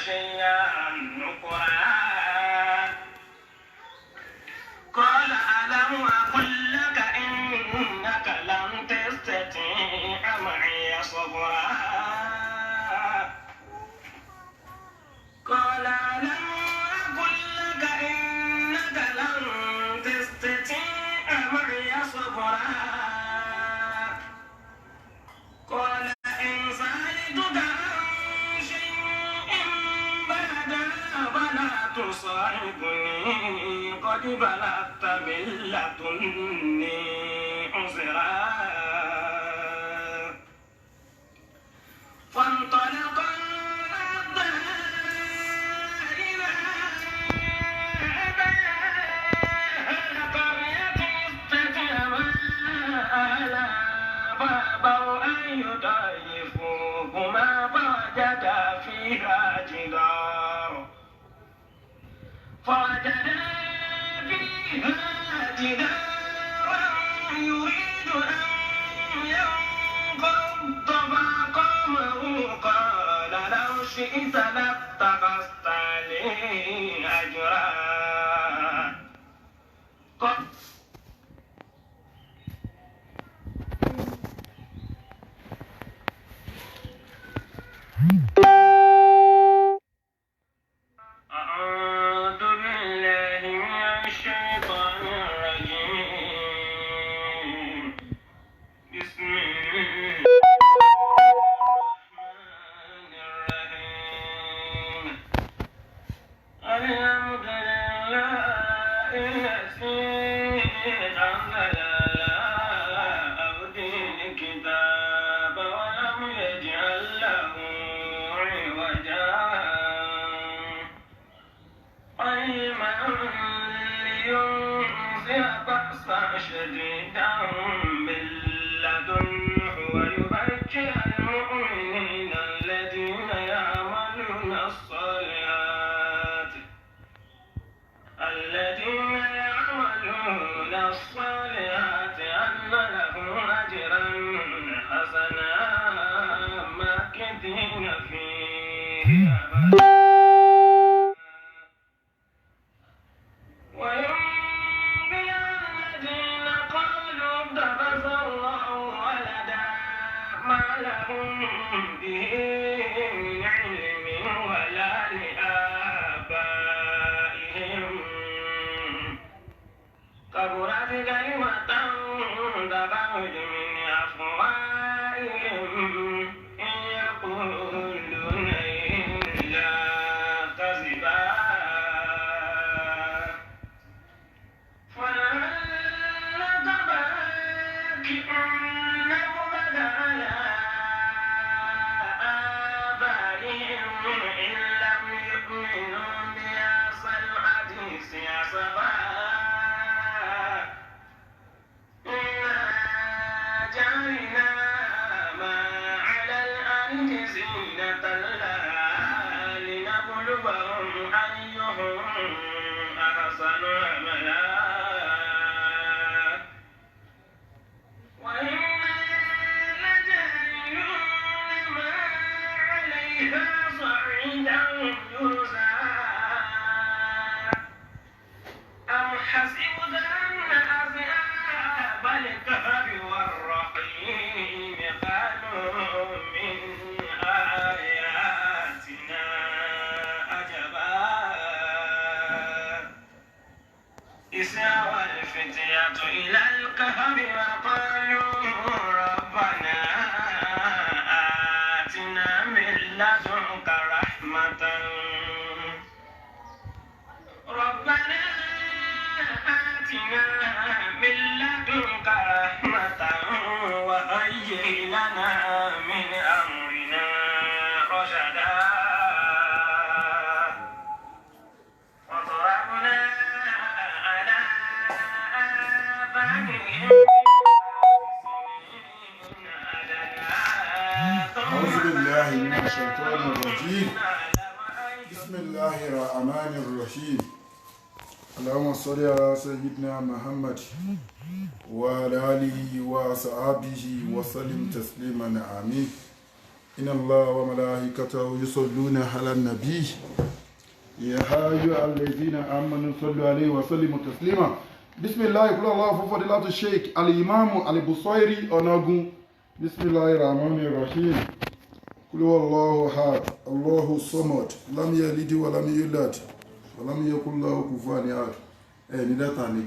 شيئا نكرا قال ألم أقل لك إنك لن تستطيع معي صبرا قال ألم أقل لك إنك لن تستطيع معي صبرا قال إن سألتك عن شيء بعدها فلا تصاحبني قد بلغت من لدني عذرا فانطلقا حتى إذا أتيا أهل قرية استطعما أهلها فأبوا أن يضيفوهما فوجدا فيها جدارا يريد أن ينقض فأقامه قال لو شئت لاتخذت عليه أجرا أعوذ بالله من الشيطان الرجيم بسم الله الرحمن الرحيم الحمد لله الذي أنزل على عبده الكتاب ولم يجعل له عوجا قيما لينذر بأسا شديدا من لدنه ويبشر المؤمنين الذين يعملون الصالحات أن لهم أجرا حسنا ماكثين فيه أبدا وينبئ الذين قالوا اتخذ الله ولدا ما لهم به من علم ولا لآبائهم كبرت كلمة تخرج من أفواههم إن يقولون إلا كذبا فلعلك باكع نفسك على آبائهم إن لم يؤمنوا بهذا الحديث أسفا إنا جعلنا ما على الأرض زينة لها لنبلوهم أيهم أحسن عملا وإنا لجاعلون ما عليها صعيدا جرزا أم حسبت أن أصحاب الكهف والرقيم كانوا من آياتنا عجبا إذ آوى الفتية إلى الكهف وقالوا ربنا آتنا من لدنك رحمة ربنا آتنا من لدنك رحمة وهيئ لنا من أمرنا رشدا وضربنا على آذانهم أعوذ بالله من الشيطان الرجيم بسم الله الرحمن الرحيم اللهم صل على سيدنا محمد وعلى آله وصحبه وسلم تسليما آمين إن الله وملائكته يصلون على النبي يا أيها الذين آمنوا صلوا عليه وسلموا تسليما. بسم الله قل الله فضيلة الشيخ الإمام البصيري أناغون. بسم الله الرحمن الرحيم. قل هو الله أحد الله الصمد لم يلد ولم يولد ولم يكن له كفوا أحد. ní dátà ni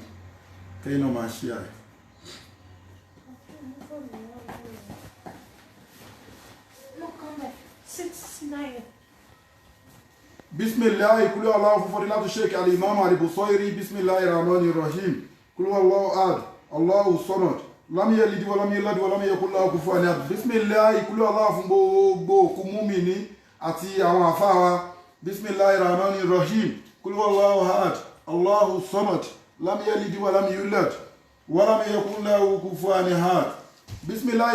kẹ́yìn náà máa ṣí àì. Bismillah kul huwa Allahu fadilatu Sheikh al-Imam al-Busayri. Bismillahir Rahmanir Rahim. Kul huwa Allahu ahad Allahu samad lam yalid wa lam yulad wa lam yakul lahu kufuwan ahad. Bismillah kul huwa Allahu fún gbogbo òkú mùmínì àti àwọn àfáà wa. Bismillahir Rahmanir Rahim. Kul huwa Allahu ahad Allahu samad lam yalid wa lam yulad wa lam yakul lahu kufuwan ahad. Bismillah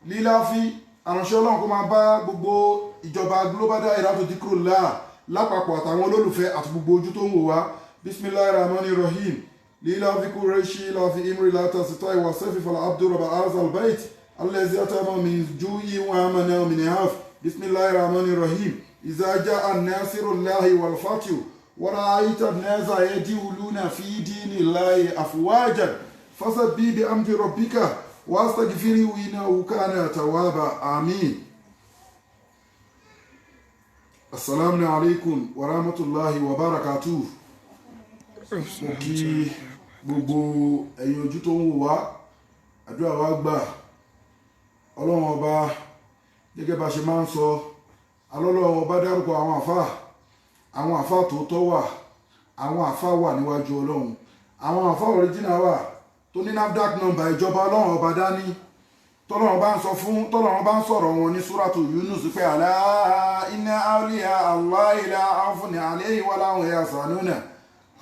líláfi àránṣẹ́ Ọlọ́run kó máa bá gbogbo ìjọba Global Dahiratu Dhikrlahi lápapọ̀ àtàwọn olólùfẹ́ àti gbogbo ojú tó ń wò wá. Bismillahir Rahmanir Rahim. líláfi Qurayshi láfi imri látàsítà ìwà sẹ́fì fàlà abdurrabba azal bait allazi atama min ju'i wa amana min haf. Bismillahir Rahmanir Rahim. iza ja'a nasrullahi wal fathu ورأيت الناس يدخلون في دين الله أفواجا فسبح بحمد ربك واستغفره إنه كان توابا آمين. السلام عليكم ورحمة الله وبركاته. mo kí gbogbo ẹ̀yin ojú tó ń wò wá, àdúrà wa gbà. Ọlọ́run ọba gẹ́gẹ́ bá ṣe máa ń sọ, alọ́lọ́run ọba dárúkọ àwọn àfáà tòótọ́ wà, àwọn àfáà wà níwájú Ọlọ́run, àwọn àfáà original wà tó ní NAFDAC number ìjọba Ọlọ́run ọba dání. Tọ́lọ́run bá ń sọ̀rọ̀ wọn ní súrátù Yunus pé alā inna awliya Allāhi lā khawfun ʿalayhim wa lā hum yaḥzanūn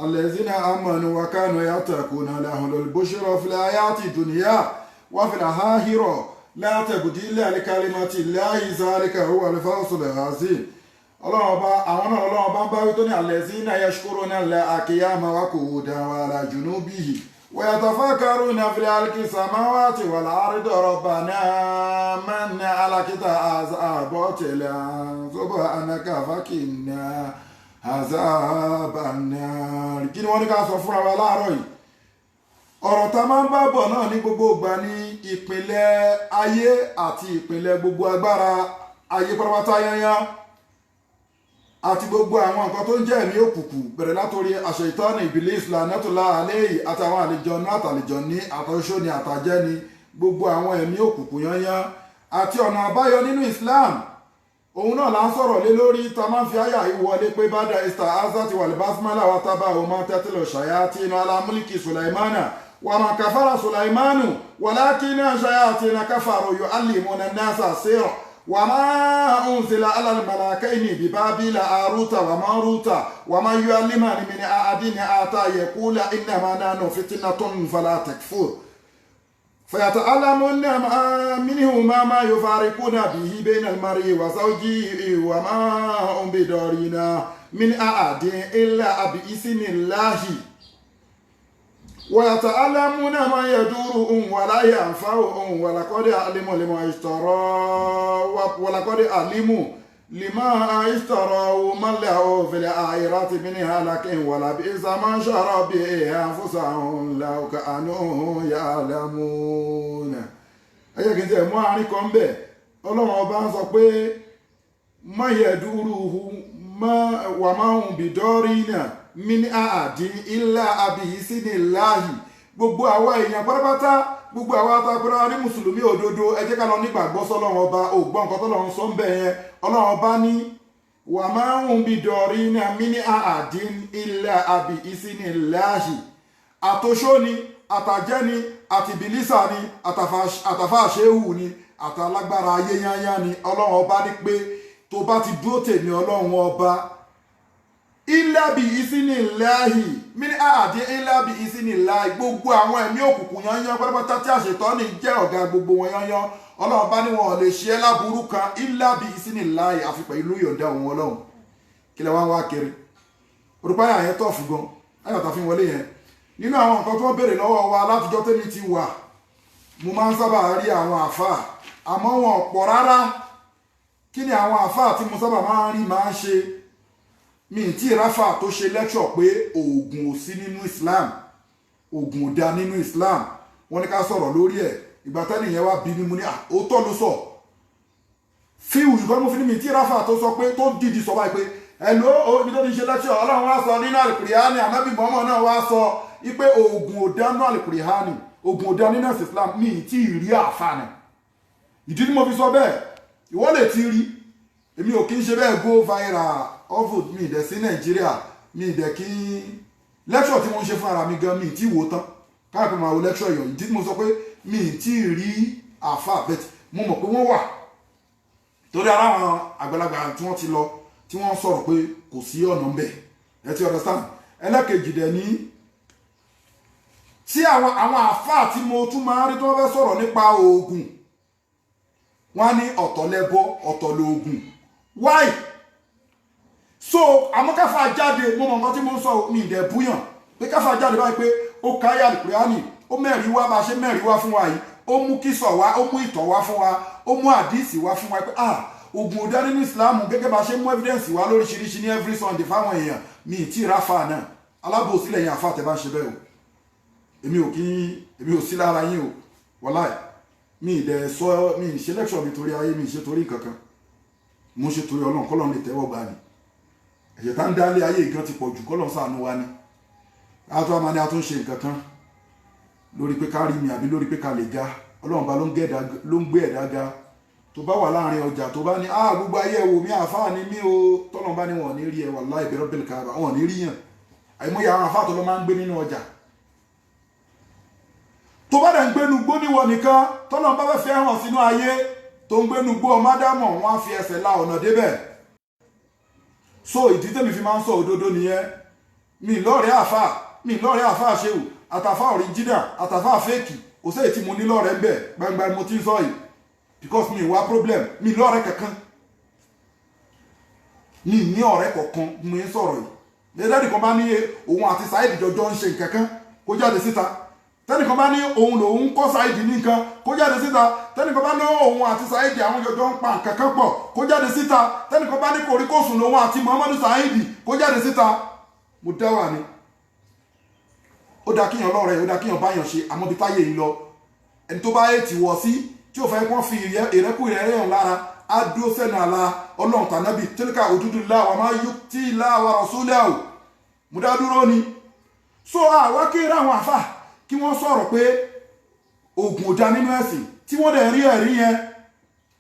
allazīna āmanū wa kānū yattaqūn lahumul bushra fil ḥayāti dunyā wa fil ākhirati lā tabdīla li kalimati Llāhi dhālika huwal fawzul 'aẓīm. Ọlọ́run ọba àwọn náà Ọlọ́run ọba ń bá wí tó ní allazīna yashkurūna Allāha qiyaman wa qu'ūdan wa 'alā junūbihim wa yatafakkarūna fil khalqi samāwāti wal ardi rabbanā man halakta hādhā bāṭilan subhānaka faqinnā 'adhāban nār. Kí ni wọ́n ní ká sọ fúnra wa láàárọ̀ yìí? Ọ̀rọ̀ tá máa ń bá bọ̀ náà ní gbogbo ìgbà ní ìpìlẹ̀ ayé àti ìpìlẹ̀ gbogbo agbára ayé pátápátá yányán àti gbogbo àwọn nǹkan tó ń jẹ́ ẹ̀mí òkùnkùn bẹ̀rẹ̀ látòrí àṣẹ̀tánì Iblis la'natullahi alayhi àtàwọn àlejòónú àtàlejòóní àtọ́ṣóni àtàjẹ́ni gbogbo àwọn ẹ̀mí òkùnkùn yányán àti ọ̀nà àbáyọ nínú Islam. Òun náà là ń sọ̀rọ̀ lé lórí tá máa ń fi àyà yìí wọlé pé bada ista'azati wal basmala wa tabahu ma tatlu shayatin ala mulki Sulaimana wa ma kafara Sulaimanu walakina shayatina kafaru yu'allimuna an-nasa as-sihr وما أنزل على الملكين ببابل هاروت وماروت وما يعلمان من أحد حتى يقول إنما نحن فتنة فلا تكفر فيتعلمون منهما ما يفارقون به بين المرء وزوجه وما هم بضارين من أحد إلا بإذن الله ويتعلمون ما يضرهم ولا ينفعهم ولقد علموا لما اشتروا ما له في الآخرة من هلاك ولبئس ما شروا به أنفسهم لو كانوا يعلمون. ẹyẹ kìí tẹ̀ mú àárín kan bẹ́ẹ̀ Ọlọ́run ọba ń sọ pé má yaduruhum wa ma hum bidorina min ahadin illa bi'iznillah. Gbogbo àwa èèyàn pátápátá, gbogbo àwa àtàkùrọ̀ ní mùsùlùmí òdodo, ẹ jẹ́ ká lọ nígbàgbọ́ sọ́lọ́run ọba. Ògbọ́n nǹkan tọ́lọ́run sọ ń bẹ̀ yẹn, Ọlọ́run ọba ní wa ma hum bidorina min ahadin illa bi'iznillah. Àtòṣó ni, àtàjẹ́ ni, àtìbìlísà ni, àtàfàṣẹ́hù ni, àtàlágbára ayé yányá ni. Ọlọ́run ọba ní pé tó bá ti dúró tèmi Ọlọ́run ọba illa bi'iznillahi min ahadin illa bi'iznillahi. Gbogbo àwọn ẹ̀mí òkùnkùn yányán pátápátá tí àṣetánì jẹ́ ọ̀gá gbogbo wọn yányán, Ọlọ́run bá ní wọn ò lè ṣe é láburú kan illa bi'iznillahi àfi pẹ̀lú yọ̀ǹda òun Ọlọ́run. Kí lẹ wá kiri orúkọ yẹn tọ̀ fún gan ayọ̀tà fi wọlé yẹn. Nínú àwọn nǹkan tó ń béèrè lọ́wọ́ wa látijọ́ tẹ́mi ti wà, mo máa ń sábà rí àwọn àfáà àmọ́ wọn ọ̀pọ̀ rárá. kí ni àwọn àfáà tí mo sábà máa ń rí máa ń ṣe? Mi tí ìráfà tó ṣe lecture pé oògùn ò sí nínú Islam, oògùn ò dá nínú Islam, wọ́n ní ká sọ̀rọ̀ lórí ẹ̀. Ìgbà tẹ́lẹ̀ yẹn wá bí mi, mo ní òótọ́ ló sọ fíìwù ìgbọ́n mo fi ní mi tí ìráfà tó sọ pé tó dìdì sọ báyìí pé ẹ̀lò ibi tó ti ṣe lecture Ọlọ́run wá sọ nínú Al-Qur'ani, Ànábì Muhammad náà wá sọ wípé oògùn ò dá nínú Al-Qur'ani, oògùn ò dá nínú Islam. Mi tí ì rí àfààní, ìdí tí mo fi sọ bẹ́ẹ̀ ìwọ lè ti rí, èmi ò kí ń ṣe bẹ́ẹ̀ go viral ọ̀fọ̀ mi ìdẹ̀ sí Nàìjíríà, mi ìdẹ̀ kí lecture tí mo ń ṣe fún ara mi gan mi tí wò tán káàkiri máa wo lecture yọ. Ìdí tí mo sọ pé mi tí ì rí àfà bẹ́ẹ̀ mo mọ̀ pé wọ́n wà, torí ara àwọn àgbàlagbà tí wọ́n ti lọ tí wọ́n sọ̀rọ̀ pé kò sí ọ̀nà ń bẹ̀, ẹ ti understand. Ẹlẹ́kejì dẹ̀ ní tí àwọn àfà tí mo tún máa rí tí wọ́n fẹ́ sọ̀rọ̀ nípa oògùn, wọ́n ní ọ̀tọ̀ lẹ́bọ ọ̀tọ̀ lóògùn. Why? So àmọ́ káfà jáde, mo mọ̀ nǹkan tí mo ń sọ, mi ìdẹ̀ búyàn pé káfà jáde báyìí pé ó káyà Al-Qur'ani, ó mẹ́rin wá bá ṣe mẹ́rin wá fún wa yìí, ó mú kísọ̀ wá, ó mú ìtọ̀ wá fún wa, ó mú àdíìsì wá fún wa pé oògùn ò dá nínú Islam, gẹ́gẹ́ bá ṣe mú evidence wá lóríṣiríṣi ní every Sunday fáwọn èèyàn. Mi tí ráfà náà alábòsílẹ̀ yẹn àfà tẹ́ bá ń ṣe bẹ́ẹ̀ o, èmi ò sí lára yín o, wàláì. Mi ìdẹ̀ sọ mi ṣe lecture mi torí ayé, mi ṣe torí kankan, mo ṣe torí Ọlọ́run kọ́lọ́run lè tẹ́wọ́ gbà ní. Ẹ̀ṣẹ̀ tá ń dálé ayé ìgan ti pọ̀ jù, kọ́lọ́run ṣàánú wa ní. Àtọ́ àmà ni a tún ṣe nǹkan kan lórí pé ká rí mi àbí lórí pé ká lè ga. Ọlọ́run bá ló ń gbé ẹ̀dá ga. Tó bá wà láàrin ọjà tó bá ní gbogbo ayé ẹ̀wò mi àfáà ni mí o, tọ́lọ́run bá ní wọn ní rí ẹ wallahi bi rabbil Kaaba, wọn ní rí yàn. Àìmọye àwọn àfáà tó lọ máa ń gbé nínú ọjà. Tó bá dẹ̀ ń gbénu gbó níwọ̀ nìkan, tọ́lọ́run bá fẹ́ hàn sínú ayé tó ń gbénu gbó ọmọ Ádámọ̀, wọ́n á fi ẹsẹ̀ la ọ̀nà débẹ̀. So ìdí tèmi fi máa ń sọ òdodo nìyẹn. Mi lọ́rẹ̀ẹ́ àfáà ṣéwù, àtàfà original, àtàfà fake, kò sí èyí tí mo ní lọ́rẹ̀ẹ́ ń bẹ̀, gbangba mo ti ń sọ yìí. Because mi wá problem, mi lọ́rẹ̀ẹ́ kankan. Mi ní ọ̀rẹ́ kankan mo ń sọ̀rọ̀ yìí. Lẹ́dẹ̀ẹ́dì kan bá ní òun àti Saheed jọjọ́ ń ṣe nǹkan kan, kó jáde síta. Tẹ́nìkan bá ní òun lòun kọ́ Saheed ní nǹkan, kó jáde síta. Tẹ́nìkan bá ní òun àti Saheed àwọn jọjọ́ ń pa nǹkan kan pọ̀, kó jáde síta. Tẹ́nìkan bá ní kòríkòsùn lòun àti Muhammadu Saheed, kó jáde síta. Mo dẹ́wà ni. Ó dá kíyàn lọ́rẹ̀, ó dá kíyàn báyàn ṣe, àmọ́ bí táyé yìí lọ. Ẹni tó bá yé ti wọ̀ sí, tí ó fẹ́ kán fi ìrẹ́kù ìrẹ́rẹ́ hàn lára, á dúró sẹ́nu àlà Ọlọ́run tànábì tilka hududullah wa ma yu'tillahi wa rasulahu. Mo dá dúró ni. So àwa kí ra àwọn àfà kí wọ́n sọ̀rọ̀ pé oògùn ò dá nínú ẹ̀sìn, tí wọ́n dẹ̀ rí ẹ̀rí yẹn.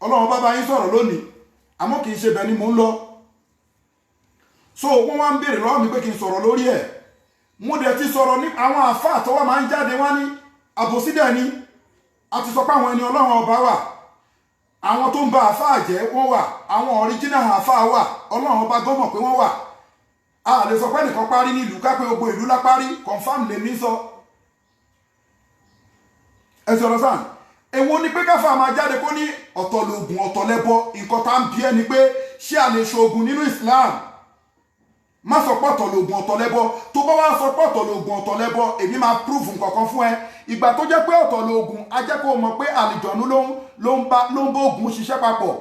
Ọlọ́run bá bá yín sọ̀rọ̀ lónìí, àmọ́ kì í ṣe bẹ́ẹ̀ ni mò ń lọ. So wọ́n wá ń béèrè lọ́wọ́ mi pé kí n sọ̀rọ̀ lórí ẹ̀. Mo dẹ̀ ti sọ̀rọ̀ ní àwọn àfà àtọwọ́ máa ń jáde wá ní àbòsídẹ̀ ni. A ti sọ pé àwọn ẹni Ọlọ́run ọba wà, àwọn tó ń ba àfà jẹ́ wọ́n wà, àwọn original àfà wà, Ọlọ́run ọba gọ́mọ̀ pé wọ́n wà. A lè sọ pé nìkan parí ní ìlú ká pé gbogbo ìlú lápárí, confam lè ní sọ. Ẹ sọ̀rọ̀ sáà, èwo ni pé káfà máa jáde kó ní ọ̀tọ̀ lóògùn ọ̀tọ̀ lẹ́bọ, nǹkan tá ń bí ẹni pé ṣé a lè ṣoògùn nínú Islam? Má sọ pé ọ̀tọ̀ lóògùn ọ̀tọ̀ lẹ́bọ, tó bá wá sọ pé ọ̀tọ̀ lóògùn ọ̀tọ̀ lẹ́bọ, èmi máa prove nǹkan kan fún ẹ. Ìgbà tó jẹ́ pé ọ̀tọ̀ lóògùn, a jẹ́ kó mọ̀ pé àlìjọ̀nú ló ń bá ògùn ṣiṣẹ́ papọ̀.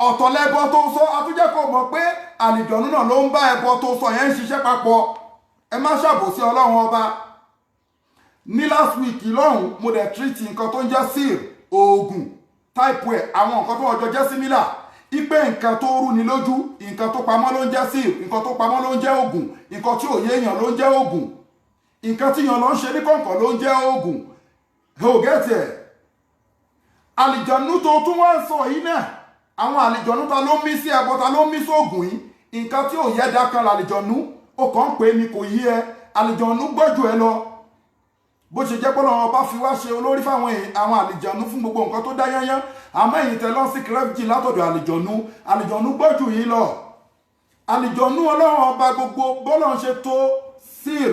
Ọ̀tọ̀ lẹ́bọ tó sọ, a tún jẹ́ kó mọ̀ pé àlìjọ̀nú náà ló ń bá ẹbọ tó sọ yẹn ń ṣiṣẹ́ papọ̀. Ẹ má ṣàbòsí Ọlọ́run ọba. Ní last week lọ́hùn, mo dẹ̀ treat nǹkan tó ń jẹ́ sír, oògùn, type ẹ̀, àwọn nǹkan tó ọjọ́ jẹ́ similar. Ipe nǹkan tó rú ni lójú, nǹkan tó pamọ́ ló ń jẹ́ sír, nǹkan tó pamọ́ ló ń jẹ́ oògùn, nǹkan tí òye èèyàn ló ń jẹ́ oògùn, nǹkan tí èèyàn lọ ń ṣe ní kọ̀ọ̀kan ló ń jẹ́ oògùn. Ò gẹ́tì ẹ̀. Àlìjọ̀nú tó tún wá ń sọ yìí náà, àwọn àlìjọ̀nú ta ló mí sí ẹbọ, ta ló mí sóògùn yìí, nǹkan tí òye ẹ̀dá kan làlìjọ̀nú, ó kàn ń pè ní kò yí ẹ, àlìjọ̀nú gbọ́jù ẹ lọ. Bó ṣe jẹ́ pé Ọlọ́run bá fi wá ṣe olórí fáwọn àwọn àlìjọ̀nú fún gbogbo nǹkan tó dá yányán, àmọ́ ẹ̀yin tẹ́ lọ sí kírẹ́fìjì látọ̀dọ̀ àlìjọ̀nú gbọ́jù yìí lọ. Àlìjọ̀nú Ọlọ́run ọba gbogbo bọ́lọ̀ ṣe tó sír,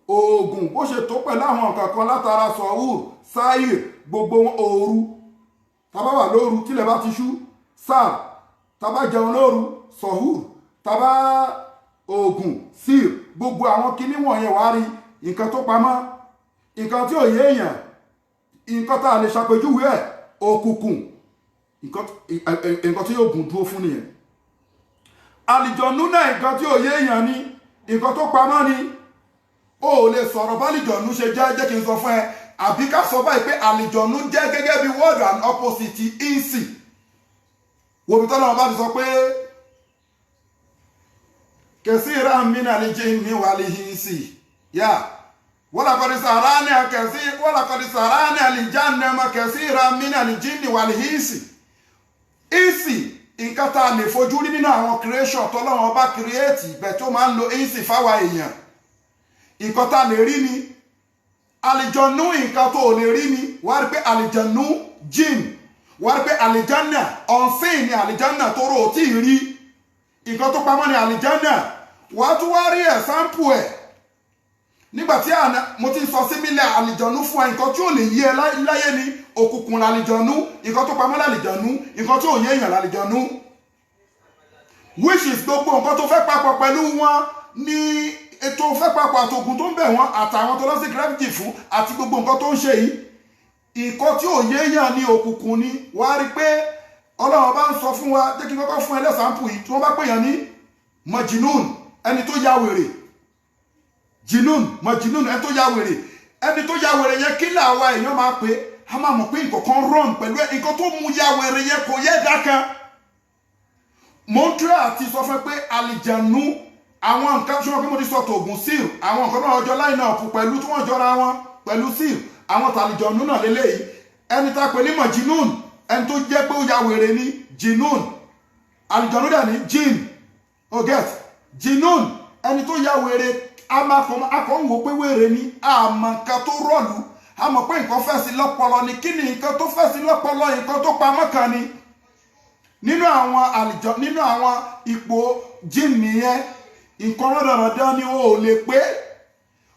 oògùn, bó ṣe tó pẹ̀lú àwọn nǹkan kan látara sọ̀húr, sáìr, gbogbo òru. Tàbá wà lóru tílẹ̀ bá ti ṣú, sáà, tàbá jẹun lóru, sọ̀húr, tàbá oògùn, sír, gbogbo àwọn kinní wọ̀nyẹn wá rí nǹkan tó pamọ́, nǹkan tí ò yé èèyàn, nǹkan tá a lè ṣàpèjúwe ẹ̀, òkùnkùn, nǹkan tí yóò gùn dúró fún nìyẹn. àlìjọ̀nú náà nǹkan tí ò yé èèyàn ni, nǹkan tó pamọ́ ni. o ò lè sọ̀rọ̀ bá àlìjọ̀nú ṣe jẹ́ kí n sọ fún ẹ, àbí ká sọ báyìí pé àlìjọ̀nú jẹ́ gẹ́gẹ́ bí word and opposite insi. wo bí tọ́lá wọn bá ti sọ pé kẹsíra mina lè jẹ́ ní wàlẹ̀ insi yá ولقد سرعنا لجهنم كثيرا من الجن والإنس. insi nǹkan tá a lè fojú rí nínú àwọn creation tọ́lọ́run bá create ibẹ̀ tó máa ń lo insi fáwa èèyàn. nǹkan tá a lè rí ni. àlìjọ̀nú nǹkan tó lè rí ni. wá rí pé àlìjọ̀nú jinn, wá rí pé àlìjánà unseen ni àlìjánà tó rò tí ì rí. nǹkan tó pamọ́ ni àlìjánà. wá tún wá rí example ẹ̀ nígbàtí mo ti sọ sí mílẹ̀ àlìjọ̀nú fún ẹ. nǹkan tí ò lè yí ẹ láyé ni òkùnkùn làlìjọ̀nú, nǹkan tó pamọ́ làlìjọ̀nú, nǹkan tí ò yé èèyàn làlìjọ̀nú. which is gbogbo nǹkan tó fẹ́ papọ̀ pẹ̀lú wọn ní ètò fẹ́ papọ̀ àtògùn tó ń bẹ̀ wọ́n àtàwọn tó lọ sí gravity fún àti gbogbo nǹkan tó ń ṣe yìí. nǹkan tí ò yé èèyàn ní òkùnkùn ni. wá rí pé Ọlọ́run bá ń sọ fún wa, jẹ́ kí n kọ́kọ́ fún ẹ lẹ́sàmpù yìí tí wọ́n bá pèèyàn ní majinun, ẹni tó ya wèrè. majinun ẹni tó ya wèrè. ẹni tó ya wèrè yẹn kí làwa èèyàn máa pè é, a máa mọ̀ pé nǹkan kan rọrùn pẹ̀lú ẹ̀, nǹkan tó mú ya wèrè yẹn kò yẹ dákan. Montreal àti sọ fún pé àlìjànú àwọn nǹkan tí wọ́n pé mo ti sọ tògùn síl, àwọn nǹkan náà ọjọ́ láì náà kù pẹ̀lú tí wọ́n jọra wọn pẹ̀lú síl, àwọn tàlìjànú náà lélẹ́yìí. ẹni tá a pè ní majinun, ẹni tó jẹ́ pé ó ya wèrè ní jinun, àlìjànú dà ní jinn, get jinun, ẹni tó ya wèrè akọ̀wò pé wèrè ní àmọ́ nǹkan tó rọ̀lú, a mọ̀ pé nǹkan fẹ́ sí lọ́pọlọ ni. kí ni nǹkan tó fẹ́ sí lọ́pọlọ? nǹkan tó pamọ́ kan ni. nínú àwọn ipò jinn nìyẹn. nǹkan rọ̀dọ̀rọ̀dọ̀ ni o ò lè pé.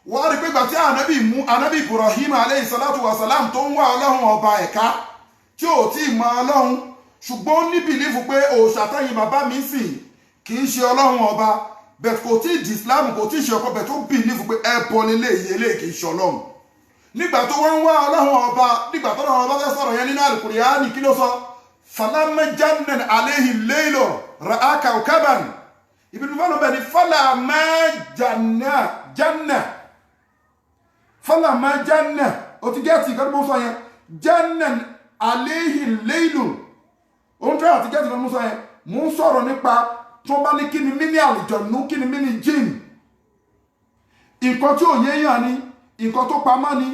wọ́n rí pé gbàtí ànábì Ibrahim aleyhi salatu wa salam tó ń wá ọlọ́run ọba ẹ̀ka tí ò tí ì mọ ọlọ́run, ṣùgbọ́n ó ní bìlífù pé òòṣà tẹ́yìn bàbá mi sìn kì í ṣe ọlọ́run ọba, bẹ́ẹ̀ kò tí ì di Islam, kò tí ì ṣe ọkọ, bẹ́ẹ̀ tó bìlífù pé ẹbọ lélẹ́yìí kì í ṣe ọlọ́run. nígbà tó wọ́n ń wá ọlọ́run ọba, nígbà tó ọlọ́run ọba fẹ́ sọ̀rọ̀ yẹn nínú Al-Qur'ani kí ló sọ? falamma janna alayhi al-laylu ra'a kawkaban. ibi tó bá lọ bẹ́ẹ̀ ni falamma janna o ti gẹ́ẹ̀tì kan tó sọ yẹn janna alayhi al-laylu. ó ń tẹ́ àti gẹ́ẹ̀tì kan tó sọ yẹn mò ń sọ̀rọ̀ nípa tó bá ní kí ni mí ní àlìjọ̀nú, kí ni mí ní jinn. nǹkan tí ò yéèyàn ni, nǹkan tó pamọ́ ni,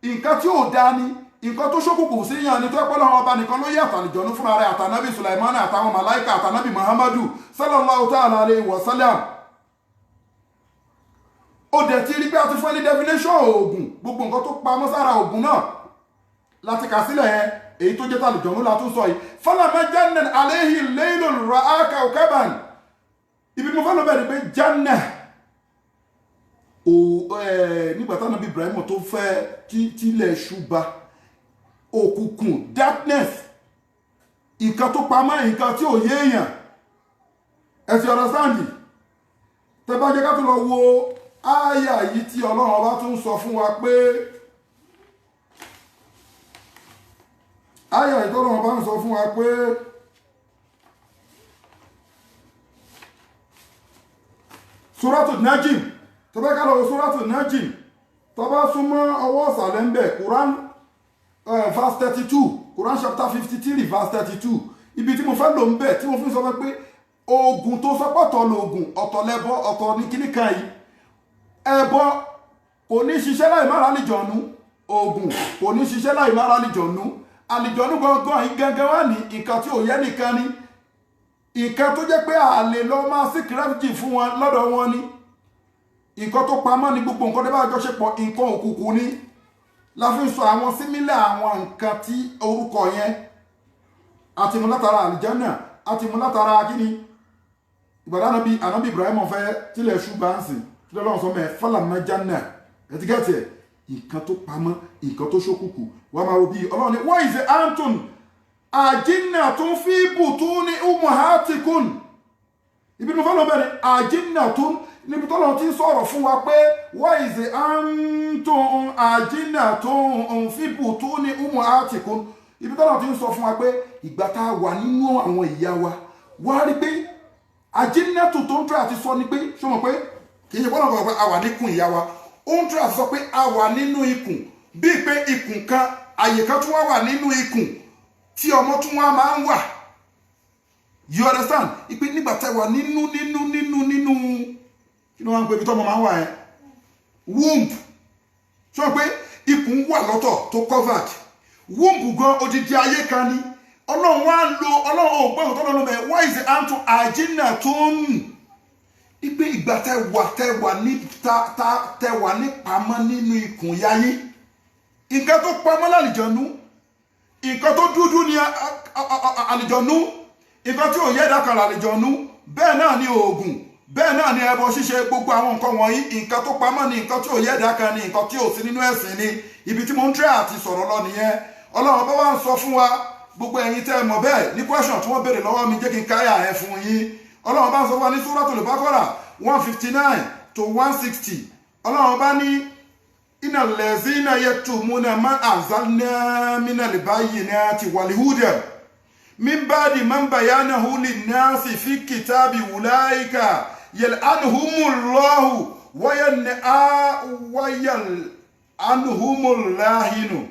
nǹkan tí ò dá ni, nǹkan tó ṣókùnkùn sí yàn ni. tó ẹ̀pọ̀ lọ́wọ́ ọba nìkan ló yẹ àtàlìjọ̀nú fúnra rẹ̀, àtànábì Sulaimani àtàwọn màláìkà àtànábì Muhammadu sallallahu ta'ala alayhi wa sallam. ó dẹ̀ ti rí pé a ti fún ní definition oògùn, gbogbo nǹkan tó pamọ́ sára oògùn náà láti kà sílẹ̀ yẹn. èyí tó jẹ́ tàlìjọ̀nú la tún sọ yìí. falamma janna alayhi al-laylu ra'a kawkaban. ibi mo fẹ́ lọ bẹ̀rẹ̀ pé janna nígbà táwọn bí Ibrahim tó fẹ́ tílẹ̀ ṣùgbà òkùnkùn darkness, nǹkan tó pamọ́, nǹkan tí ò yé èèyàn. ẹ ti understand? tẹ bá jẹ́ ká tó lọ wo ááyà yìí tí Ọlọ́run ọba tún sọ fún wa pé ááyà yìí tí Ọlọ́run ọba ń sọ fún wa pé Suratul Najm, tó bá ká lọ Suratul Najm, tó bá súnmọ́ ọwọ́ ọ̀sàlẹ̀ ń bẹ̀, Quran verse 32, Quran chapter 53 verse 32. ibi tí mo fẹ́ lò ń bẹ̀ tí mo fi sọ pé oògùn tó sọpọ̀tọ̀ lòògùn ọ̀tọ̀ lẹ́bọ ọ̀tọ̀ ní kíní kan yìí. ẹbọ kò ní ṣiṣẹ́ láì má rálìjọ̀nú, oògùn kò ní ṣiṣẹ́ láì má rálìjọ̀nú. àlìjọ̀nú gangan yìí gangan wà ní nǹkan tí ò yẹ nìkan ni, nǹkan tó jẹ́ pé a lè lọ máa sí kìrẹ́fìtì fún wọn lọ́dọ̀ wọn ni. nǹkan tó pamọ́ ni gbogbo nǹkan tó bá jọṣepọ̀, nǹkan òkùnkùn ni. la fi ń sọ àwọn símílẹ̀ àwọn nǹkan tí orúkọ yẹn àti mú látara àlìjánà àti mú látara kíni ìgbàdá ànábì Ibrahim fẹ́ tílẹ̀ ṣùgbọ́n sí tí lọ́wọ́ sọ mẹ́ falamma janna ẹ̀tígẹ́tì ẹ̀, nǹkan tó pamọ́, nǹkan tó ṣókùnkùn. wọ́n máa wo bí Ọlọ́run ní wa iz antum ajinnatun fi butuni ummahatikum. ibi mo fẹ́ lọ bẹ̀rẹ̀ ajinnatun níbi tọ́lọ̀ tí ń sọ̀rọ̀ fún wa pé wa iz antum ajinnatun fi butuni ummahatikum. ibi tọ́lá ti ń sọ fún wa pé ìgbà tá a wà nínú àwọn ìyá wa wá rí pé àjínátù tó ń tọ́ àti sọ ni pé ṣé mọ̀ pé kì í ṣe bọ́lá ọ̀pọ̀ pé a wà níkùn ìyá wa ó ń tọ́ àti sọ pé a wà nínú ikùn bíi pé ikùn kan àyè kan tún wà nínú ikùn tí ọmọ tún wá máa ń wà. You understand? Ipe nígbà tá a wà nínú kí ni wọ́n ń pè ibi tọ́mọ máa ń wà yẹn womb ṣé mọ̀ pé ikùn wà lọ́tọ̀ tó covered womb gan odidi ayé kan ni ọlọ́run wá ń lo ọlọ́run ògbọ́n tó lọ́nà mẹ́ why is the answer àjínà tó ń ipe ìgbà tẹ́ wà ní pamọ́ nínú ikùn yáyé nǹkan tó pamọ́ lálìjọ̀nú nǹkan tó dúdú ní àlìjọ̀nú nǹkan tí ò yẹ dákan lálìjọ̀nú bẹ́ẹ̀ náà ni oògùn bẹ́ẹ̀ náà ni ẹbọ ṣíṣe gbogbo àwọn nǹkan wọ̀nyí nǹkan tó pamọ́ ni nǹkan tí ò yẹ dákan ni nǹkan tí ò sí nínú ẹ̀sìn ni ibi tí mo ń tẹ́ àti sọ̀rọ̀ lọ nìyẹn ọlọ́run bá wá ń sọ fún wa gbogbo ẹ̀yin tẹ́ ẹ mọ̀ bẹ́ẹ̀ ní question tí wọ́n béèrè lọ́wọ́ mi jẹ́ kí n káyà ẹ̀ fún yín ọlọ́run bá ń sọ fún wa ní Suratul Baqara 159 to 160 ọlọ́run bá ní innal lazina yaktumuna ma anzalna minal bayyinati wal huda min ba'di man bayyanahu linnasi fi kitabi ulaika yal'anuhumullahu wa yal'anuhumul lahinu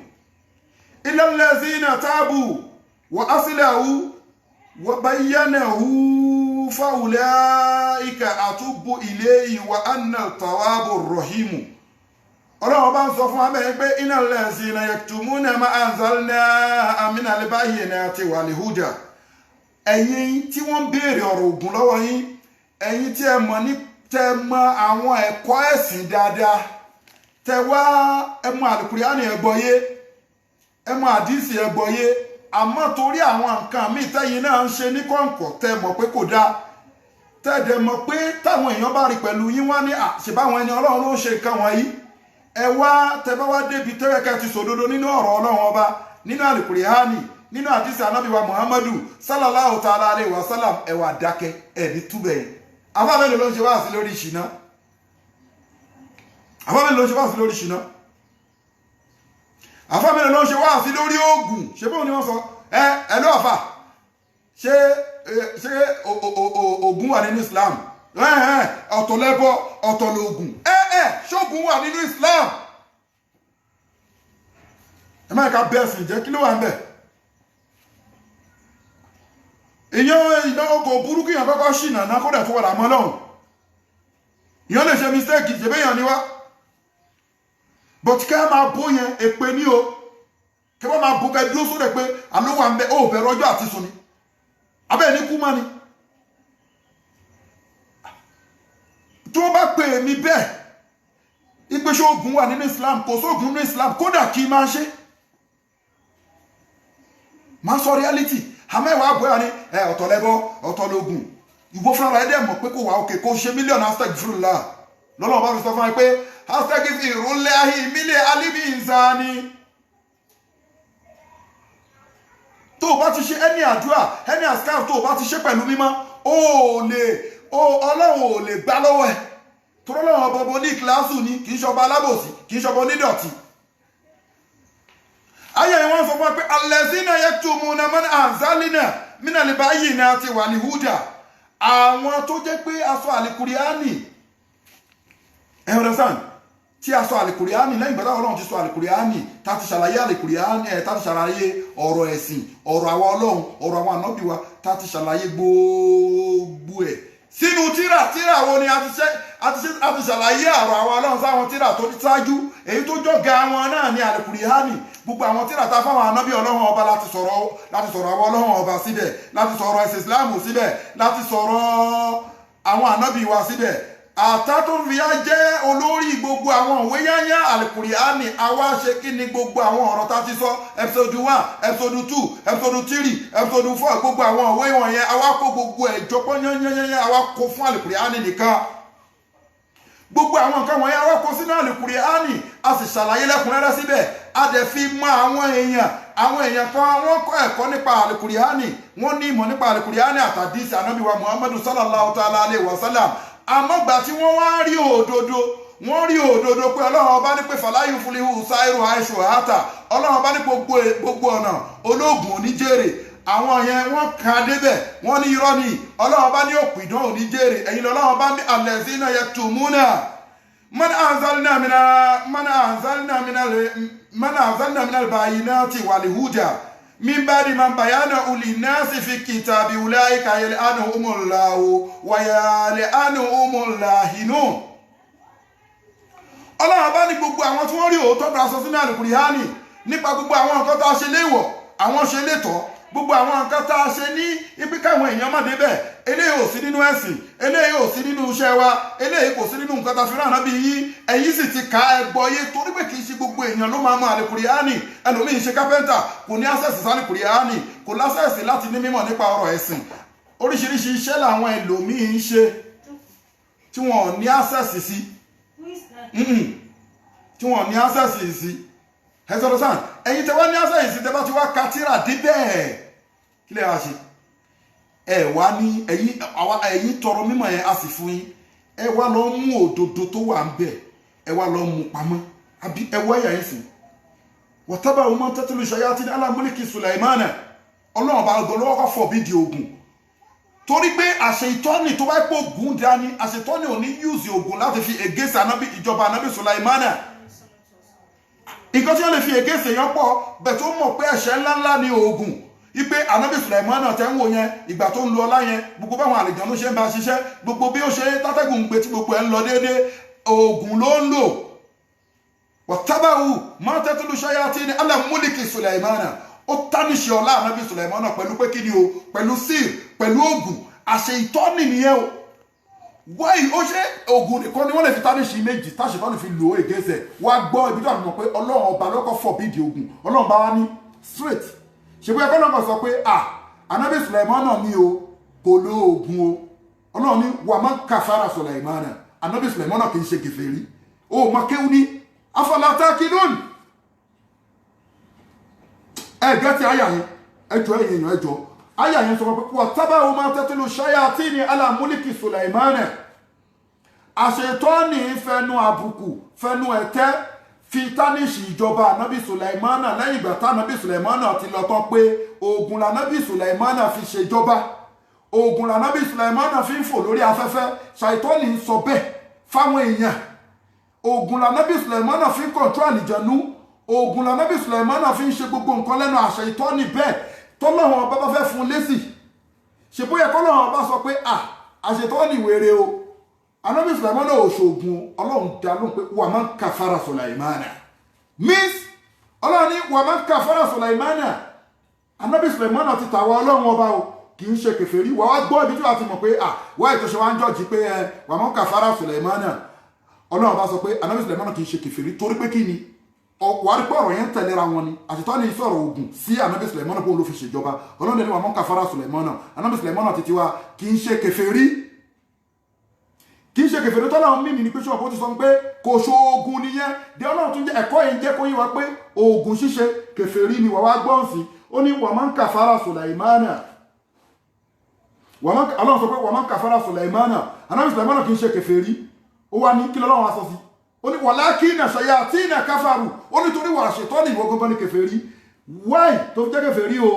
illa allazina tabu wa aslahu wa bayyanahu fa ulaika atubu ilayhi wa anna tawwabur rahim. Ọlọ́run bá ń sọ fún abẹ́ pé innal lazina yaktumuna ma anzalna minal bayyinati wal huda. Ẹ̀yin tí wọ́n béèrè ọ̀rọ̀ Ògún lọ́wọ́ yín, ẹ̀yin tí ẹ mọ̀ àwọn ẹ̀kọ́ ẹ̀sìn dáadáa, tẹ wá ẹ mọ̀ àlùkùránì ẹ gbọ́yé, ẹ mọ̀ àdísì ẹ gbọ́yé, àmọ́ torí àwọn nǹkan míì tẹ́yin náà ń ṣe ní kọ̀ǹkọ̀ tẹ mọ̀ pé kò dáa, tẹ́ẹ̀dẹ̀ mọ̀ pé táwọn èèyàn bá rí pẹ̀lú yín wá ní àṣebáwọn ẹni Ọlọ́run ló ń ṣe nǹkan wọ̀nyí. Ẹ wá tẹ́bá wá débi tẹ́rẹ̀kẹ́ ti sòdodo nínú ọ̀rọ̀ Ọlọ́run ọba nínú àlùkùránì nínú àdísì ànábì wa Muhammadu sallallahu ta'ala alayhi wa sallam ẹ wá dákẹ́ ẹ̀ ní túbẹ̀ yìí. Afáfẹ́lẹ̀ ló ń ṣe wá sí lórí ìṣìná. Afáfẹ́lẹ̀ ló ń ṣe wá sí lórí ìṣìná. Afáfẹ́lẹ̀ ló ń ṣe wá sí lórí oògùn. Ṣé bóun ni wọ́n sọ? Ẹ ló àfà. Ṣé oògùn wà nínú Islam? Ọ̀tọ̀ lẹ́bọ, ọ̀tọ̀ lóògùn. Ṣé oògùn wà nínú Islam? Ẹ máa ká bẹ́ẹ̀ sì jẹ́ kí ló wà ń bẹ̀? Ìyẹn ọkọ̀ burúkú yàn kọ́kọ́ ṣìnà náà kódà tó wà lámọ́ lọ́hùn. Ìyẹn lè ṣe mistake ṣe béèyàn ni wá. But kẹ́ máa bó yẹn èpè ní o. Kẹ́ wọ́n máa bó kẹ́ dúró sódẹ̀ pé àlówà ń bẹ ó bẹ̀rẹ̀ ọjọ́ àti sùn ni. Abẹ́ ní kú mọ́ ni. Tí wọ́n bá pè mí bẹ́ẹ̀, ìgbésẹ̀ ogun wà nínú Islam, kò sóògùn nínú Islam, kódà kí máa ṣe. Máa sọ reality. Àmẹ́wàá bóyá ní ọ̀tọ̀ lẹ́bọ, ọ̀tọ̀ lóògùn. Ìwọ fúnra ẹ̀ dẹ̀ mọ̀ pé kò wá òkè kó ṣe mílíọ̀nù astaghfirullah. Lọ́lọ́run bá fi sọ fún ẹ pé astaghfirullahi mílẹ̀ alíbi ìsáni. Tó o bá ti ṣe ẹni àdúrà, ẹni àsìkáàfù tó o bá ti ṣe pẹ̀lú mímọ́, Ọlọ́run ò lè gbá lọ́wọ́ ẹ̀. Torí Ọlọ́run ọba ọbọ ní ìkíláàsù ni, kì í ṣọba alábòsí, kì í ṣọba onídọ̀tí. Ayé wọn sọ fún pé allazina yaktumuna man anzalna minal bayyinati wal huda. Àwọn tó jẹ́ pé aṣọ àlìkùránì ẹ understand tí aṣọ àlìkùránì lẹ́yìn ìgbà Ọlọ́run ti sọ àlìkùránì tá ti ṣàlàyé àlìkùránì tá ti ṣàlàyé ọ̀rọ̀ ẹ̀sìn ọ̀rọ̀ àwa Ọlọ́run ọ̀rọ̀ àwọn ànábì wa tá ti ṣàlàyé gbogbo ẹ̀ sínú tíra wo ni a ti ṣàlàyé ọ̀rọ̀ àwọn Ọlọ́run sáwọn tíra tó ti ṣáájú èyí tó jọ̀gá wọn náà ní àlìkùránì gbogbo àwọn tíra tá fáwọn ànábì Ọlọ́run ọba láti sọ̀rọ̀ àwọn Ọlọ́run ọba síbẹ̀ láti sọ̀rọ̀ ẹ̀sìn Islam síbẹ̀ láti sọ̀rọ̀ àwọn ànábì wa síbẹ̀ àtàtúnfìyà jẹ́ olórí gbogbo àwọn òwe yányá àlìkùránì àwa ṣe kí ni gbogbo àwọn ọ̀rọ̀ tá ti sọ episode 1 episode 2 episode 3 episode 4 gbogbo àwọn òwe wọ̀nyẹn àwa kó gbogbo ẹ̀jọ pọ́ yányányányá àwa kó fún àlìkùránì nìkan gbogbo àwọn nǹkan wọ̀nyẹn àwa kó sínú àlìkùránì a sì ṣàlàyé lẹ́kùnrẹ́rẹ́ síbẹ̀ a dẹ̀ fi mọ àwọn èèyàn kan wọ́n kọ́ ẹ̀kọ́ nípa àlìkùránì wọ́n ní ìmọ̀ nípa àlìkùránì àtàdísì ànábì wa Muhammadu sallallahu ta'ala alayhi wa sallam àmọ́ gbà tí wọ́n wá rí òdodo wọ́n rí òdodo pé ọlọ́run ọba ní pé fàláyù fúlihu sáírù àìṣù àhátà ọlọ́run ọba ní gbogbo ọ̀nà ológun oníjèrè àwọn yẹn wọ́n kà débẹ̀ wọ́n ní irọ́ ni ọlọ́run ọba ní òpìdán oníjèrè ẹ̀yin ọlọ́run ọba ní allazina yaktumuna man anzalna minal bayinati wal huda min ba'di man bayanahu linnasi fi kitabi ulaika yal'anuhumullahu wa yal'anuhumul lahinun. ọlọ́run bá ní gbogbo àwọn tí wọ́n rí òótọ́ ta sọ sínú àlùkùránì nípa gbogbo àwọn nǹkan tá a ṣe léèwọ̀ àwọn ṣe létọ́ gbogbo àwọn nǹkan tá a ṣe ní ibi káwọn èèyàn má débẹ̀ eléyìí ò sí nínú ẹ̀sìn eléyìí ò sí nínú iṣẹ́ wa eléyìí kò sí nínú nǹkan tá a fi rán ànábì yìí ẹ̀yin sì ti ka ẹgbọ́ yé torí pé kì í ṣe gbogbo èèyàn ló máa mọ àlùkùránì ẹlòmíì ṣe kápẹ́ńtà kò ní access sí àlùkùránì kò lásẹ̀sì láti ní mímọ̀ nípa ọ̀rọ̀ ẹ̀sìn oríṣiríṣi iṣẹ́ làwọn ẹlòmíì ń ṣe tí wọn ò ní access sí tí wọ́n ní access sí ẹ̀sọ́rọ̀ sáà ẹ̀yin tẹ́wọ́ ní access sí tẹ́bá ti wá katira díbẹ̀ kí lè wá ṣe ẹ wá ní ẹ̀yin tọrọ mímọ̀ yẹn a sì fún yín ẹ wá lọ mú òdodo tó wà ń bẹ̀ ẹ wá lọ mú pamọ́ àbí ẹ wọ́ ẹ̀yà yín sìn wọ́tábà ọmọ tẹ́tùlù ṣayáàtì ní alámúlìkì Sùlàìmánà ọlọ́run bá gbọ́ lọ́wọ́ fọ̀ bí di ogun torí pé àṣẹ ìtọ́ni tó bá pọ̀ ògùn dání àṣẹ ìtọ́ni ò ní yúùsì ògùn láti fi ègèsè ìjọba anábì Sùlàìmánà nǹkan tí wọ́n lè fi ègèsè yẹn pọ̀ bẹ̀ tó mọ̀ pé ẹ̀ṣẹ̀ ńláńlá ni ògùn ipe anábì Sùlàìmánà tẹ́ ń wò yẹn ìgbà tó ń lo ọlá yẹn gbogbo báwọn àlejànú ṣe ń bá ṣiṣẹ́ gbogbo bí ó ṣe tátẹ́gùn ń gbé tí gbogbo ẹ̀ ń lọ déédéé ògùn ló ń lò wàtábàwù máa tẹ́tùlù ṣayáàtì ní alámúlìkì Sùlàìmánà ó tánìṣe ọlá anábì Sùlàìmánà pẹ̀lú pé kí ni o pẹ̀lú sír pẹ̀lú ògùn àṣẹ ìtọ́ni nìyẹn o wáyé ó ṣe ògùn nìkan ni wọ́n lè fi tánìṣe méjì táṣetọ́ni fi lò ó ègéṣẹ̀ wá gbọ́ ibi tó àti mọ̀ pé ọlọ́run ọba lọ́kọ̀ forbid ògùn ọlọ́run bá wá ní straight ṣe bóyá kọ́lọ́kọ̀ sọ pé anábì Sùlàìmánà ni o kò lo ògùn o ọlọ́run ní wà má kàfàrà Sùlàìmánà anábì Sùlàìmánà kì í ṣe kèfèrí o mọ kéwú ní afala takilun ẹ̀gẹ́ ti àyà yẹn ẹjọ́ ẹ̀yìn ẹjọ́ àyà yẹn sọ pé wà tábà ó máa tẹ́tìlú ṣayátìní ala múlìkì Sùlàìmánà àṣetọ́ni fẹnu àbùkù fẹnu ẹ̀tẹ́ fi tánìṣì ìjọba ànábì Sùlàìmánà lẹ́yìn ìgbà tánábì Sùlàìmánà ti lọ tán pé oògùn lànábì Sùlàìmánà fi ṣèjọba oògùn lànábì Sùlàìmánà fi ń fò lórí afẹ́fẹ́ ṣàìtọ́ni ń sọ bẹ́ẹ̀ fáwọn èèyàn oògùn lànábì Sùlàìmánà fi ń kọ̀ntró àlìjànú oògùn lànábì Sùlàìmánà fi ń ṣe gbogbo nǹkan lẹ́nu àṣẹ ìtọ́ni bẹ́ẹ̀ tọ́lọ́wọ́n ọba bá fẹ́ fún lésì ṣe bóyá kọ́lọ́wọ́n ọba sọ pé àṣetọ́ni wèrè o ànábì Sùlàìmánà ò ṣoògùn ọlọ́run dá lóhùn pé wà máa ń kàfàrà Sùlàìmánà means ọlọ́run ní wà máa ń kàfàrà Sùlàìmánà ànábì Sùlàìmánà ti tàwa ọlọ́run ọba o kì í ṣe kèfèrí wà wá gbọ́ ibi tí wàá ti mọ̀ pé wáyé tó ṣe wá ń jọ́ọ̀jì pé wà máa ń kàfàrà Sùlàìmánà ọlọ́run bá sọ pé ànábì Sùlàìmánà kì í ṣe kèfèrí torí pé kí ni wàá rí pé ọ̀rọ̀ yẹn tẹ̀léra wọn ni àṣetọ́ ni sọ̀rọ̀ ogun sí ànábì Sùlàìmánà bóun ló fi ṣèjọba ọlọ́run ní wà máa ń kàfàrà Sùlàìmánà ànábì Sùlàìmánà títí wa kì í ṣe kèfèrí kì í ṣe kèfèrí tọ́lá mímì ní pé ṣọ́ọ̀bù ó ti sọ pé kò ṣoògùn nìyẹn di ọlọ́run tún jẹ́ ẹ̀kọ́ yìí jẹ́ kó yí wa pé oògùn ṣíṣe kèfèrí ni wàá gbọ́n sí ó ní wà máa ń kàfàrà Sùlàìmánà ọlọ́run sọ pé wà máa ń kàfàrà Sùlàìmánà ànábì Sùlàìmánà kì í ṣe kèfèrí ó wá ní kí lọ́lọ́run wá sọ sí ó ní wàlákínà ṣayátínà káfàrù ó ní torí wà ṣètọ́ ní ìwọ gbọ́n ní kèfèrí wáì tó jẹ́ kèfèrí o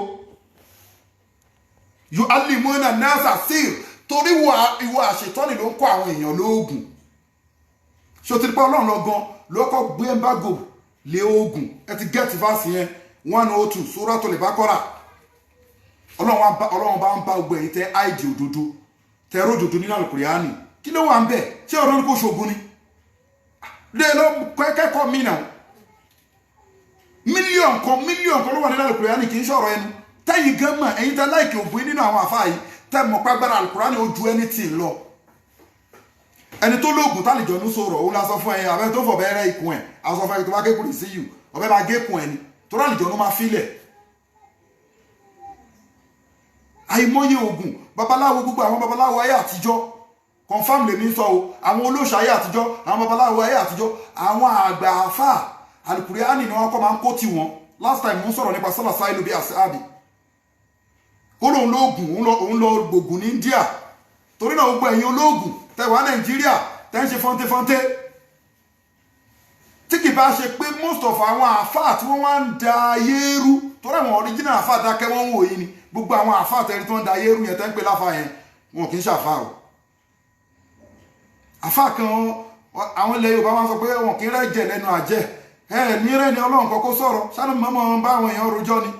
yu'allimuna nasa sir torí ìwọ àṣetọ́nì ló ń kọ́ àwọn èèyàn lóògùn ṣó ti rí pé ọlọ́run lọ́gán lọ́kọ́ gbé ẹ̀mbágò lé oògùn ẹ ti gẹ́ẹ̀tì fásì yẹn 102 Suratul Baqara ọlọ́run bá ń bá gbogbo ẹ̀yìn tẹ́ àìdì òdodo tẹ́rọ òdodo nínú Al-Qur'ani kí ló wà ń bẹ̀ ṣé ọ̀rọ̀ ní kò ṣogun ni lè lọ kẹ́kọ̀ọ́ mi náà mílíọ̀n kan ló wà nínú Al-Qur'ani kì í ṣọ̀rọ̀ ẹnu tẹ́yìn gan mọ̀ ẹ̀yin tẹ́ láìkì ògùn nínú àwọn àfáà yìí tẹ́mọ̀ pàgbára Al-Qur'ani ojú ẹni tí ń lọ ẹni tó lóògùn tálìjọ ní sọ̀rọ̀ òun lásọ fún ẹyẹ abẹ́ tó fọ̀ bẹ́ẹ̀rẹ́ ikùn ẹ̀ aṣọ fún ẹni tó bá kékùn sí yù ọbẹ̀ bá gékùn ẹni tó rálìjọ ló máa fílẹ̀ àìmọye ògùn babaláwo gbogbo àwọn babaláwo ayé àtijọ́ confam lèmi sọ o àwọn olóòṣà ayé àtijọ́ àwọn babaláwo ayé àtijọ́ àwọn àgbà àfà Al-Qur'ani ni wọ́n kọ́ máa ń kó tì wọ́n last time mo ń sọ̀rọ̀ nípa sọ́là sáìlú bí àṣàbì ó lóun lóògùn òun lọ gbògùn ní India torí náà gbogbo ẹ̀yin olóògùn tẹwàá Nàìjíríà tẹ́ ń ṣe fọ́ntéfọ́nté kì bá ṣe pé most of àwọn àfáà tí wọ́n wá ń da ayé rú torí àwọn original àfáà dákẹ́ wọ́n ń wò yìí ni gbogbo àwọn àfáà tẹ́rí tó ń da ayé rú yẹn tẹ́ ń pè láfáà yẹn wọn kì í ṣàfáà o àfáà kan àwọn ilẹ̀ Yorùbá wọn sọ pé wọn kì í rẹ́jẹ̀ lẹ́nu àjẹ́ ní rẹ́ ni Ọlọ́run kọ́kọ́ sọ̀rọ̀ sánú mọ́mọ́ bá àwọn èèyàn rojọ́ ni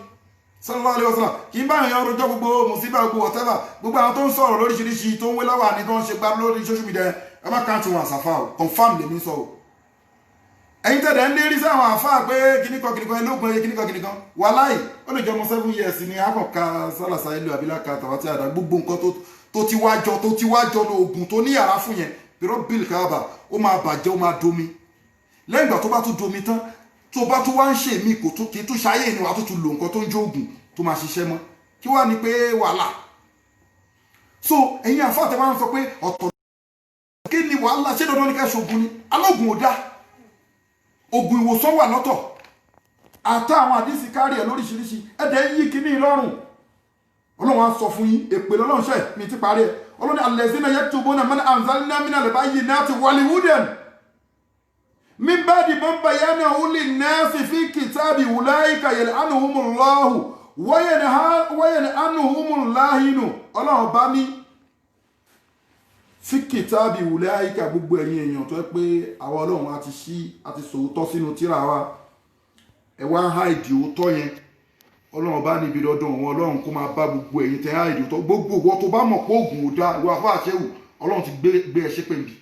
sallallahu alaihi wasallam kì í bá àwọn èèyàn rojọ́ gbogbo mùsíbà gbogbo whatever gbogbo àwọn tó ń sọ̀rọ̀ lóríṣiríṣi tó ń wé láwà ní tó ń ṣe gbá lórí social media ẹ má kàn tí wọn àṣàfà o confam lèmi sọ o ẹ̀yin tẹ̀lé ń lérí sáwọn àfáà pé kíníkan ẹlógún ẹyẹ kíníkan wàláì ó lè jẹ́ ọmọ 7 years ni akọ̀ka sálàsà ilé abilaka tàbátí àdá gbogbo nǹkan tó ti wájọ lóògùn tó ní yàrá fún yẹn pẹ̀rọ bíl káàbà ó máa bàjẹ́ ó máa domi lẹ́yìn ìgbà tó bá tún domi tán tó bá tún wá ń ṣe mí kò tó kí tún ṣayé ni wàá tó tún lò nǹkan tó ń jó oògùn tó máa ṣiṣẹ́ mọ́ kí wá ní pé wàhálà so ẹ̀yin àfáà tẹ́ bá ń sọ pé ọ̀tọ̀ kí ni wàhálà ṣé dandan ní ká ṣoògùn ni alóògùn ò dá ògùn ìwòsàn wà lọ́tọ̀ àtàwọn àdísì kárí ẹ̀ lóríṣiríṣi ẹ̀dẹ̀ yí kíní lọ́rùn Ọlọ́run á sọ fún yín èpè lọ́lọ́run ṣẹ̀ mi ti parí ẹ̀ Ọlọ́run allazina yaktubuna man anzalna minal bayyinati wal hudan min ba'di ma bayyanahu linnasi fi kitabi ulaika yal'anuhumullahu wa yal'anuhumul lahinu Ọlọ́run bá ní fi kitabi ulaika gbogbo ẹ̀yin èèyàn tó pé àwa Ọlọ́run àti sòótọ́ sínú tírà wa ẹ wá ń háìdì òótọ́ yẹn Ọlọ́run bá níbi lọ́dọ̀ wọn Ọlọ́run kó máa bá gbogbo ẹ̀yin tẹ́ háìdì òótọ́ gbogbo ìwọ tó bá mọ̀ pé ògùn ò dá ìwọ afá àṣẹwù Ọlọ́run ti gbé ẹ ṣépè níbi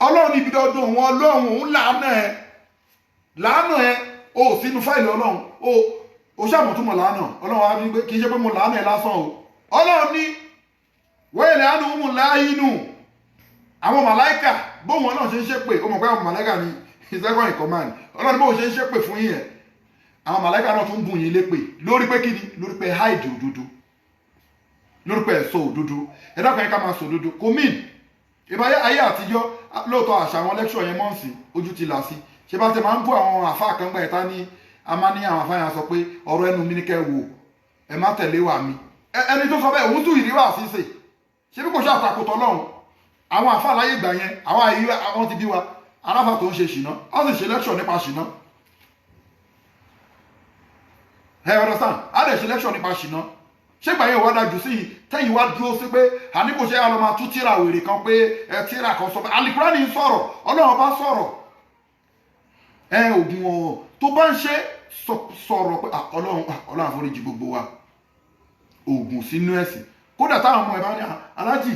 Ọlọ́run níbi lọ́dọ̀ wọn Ọlọ́run òun làánà ẹ o sínú fáìlì Ọlọ́run o ṣàmùtúmọ̀ làánà Ọlọ́run á ní pé kì í ṣe pé mo làánà ẹ lásán o Ọlọ́run ní wẹ́ẹ̀lẹ̀ ánú mú láàínú àwọn màláìkà bóhun Ọlọ́run ṣe ń ṣépè ó mọ̀ pé àwọn màláìkà ní second in command Ọlọ́run bóhun ṣe ń ṣépè fún yín ẹ̀ àwọn màláìkà náà tún bùn yín lépè lórí pé kíni lórí pé hide òdodo lórí pé ẹ̀sọ́ òdodo ẹ̀dá kan yẹn ká máa sọ òdodo kò mean ìbáyé ayé àtijọ́ lóòótọ́ àṣà àwọn lecture yẹn mọ́ǹsì ojú ti là sí ṣe bá tẹ máa ń bú àwọn àfáà kan gbà ẹ̀ta ní a máa ní àwọn àfáà yẹn sọ pé ọ̀rọ̀ ẹnu mi ní kẹ́ wò ẹ má tẹ̀lé wà mí ẹni tó sọ bẹ́ẹ̀ òun tún ìríwà sí sè ṣe bí kò ṣe àtakòtò lọ́hùn àwọn àfáà láyé ìgbà yẹn àwọn àyè àwọn ti bí wa aráfà tó ń ṣe ṣìná á sì ṣe lecture nípa ṣìná ẹ understand á dẹ̀ ṣe lecture nípa ṣìná ṣé ìgbà yẹn wà dájú sí yìí tẹ́yìn wá dúró sí pé àní kò ṣe àlọ́ máa tún tíra wèrè kan pé ẹ tíra kan sọ pé Al-Qur'ani ń sọ̀rọ̀ Ọlọ́run bá sọ̀rọ̀ ògùn ọ̀hún tó bá ń ṣe sọ̀rọ̀ pé Ọlọ́run àforíjì gbogbo wa ògùn sínú ẹ̀sìn kódà táwọn ọmọ ẹ̀ bá ní alájì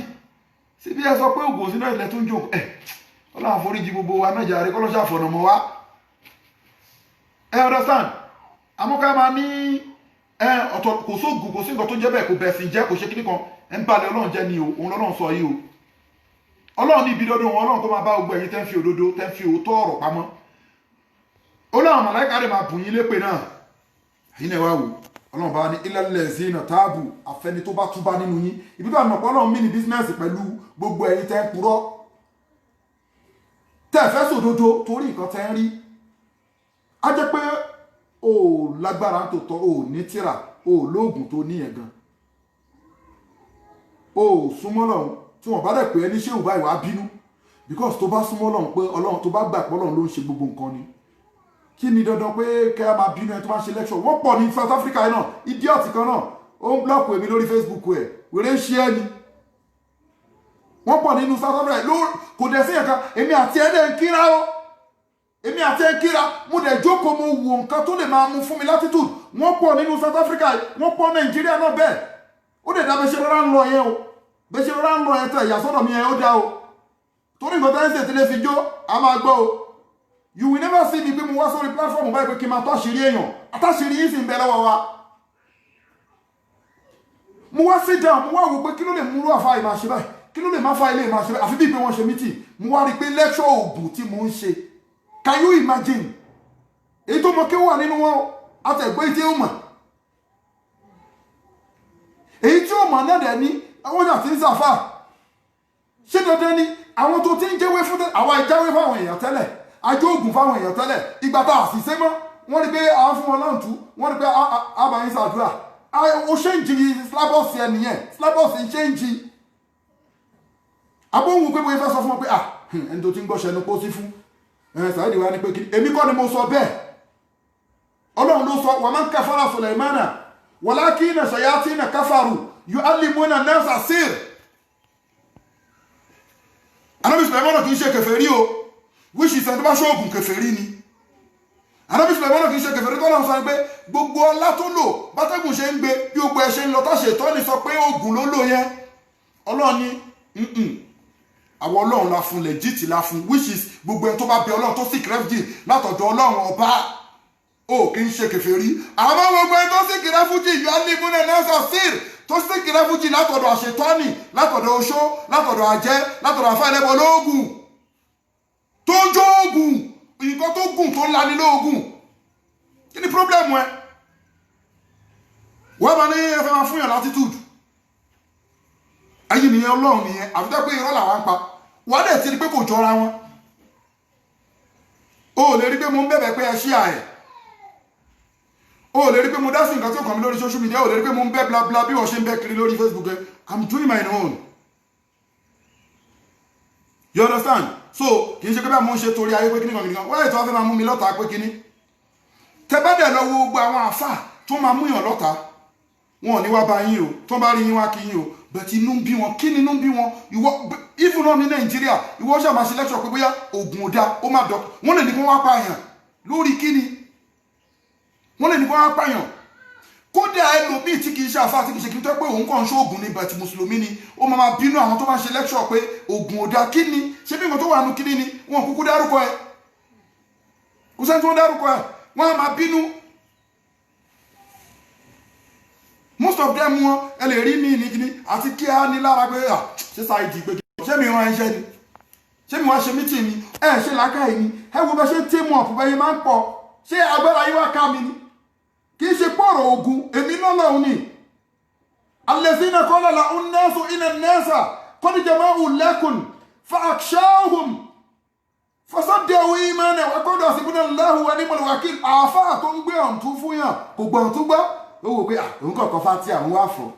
sí bí ẹ sọ pé ògùn sínú ẹ̀sìn tó ń jò Ọlọ́run àforíjì gbogbo wa náà jàre kọ́lọ́ṣà fọ̀nà mọ́ wa understand amúká máa ní ọ̀tọ̀ kò sóògùn kò sí nǹkan tó jẹ́ bẹ́ẹ̀ kò bẹ̀sìn jẹ́ kò ṣe kíní kan ẹ̀ ń balẹ̀ Ọlọ́run jẹ́ ni o òun lọ́lọ́run sọ yìí o Ọlọ́run ní ibi lọ́dún wọn Ọlọ́run tó máa bá gbogbo ẹ̀yin tẹ́ ń fi òdodo tẹ́ ń fi òótọ́ ọ̀rọ̀ pamọ́ Ọlọ́run màláìka rẹ̀ máa bùn yín lépè náà yín náà wá wò Ọlọ́run bá ní illal ladzina táàbù àfẹni tó bá túbá nínú yín ibi tó àmọ̀ pé Ọlọ́run mí ní bísínẹ́sì pẹ̀lú gbogbo ẹ̀yin tẹ́ ń purọ́ tẹ́ fẹ́ sòdodo torí nǹkan tẹ́ ń rí á jẹ́ pé o lágbára tó tọ́ o ní tírà o lóògùn tó ní ẹ̀gan o súnmọ́ Ọlọ́run tí wọ́n bá dẹ̀ pé ẹni ṣé ò báyìí wá bínú because tó bá súnmọ́ Ọlọ́run pé Ọlọ́run tó bá gbà pé Ọlọ́run ló ń ṣe gbogbo nǹkan ni kí ni dandan pé kẹ́ ẹ máa bínú ẹ tó bá ń ṣe lecture wọ́n pọ̀ ní South Africa yìí náà idiot kan náà ó ń blọ́ọ̀kù èmi lórí Facebook ẹ̀ wèrè ń ṣe ẹ́ ni wọ́n pọ̀ nínú South Africa kò dẹ̀ sí ẹ̀ka èmi àti ẹ̀ dẹ̀ ń kíra ó èmi àti ẹ̀ kíra mo dẹ̀ jókòó mo wò nǹkan tó lè máa mú fún mi latitude wọ́n pọ̀ nínú South Africa wọ́n pọ̀ Nàìjíríà náà bẹ́ẹ̀ ó dẹ̀ dá bẹ́ẹ̀ ṣe rárá ń lọ yẹn o bẹ́ẹ̀ ṣe rárá ń lọ yẹn tẹ̀ ìyàsọ́dọ̀ mi yẹn ó dá o torí nǹkan tẹ́lẹ̀ ṣe ti lè fi jó a máa gbọ́ o you will never see me pé mo wá sórí platform báyìí pé kí n máa tọ́ṣìírí èèyàn àtàṣìírí yìí sì ń bẹ lọ́wọ́ wa mo wá sit down mo wá wò pé kí ló lè múrú àfa ìmọ̀ àṣẹ báyìí kí ló lè má fa ilé ìmọ̀ àṣẹ báyìí àfi bíi pé wọ́n ṣe meeting mo wá rí i pé lecture òògùn tí mo ń ṣe can you imagine èyí tó mọ kí ó wà nínú wọn àtẹ̀gbẹ́ tí ó mọ̀ èyí tí ó mọ̀ náà dẹ̀ ní àwọn ọjà tí ń sàfà ṣé dandan ni àwọn tó ti ń jẹ́wé fún àwa ìjáwé fáwọn èèyàn tẹ́lẹ̀ ajó ògùn fáwọn èèyàn tẹ́lẹ̀ ìgbà tá a sì ṣe mọ́ wọ́n rí pé àwọn fún wọn náà tú wọ́n rí pé àbáyín ṣàdúrà ó ṣe ń jí slabọ́ọ̀sì ẹ nìyẹn slabọ́ọ̀sì ń ṣe ń jí abóhùn pé bóyá fẹ́ sọ fún wọn pé ẹni tó ti ń gbọ́ṣẹ́ ẹnu pósí fún Saidi wa ní pé kí èmi kọ́ ni mo sọ bẹ́ẹ̀ Ọlọ́run ló sọ wa man kafara Sulaymana walakina shayatina kafaru yu'allimuna an-nasa as-sihr Ànábì Sulaymana kì í ṣe kèfèrí o which is ẹni tó bá ṣoògùn kèfèrí ni Ànábì Sulaymana kì í ṣe kèfèrí tó lọ́n sọ pé gbogbo ọlá tó lò bátẹ́gùn ṣe ń gbé bí gbogbo ẹ̀ ṣe ń lọ táṣe tọ́ ni sọ pé oògùn ló lò yẹn Ọlọ́run ní àwọn Ọlọ́run la fún legit la fún which is gbogbo ẹ̀ tó bá bẹ Ọlọ́run tó sì kìrẹ́fùjì látọ̀dọ̀ Ọlọ́run ọba ó kì í ṣe kèfèrí àmọ́ gbogbo ẹ̀ tó sì kìrẹ́fùjì yọ alímúnẹ̀ náà sọ sír tó sì kìrẹ́fùjì látọ̀dọ̀ àṣetọ́nì látọ̀dọ̀ oṣó látọ̀dọ̀ àjẹ́ látọ̀dọ̀ àfẹ́lẹ́bọ lóògùn tó ń jó oògùn nǹkan tó gùn tó ń lani lóògùn kí ni problem ẹ wọ́n máa ní ẹfẹ́ máa fún yàn latitude ayé nìyẹn Ọlọ́run nìyẹn àfitẹ́ pé irọ́ làwọn ń pa wọ́n dẹ̀ ti rí pé kò jọra wọn o lè rí pé mo ń bẹ̀bẹ̀ pé ẹ ṣí ààrẹ o lè rí pé mo dá sí nǹkan tí ó kàn mí lórí social media o lè rí pé mo ń bẹ́ blabla bí wọ́n ṣe ń bẹ́ kiri lórí Facebook I'm doing my own you understand so kì í ṣe pé bá mo ń ṣe torí ayé pé kíní kan wọ́n lè tó wá fẹ́ máa mú mi lọ́ta pé kíní tẹ bá dẹ̀ lọ wo gbogbo àwọn àfà tó máa mú yàn lọ́ta wọn ò ní wá bá yín o tó bá rí yín wá kí yín o bẹ̀tì inú ń bí wọn kí ni inú ń bí wọn ìwọ even náà ní Nàìjíríà ìwọ ṣáà máa ṣe lecture pé bóyá oògùn ò dáa ó máa dọ̀ wọ́n lè ní kí wọ́n wá pààyàn lórí kíni wọ́n lè ní kí wọ́n wá pààyàn kódà ẹlòmíì tí kì í ṣe àfà tí kì í ṣe kí n tọ́ pé òun kàn ń ṣe oògùn ní bẹ̀tì mùsùlùmí ni ó máa bínú àwọn tó máa ṣe lecture pé oògùn ò dáa kí ni ṣé bí nǹkan tó wà nù kíni ni wọn kúkú dárúkọ ẹ kò sẹ́ni tí wọ́n dárúkọ ẹ wọ́n á máa bínú most of them wọn ẹ lè rí mi ní kíní àti kí á ní lára pé ṣé Saidi pé ṣé mi rán ẹṣẹ́ ni ṣé mi wá ṣe mítì mi ṣe làákàyè ni ẹ wo bẹ ṣe tí mu ọ̀pọ̀ bẹ́yẹ máa ń pọ̀ ṣé agbára yín wá ká mi ni kì í ṣe pọ̀rọ̀ ogun èmi náà lọ́hùn ni allazina qala lahum nasu inna an-nasa qad jama'u lakum fa'akhshawhum fasaddahu imanan wa qalu hasbunallahu wa ni'mal wakeel àáfàá tó ń gbé ọ̀ǹtún fún yàn kò gbọ̀n tó gbọ́ ó wò pé òun kọ̀ọ̀kan fátí àwọn wá fọ́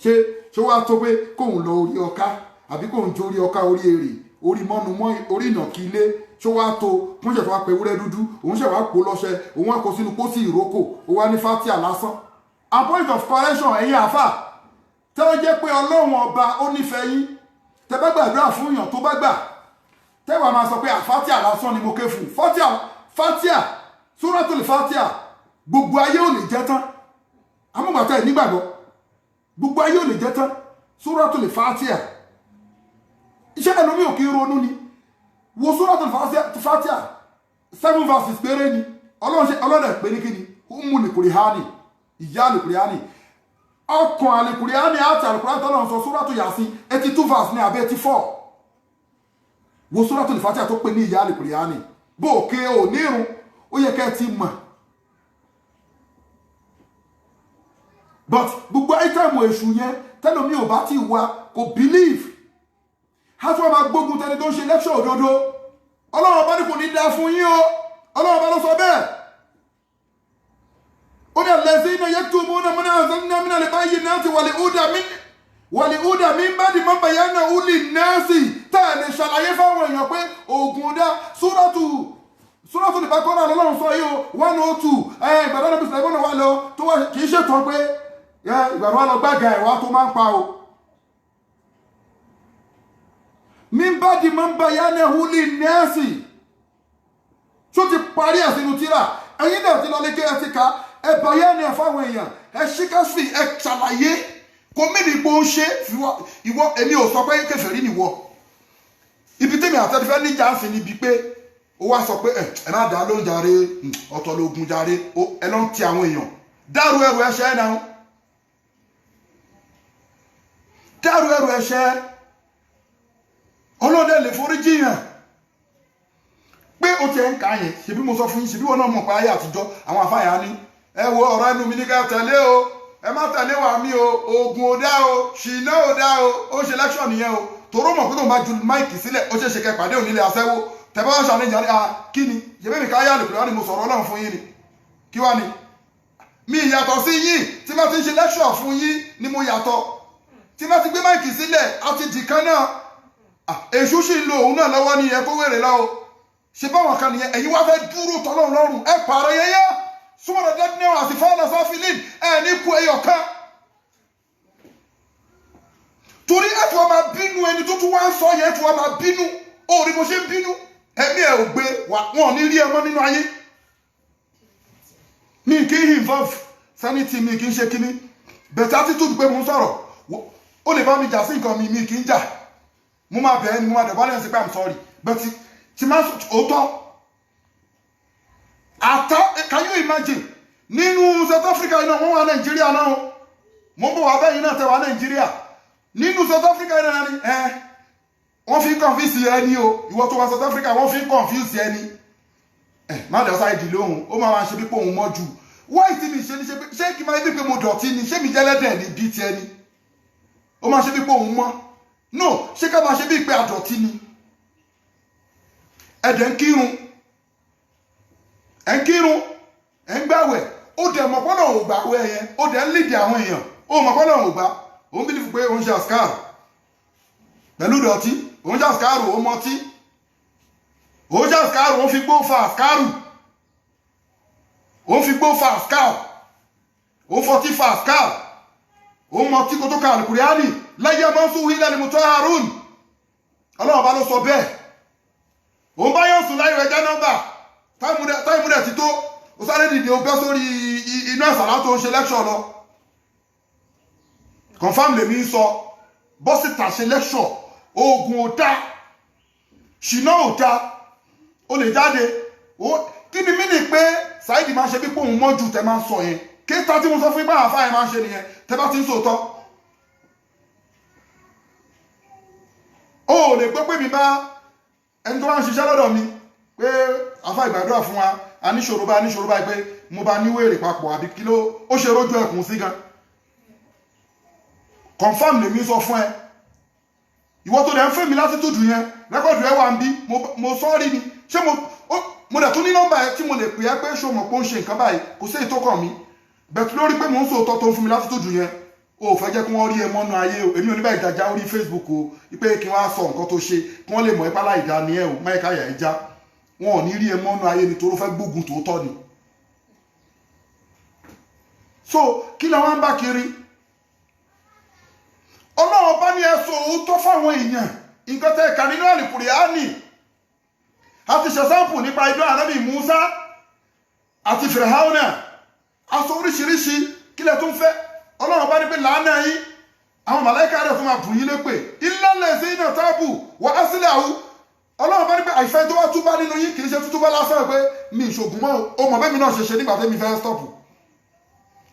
ṣé wá tó pé kóun lọ orí ọká àbí kóun jó orí ọká orí èrè orí mọ́nu mọ́ orí ìnàkí ilé ṣó wá tó fún ṣẹ̀fọ́ wá pé ewúrẹ́ dúdú òun ṣẹ̀ wá pò lọ́ṣẹ òun wá kó sínú pósí ìrókò ó wá ní fátí àlásán and point of correction ẹ̀yin àfà tẹ́ ó jẹ́ pé Ọlọ́run ọba ó nífẹ̀ẹ́ yín tẹ́ bá gbàdúrà fún yàn tó bá gbà tẹ́ wàá máa sọ pé fátí àlásán ni mo ké fún fátí Suratul Fatiha gbogbo ayé ò lè jẹ́ tán amúgbàtà ẹ̀ nígbàgbọ́ gbogbo ayé ò lè jẹ́ tán Suratul Fatiha iṣẹ́ ẹlòmí ò kí ronú ni wo Suratul Fatiha 7 verses péré ni ọlọ́dẹ̀ pé ní kíni umu lìkùrìhánì ìyá lìkùrìhánì ọkàn àlìkùrìhánì àti àlìkùrìhánì tọ́lọ̀ sọ Suratul Yasin 82 verse ní abẹ́ 84 wo Suratul Fatiha tó pé ní ìyá lìkùrìhánì bó òkè ò ní irun ó yẹ kẹ́ ti mọ̀ but gbogbo àìtàmù èṣù yẹn tẹ́lómi ò bá ti wá kò believe hátú ọba gbógun tẹni tó ń ṣe lecture òdodo Ọlọ́run bá ní kò ní dá fún yín o Ọlọ́run bá ló sọ bẹ́ẹ̀ ó ní allazina yaktumuna ma anzalna mina al-bayyinati wal-huda min ba'di ma bayyanahu lin-nasi tá ẹ̀ lè ṣàlàyé fáwọn èèyàn pé oògùn dá Suratul Baqara lọ́lọ́run sọ yìí o 102 ìgbàdàn náà bí sùlẹ̀ ìbọn wà lọ tó wá kì í ṣètò pé ìgbàdàn wà lọ gbága ẹ̀wà tó máa ń pa o min ba'di ma bayyanahu lin-nasi tó ti parí ẹ̀ sínú tíra ẹ̀yin náà ti lọ lé kẹ́ ẹ ti ka ẹ bàyánì ẹ̀ fáwọn èèyàn ẹ ṣíkásì ẹ ṣàlàyé kò mìíràn ipò ń ṣe ìwọ èmi ò sọ pé kèfèrí nìwọ ibi tèmi àtẹ́fẹ́ níjà ń sìn níbi pé ó wá sọ pé ẹ má dá lóhùn jàre ọ̀tọ̀ lóògùn jàre ẹ ló ń ti àwọn èèyàn dárú ẹrù ẹ̀ṣẹ̀ náà dárú ẹrù ẹ̀ṣẹ̀ ọlọ́dẹ lè forí jiyàn pé ó ti ẹ̀ ń kà yẹn ṣebí mo sọ fún yín ṣebí wọn náà mọ̀ pé ayé àtijọ́ àwọn àfáàyà ní ẹ wo ọ̀rọ̀ ẹnu mi ní ká tẹ̀lé o ẹ má tẹ̀lé wà mí o oògùn ò dá o ṣìnà ò dá o ó ṣe lẹ́kṣọ̀ nìyẹn o tòró mọ̀ pé tó máa ju máìkì sílẹ̀ ó ṣe ṣe kẹ́ pàdé onílé aṣẹ́wó tẹ̀bá wá ṣàní ìjà kí ni ṣebí mi ká yá lùkùrẹ́ ni mo sọ̀rọ̀ Ọlọ́run fún yín ni kí wá ni mi yàtọ̀ sí yín tí má ti ń ṣe lẹ́kṣọ̀ fún yín ni mo yàtọ̀ tí má ti gbé máìkì sílẹ̀ àti dìkan náà èṣù sì ń lo òun náà lọ́wọ́ ní ẹ kó wèrè lọ́wọ́ ṣe báwọn kan nìyẹn ẹ̀yin wá fẹ́ dúró tọ́lọ́run lọ́rùn ẹ pààrọ̀ yẹyẹ súnmọ́dọ̀ dẹ́dínẹ́ àti fáwọn sáfìlín ẹ ní kú ẹyọ kan torí ẹ tí wọ́n máa bínú ẹni tó tún wá ń sọ yẹn tí wọ́n máa bínú ó rí bó ṣe ń bínú ẹ̀mí ẹ̀ ò gbé wọn ò ní rí ẹ mọ́ nínú ayé mi kì í involve sanity mi kì í ṣe kíní bẹ̀tẹ̀ attitude pé mo ń sọ̀rọ̀ ó lè bá mi jà sí nǹkan mi kì í jà mo máa bẹ̀ẹ́ ni mo máa dẹ̀ balance pé I'm sorry but tí máa òótọ́ can you imagine nínú South Africa iná wọ́n wà Nàìjíríà náà mo ń bọ̀ wá bẹ́yìn náà tẹ́ wà Nàìjíríà nínú South Africa iná ni wọ́n fi confuse ẹni o ìwọ tó wà South Africa wọ́n fi confuse ẹni má dẹ̀ ọ́sá ìdí lóhun ó máa ṣe bí pé òun mọ́ jù wáyé tí mi ṣe kí máa bí pé mo dọ̀tí ni ṣé mi jẹ́lẹ́dẹ̀ ní bí ti ẹni ó máa ṣe bí pé òun mọ́ no ṣé ká máa ṣe bí pé àdọ̀tí ni ẹ̀dẹ̀ ń kírun ẹ̀ ń gbàwẹ̀ ó dẹ̀ mọ̀ pọ́nà òun gbà wẹ̀ yẹn ó dẹ̀ ń lìdí àwọn èèyàn ó mọ̀ pọ́nà òun gbà òun bí pé òun ṣe àṣkáàrù pẹ̀lú dọ̀tí òun ṣe àṣkáàrù ó mọtí òun ṣe àṣkáàrù òun fi gbó fa àṣkáàrù òun fi gbó fa àṣkáàrù òun fọtí fa àṣkáàrù òun mọtí kó tó ka àlùkùránì láyé mọ́sùn wílẹ̀ ni mo tọ́ Harun ọlọ́run bá ló sọ bẹ́ẹ̀ òun bá yóò sùn láyé rẹ̀ jẹ́ nọ́mbà táìmù rẹ̀ ti tó ó sáré dìde ó bẹ́ sórí inú ẹ̀sàlá tó ń ṣe lẹ́kṣọ̀ lọ confam lèmi ń sọ bọ́sìtà ṣe lẹ́kṣọ̀ oògùn ò dá ṣìnà ò dá ó lè jáde kí ni mí nì pé Saheed máa ṣe bí pé òun mọ́jú tẹ máa ń sọ yẹn kéta tí mo sọ fún ipá àfáà yẹn máa ń ṣe nìyẹn tẹ bá ti ń sòótọ́ ó lè gbọ́ pé mi bá ẹni tó wá ń ṣiṣẹ́ lọ́dọ̀ mi pé àfáà ìgbàdúrà fún wa aníṣòro báyìí pé mo bá níwèrè papọ̀ àbí kí ló ó ṣe rójú ẹkùn sí gan confam lèmi sọ fún ẹ ìwọ tó dẹ̀ ń fẹ́ mi láti tó dùn yẹn rẹ́kọ̀dù ẹ wà ń bí mo sọ́ọ́rí ni ṣé mo dẹ̀ tún ní nọ́mbà ẹ tí mo lè pè é pé ṣó mọ̀ pé ó ń ṣe nǹkan báyìí kò sí èyí tó kàn mí bẹ̀tù lórí pé mò ń sòótọ́ tó ń fún mi láti tó dùn yẹn o ò fẹ́ jẹ́ kí wọ́n rí ẹ mọ́nú ayé o èmi ò ní bá ìdájá orí Facebook o pé kí wọ́n á sọ nǹkan tó ṣe kí wọ́n lè mọ̀ ipá láì dá ní ẹ o máìka yà ẹ já wọn ò ní rí ẹ mọ́nú ayé nítorí ó fẹ́ gbógun tòótọ́ ni so kí la wá ń bá kiri ọlọ́run bá ní ẹsọ òótọ́ fáwọn èèyàn nǹkan tẹ́ ẹ̀ka nínú àlùkùránì àti ṣẹ̀sáǹpù nípa idán ànábì Musa àti Fìràháùnà aṣọ oríṣiríṣi kílẹ̀ tó ń fẹ́ ọlọ́run bá ní pé làánà yín àwọn màláìka rẹ̀ tó máa bù yín lépè ìlànà sí iná tábù wà á sílẹ̀ àwù ọlọ́run bá ní pé àìfẹ́ tó wá túbá nínú yín kì í ṣe túbá lásán pé mi ìṣògùn mọ́ o mọ̀ bẹ́ẹ̀ mi náà ṣe nígbà tẹ́mi fẹ́ stọ́pù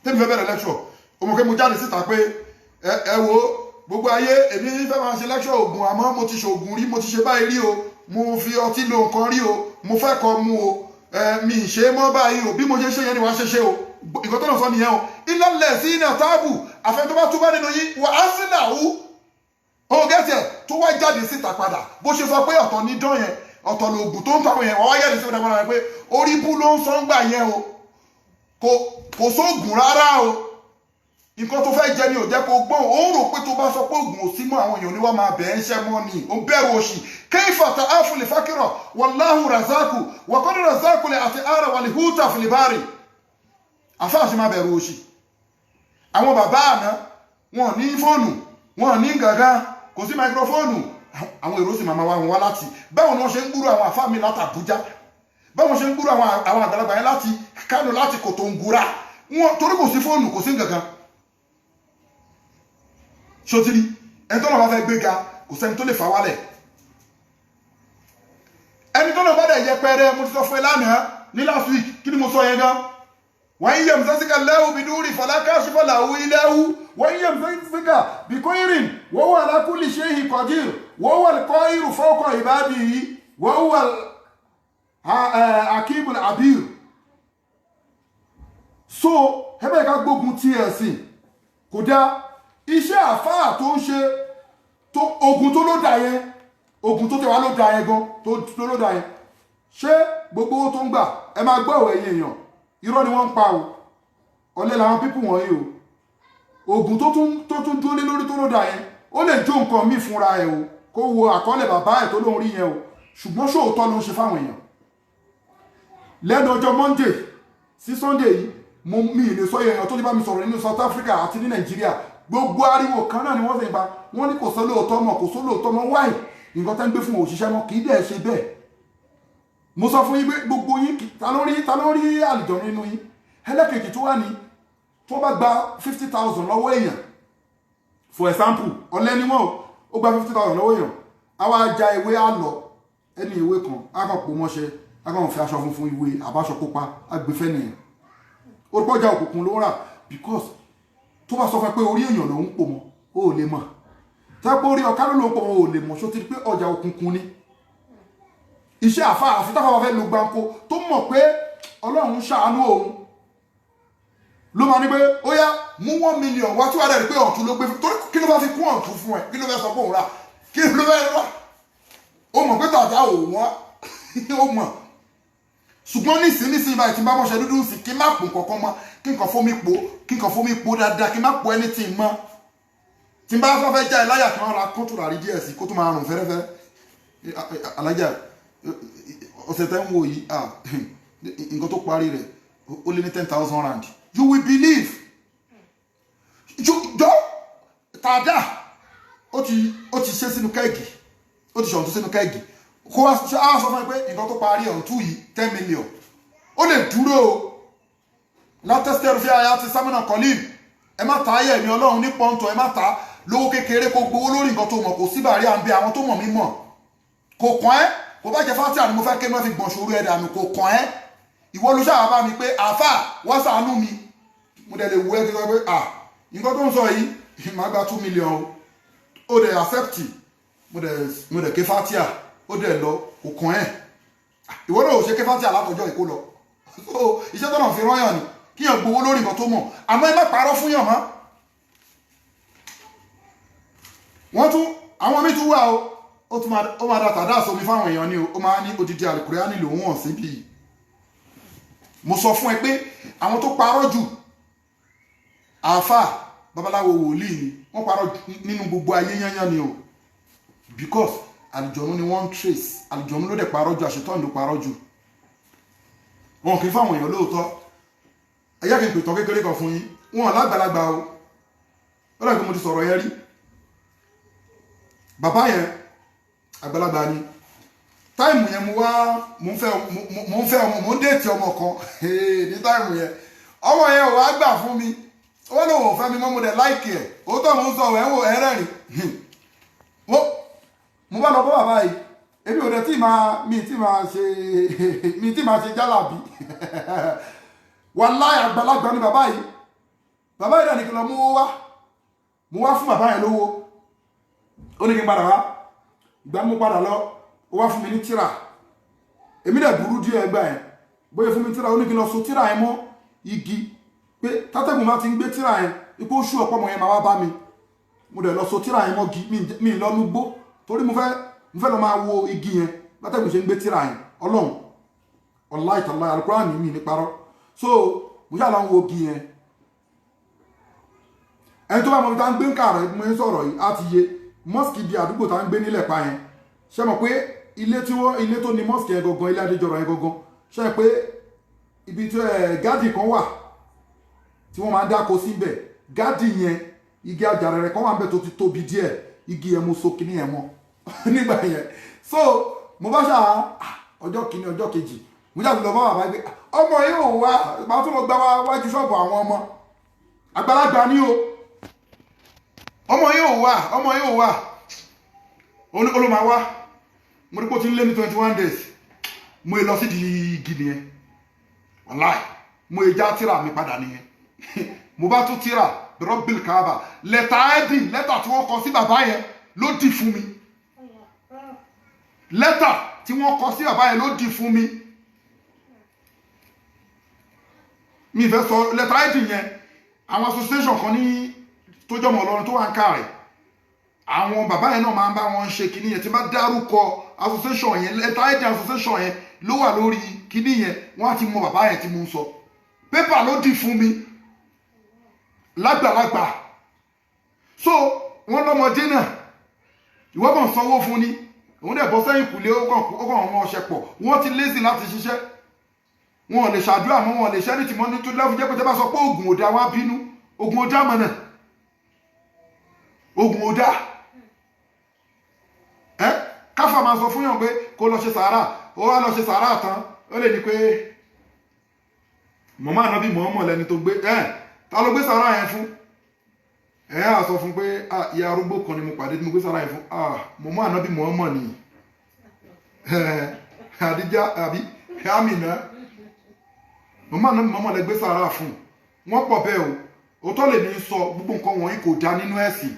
tẹ́mi fẹ́ bẹ̀rẹ̀ lẹ́kṣọ̀ o mọ̀ pé mo jáde síta pé ẹ wo gbogbo ayé èmi fẹ́ máa ṣe lẹ́kṣọ̀ ògùn àmọ́ mo ti ṣògùn rí mo ti ṣe báyìí rí o mo fi ọtí lo nǹkan rí o mo fẹ́ kọ́ mu o mi ì ṣe mọ́ báyìí o bí mo ṣe ṣe yẹn ni wàá ṣe ṣe o ìkọ́ tó lọ sọ nìyẹn o ìlànà sí iná táàbù àfẹ́ tó bá túbá nínú yín wà á sí làwú ohun gẹ́tẹ̀ tó wá jáde síta padà bó ṣe sọ pé ọ̀tọ̀ ní dán yẹn ọ̀tọ̀ lòògùn tó ń tàwọn yẹn wọ́n wá jáde sí padà padà pé orí bú ló ń sọ́ngbà yẹn o kò sóògùn rárá o nǹkan tó fẹ́ jẹ ni ò jẹ́ kó gbọ́n ó rò pé tó bá sọ pé ògùn ò sí mọ́ àwọn èèyàn ni wọ́n máa bẹ̀ẹ́ iṣẹ́ mọ́ ni ó bẹ̀rù òṣì kayfa ta'afu li fakira wallahu razaku wa qad razaku li ati'ara wa li huta fil bari àfáàṣì máa bẹ̀rù òṣì àwọn bàbá àná wọn ní fóònù wọn ní gàgán kò sí máikrófóònù àwọn èrò sì máa wá wọn wá láti báwọn wọn ṣe ń gbúrò àwọn àfáà mi láti Àbújá báwọn ṣe ń gbúrò àwọn àgbàlagbà yẹn láti Kánò láti Kòtòǹgúrà wọn torí kò sí fóònù kò sí gàgán ṣòtìrí ẹni tó náà bá fẹ́ gbéga kò sẹ́ni tó lè fà wálẹ̀ ẹni tó náà bá dẹ̀ yẹpẹrẹ mo ti sọ fún ẹ lánàá ní last week kí ni mo sọ yẹn gan wọ́n yíyẹ mùsẹ́síkà lẹ́hù bí núrì fàlákà ṣífà làwù ilẹ́hù wọ́n yíyẹ mùsẹ́síkà bí kò ìrìn wọ́n wà lákùlì ṣe ìkọ̀dìr wọ́n wà kọ́ ìrù fọ́kọ̀ ìbáàdì yìí wọ́n wà akíbùl àbír so ẹgbẹ́ ká gbógun ti ẹ̀sìn kò dá iṣẹ́ àfáà tó ń ṣe ogun tó ló dà yẹn ogun tó tẹwàá ló dà yẹn gan tó ló dà yẹn ṣé gbogbo owó tó ń gbà ẹ máa gbọ́ ọ̀wọ̀ ẹ̀yìn èèyàn irọ́ ni wọ́n ń pa o ọ̀lẹ làwọn pípù wọ̀nyí o ogun tó tún dúró lé lórí tó ló dà yẹn ó lè jó nǹkan míì fúnra ẹ̀ o kó wo àkọọ́lẹ̀ bàbá ẹ̀ tó lóun rí yẹn o ṣùgbọ́n ṣòótọ́ ló ń ṣe fáwọn èèyàn lẹ́nu ọjọ́ Monday sí Sunday yìí mo mi ìlè sọ èèyàn tó ti bá mi sọ̀rọ̀ nínú South Africa àti ní Nàìjíríà gbogbo ariwo kan náà ni wọ́n sì ń pa wọ́n ní kò sólóòótọ́ mọ́ kò sólóòótọ́ mọ́ wáì nǹkan tẹ́ ń gbé fún òṣìṣẹ́ mọ́ kì í dẹ̀ ṣe bẹ́ẹ̀. mo sọ fún yín pé gbogbo yín ta ló rí àlùjọ nínú yín ẹlẹ́kejì tó wà ní tó bá gba 50,000 lọ́wọ́ èèyàn for example ọ̀lẹ́ ni wọ́n ó gba 50,000 lọ́wọ́ èèyàn àwa ajá ewé á lọ ẹni ìwé kan á kàn pò mọ́ṣẹ́ á kàn fi aṣọ funfun ìwé àbáṣọ pupa á gbé fẹ́ nìyẹn ó rí pọ́jà òkùnkùn ló ń rà because tó bá sọ fún ẹ pé orí èèyàn ló ń pò mọ́ ó ò lè mọ̀ tẹ́ pé orí ọ̀ká ló ń pò mọ́ ó ò lè mọ̀ ṣó ti rí pé ọjà òkùnkùn ni iṣẹ́ àfa àfi táfà fẹ́ lo gbáǹkó tó mọ̀ pé Ọlọ́run ṣàánú òun ló máa ní pé ó yá mú 1 million wá tí wàá dẹ̀ rí pé ọ̀tún ló gbé torí kí ló bá fi kún ọ̀tún fún ẹ kí ló fẹ́ sọ pé òun rà kí ló fẹ́ rà ó mọ̀ pé tàjà ò wọ́n ó mọ̀ ṣùgbọ́n nísìnyí báyìí tí n bá mọ̀ṣẹ́ dúdú sí kí n má pò kankan mọ́ kí n kàn fómi po dáadáa kí n má po anything mọ́ tí n bá fẹ́ já ẹ láyà kí wọ́n ra kó tún rárí díẹ̀ sí kó tún máa rùn fẹ́rẹ́fẹ́ alájà ọ̀sẹ̀ tẹ́ ń wò yìí nǹkan tó parí rẹ̀ ó lé ní 10,000 rand you will believe jọ tàdá ó ti ṣe sínú kẹ́ẹ̀gì ó ti ṣọ̀tún sínú kẹ́ẹ̀gì kó wá sọ fún ẹ pé nǹkan tó parí ọ̀tún yìí 10 million ó lè dúró o látẹ́sítẹ́rù fi àyà ti sámúnà kọ́lìm ẹ má ta ayé ẹ̀mí Ọlọ́run ní pọ́ńtọ̀ ẹ má ta lówó kékeré kó gbowó lórí nǹkan tó mọ̀ kò sí bàrí à ń bẹ àwọn tó mọ̀ mí mọ̀ kò kàn ẹ́ kò bá jẹ fátìrà ni mo fẹ́ ké mọ́ fi gbọ̀n ṣòro ẹ̀ dànù kò kàn ẹ́ ìwọ ló ṣàwá bá mi pé àfà wọ́n ṣàánú mi mo dẹ̀ lè wú ẹ́ kí wọ́n pé nǹkan tó ń sọ yìí máa gba 2 million ó dẹ̀ accept mo dẹ̀ ké fátìrà ó dẹ̀ lọ kò kàn ẹ́ ìwọ náà ò ṣe ké fátìrà látọjọ́ ìkó lọ iṣẹ́ tó náà fi rán yàn ni kí yàn gbowó lórí nǹkan tó mọ̀ àmọ́ ẹ má parọ́ fún yàn mọ́ wọ́n tún àwọn mi tún wà ó máa da tàdá sómi fáwọn èèyàn ni ó máa ní odidi Al-Qur'ani lòun hàn síbi mo sọ fún ẹ pé àwọn tó parọ́ jù àáfà babaláwo wòlíì ni wọ́n parọ́ nínú gbogbo ayé yányán ni o because àlùjọ̀nú ni wọ́n ń trace àlùjọ̀nú ló dẹ̀ parọ́ jù àṣetán ló parọ́ jù wọn kì í fáwọn èèyàn lóòótọ́ ẹ̀yà kì í pètàn kékeré kan fún yín wọn lágbàlagbà o ó dàgbé mo ti sọ̀rọ̀ yẹn rí bàbá yẹn àgbàlagbà ni táìmù yẹn mo ń fẹ́ ọmọ mo ń déètì ọmọ kan ní táìmù yẹn ọmọ yẹn ò wá gbà fún mi ó lóun ò fẹ́ mi mọ́ mo dẹ̀ láìkì ẹ̀ òótọ́ mo ń sọ ẹ̀ wò ẹ̀rẹ́rìn mo bá lọ bọ́ bàbá yìí èmi ò dẹ̀ mi tí máa ṣe jálàbí wàláhì àgbàlagbà ni bàbá yìí dẹ̀ ní kí lọ mú mo wá fún bàbá yẹn lówó ó ní kí n padà wá ìgbà mú padà lọ ó wá fún mi ní tírà èmi dẹ̀ burú díẹ̀ ẹgbà ẹ̀ bóyá fún mi tírà ó ní kí n lọ so tírà yẹn mọ́ igi pé tátẹ́gùn máa ti ń gbé tírà yẹn ipò oṣù ọ̀pọ̀ mọ̀ yẹn máa wá bá mi mo dẹ̀ lọ so tírà yẹn mọ́ igi mi lọ nugbó torí mo fẹ́ lọ máa wo igi yẹn tátẹ́gùn ṣe ń gbé tírà yẹn Ọlọ́run wallahi tallahi Al-Qur'ani mi ní parọ́ so mo ṣáà lọ ń wo igi yẹn ẹni tó bá mọ̀ mi tá ń gbé ń kà rẹ̀ mo ń sọ̀rọ̀ yìí á ti yé mọ́sìkì di àdúgbò tá ń gbé nílẹ̀ pa yẹn ṣe mọ̀ pé ilé tó ní mọ́sìkì yẹn gangan ilé Adéjọrọ̀ yẹn gangan ṣe pé ibi tó gáàdì kan wà tí wọ́n máa ń dáko síbẹ̀ gáàdì yẹn igi àjàrẹ̀rẹ̀ kan wà ń bẹ̀ tó ti tóbi díẹ̀ igi yẹn mo so kíní yẹn mọ́ nígbà yẹn so mo bá ṣáà ọjọ́ kìíní ọjọ́ kejì mo jáde lọ bá bàbá gbé ọmọ yìí ò wá máa tún lọ gbá wájú ṣọ́ọ̀bù àwọn ọmọ àgbàlagbà ní o ọmọ yìí ò wá olú máa wá mo rí pé ó ti ń lé ní 21 days mo lọ sí di igi nìyẹn wàláì mo já tírà mi padà nìyẹn mo bá tún tírà Rabbil Kaaba lẹ́tà ẹ́dì lẹ́tà tí wọ́n kọ sí bàbá yẹn ló dì fún mi lẹ́tà tí wọ́n kọ sí bàbá yẹn ló dì fún mi mi fẹ́ sọ lẹ́tà ẹ́dì yẹn àwọn association kan ní tó jọmọ̀ Ọlọ́run tó wà ń ká rẹ̀ àwọn bàbá yẹn náà máa ń bá wọn ṣe kíní yẹn tí bá dárúkọ association yẹn lẹ́tà ẹ́dì association yẹn ló wà lórí kíní yẹn wọ́n á ti mọ bàbá yẹn tí mo ń sọ pépà ló dì fún mi lágbàlagbà so wọ́n lọ́mọdé náà ìwọ kàn sanwó fún ni òun dẹ̀ bọ́ sẹ́yìn kùlé ó kàn ọmọ ọ̀ṣẹ́ pọ̀ wọ́n ti lazy láti ṣiṣẹ́ wọn ò lè ṣàdúrà mọ́, wọn ò lè ṣẹ́ni tí mọ́ ní tó lẹ́fún jẹ́ pé tẹ́ bá sọ pé oògùn ò dá wá bínú. Oògùn ò dá mọ́ náà, oògùn ò dá. Káfà máa sọ fún yàn pé kó lọ ṣe sàárà, ó wá lọ ṣe sàárà tán, ó lè ní pé mọ̀mọ́ ànábì Muhammad lẹni tó gbé ta ló gbé sàárà yẹn fún? Á sọ fún pé ìyá arúgbó kan ni mo pàdé tí mo gbé sàárà yẹn fún. Mọ̀mọ́ ànábì Muhammad ni Àdíjà àbí Àmínà, mọ̀mọ́ ànábì Muhammad lẹ gbé sàárà fún. Wọ́n pọ̀ bẹ́ẹ̀ o, òótọ́ lè ní sọ gbogbo nǹkan wọ̀nyí kò dá nínú ẹ̀sìn.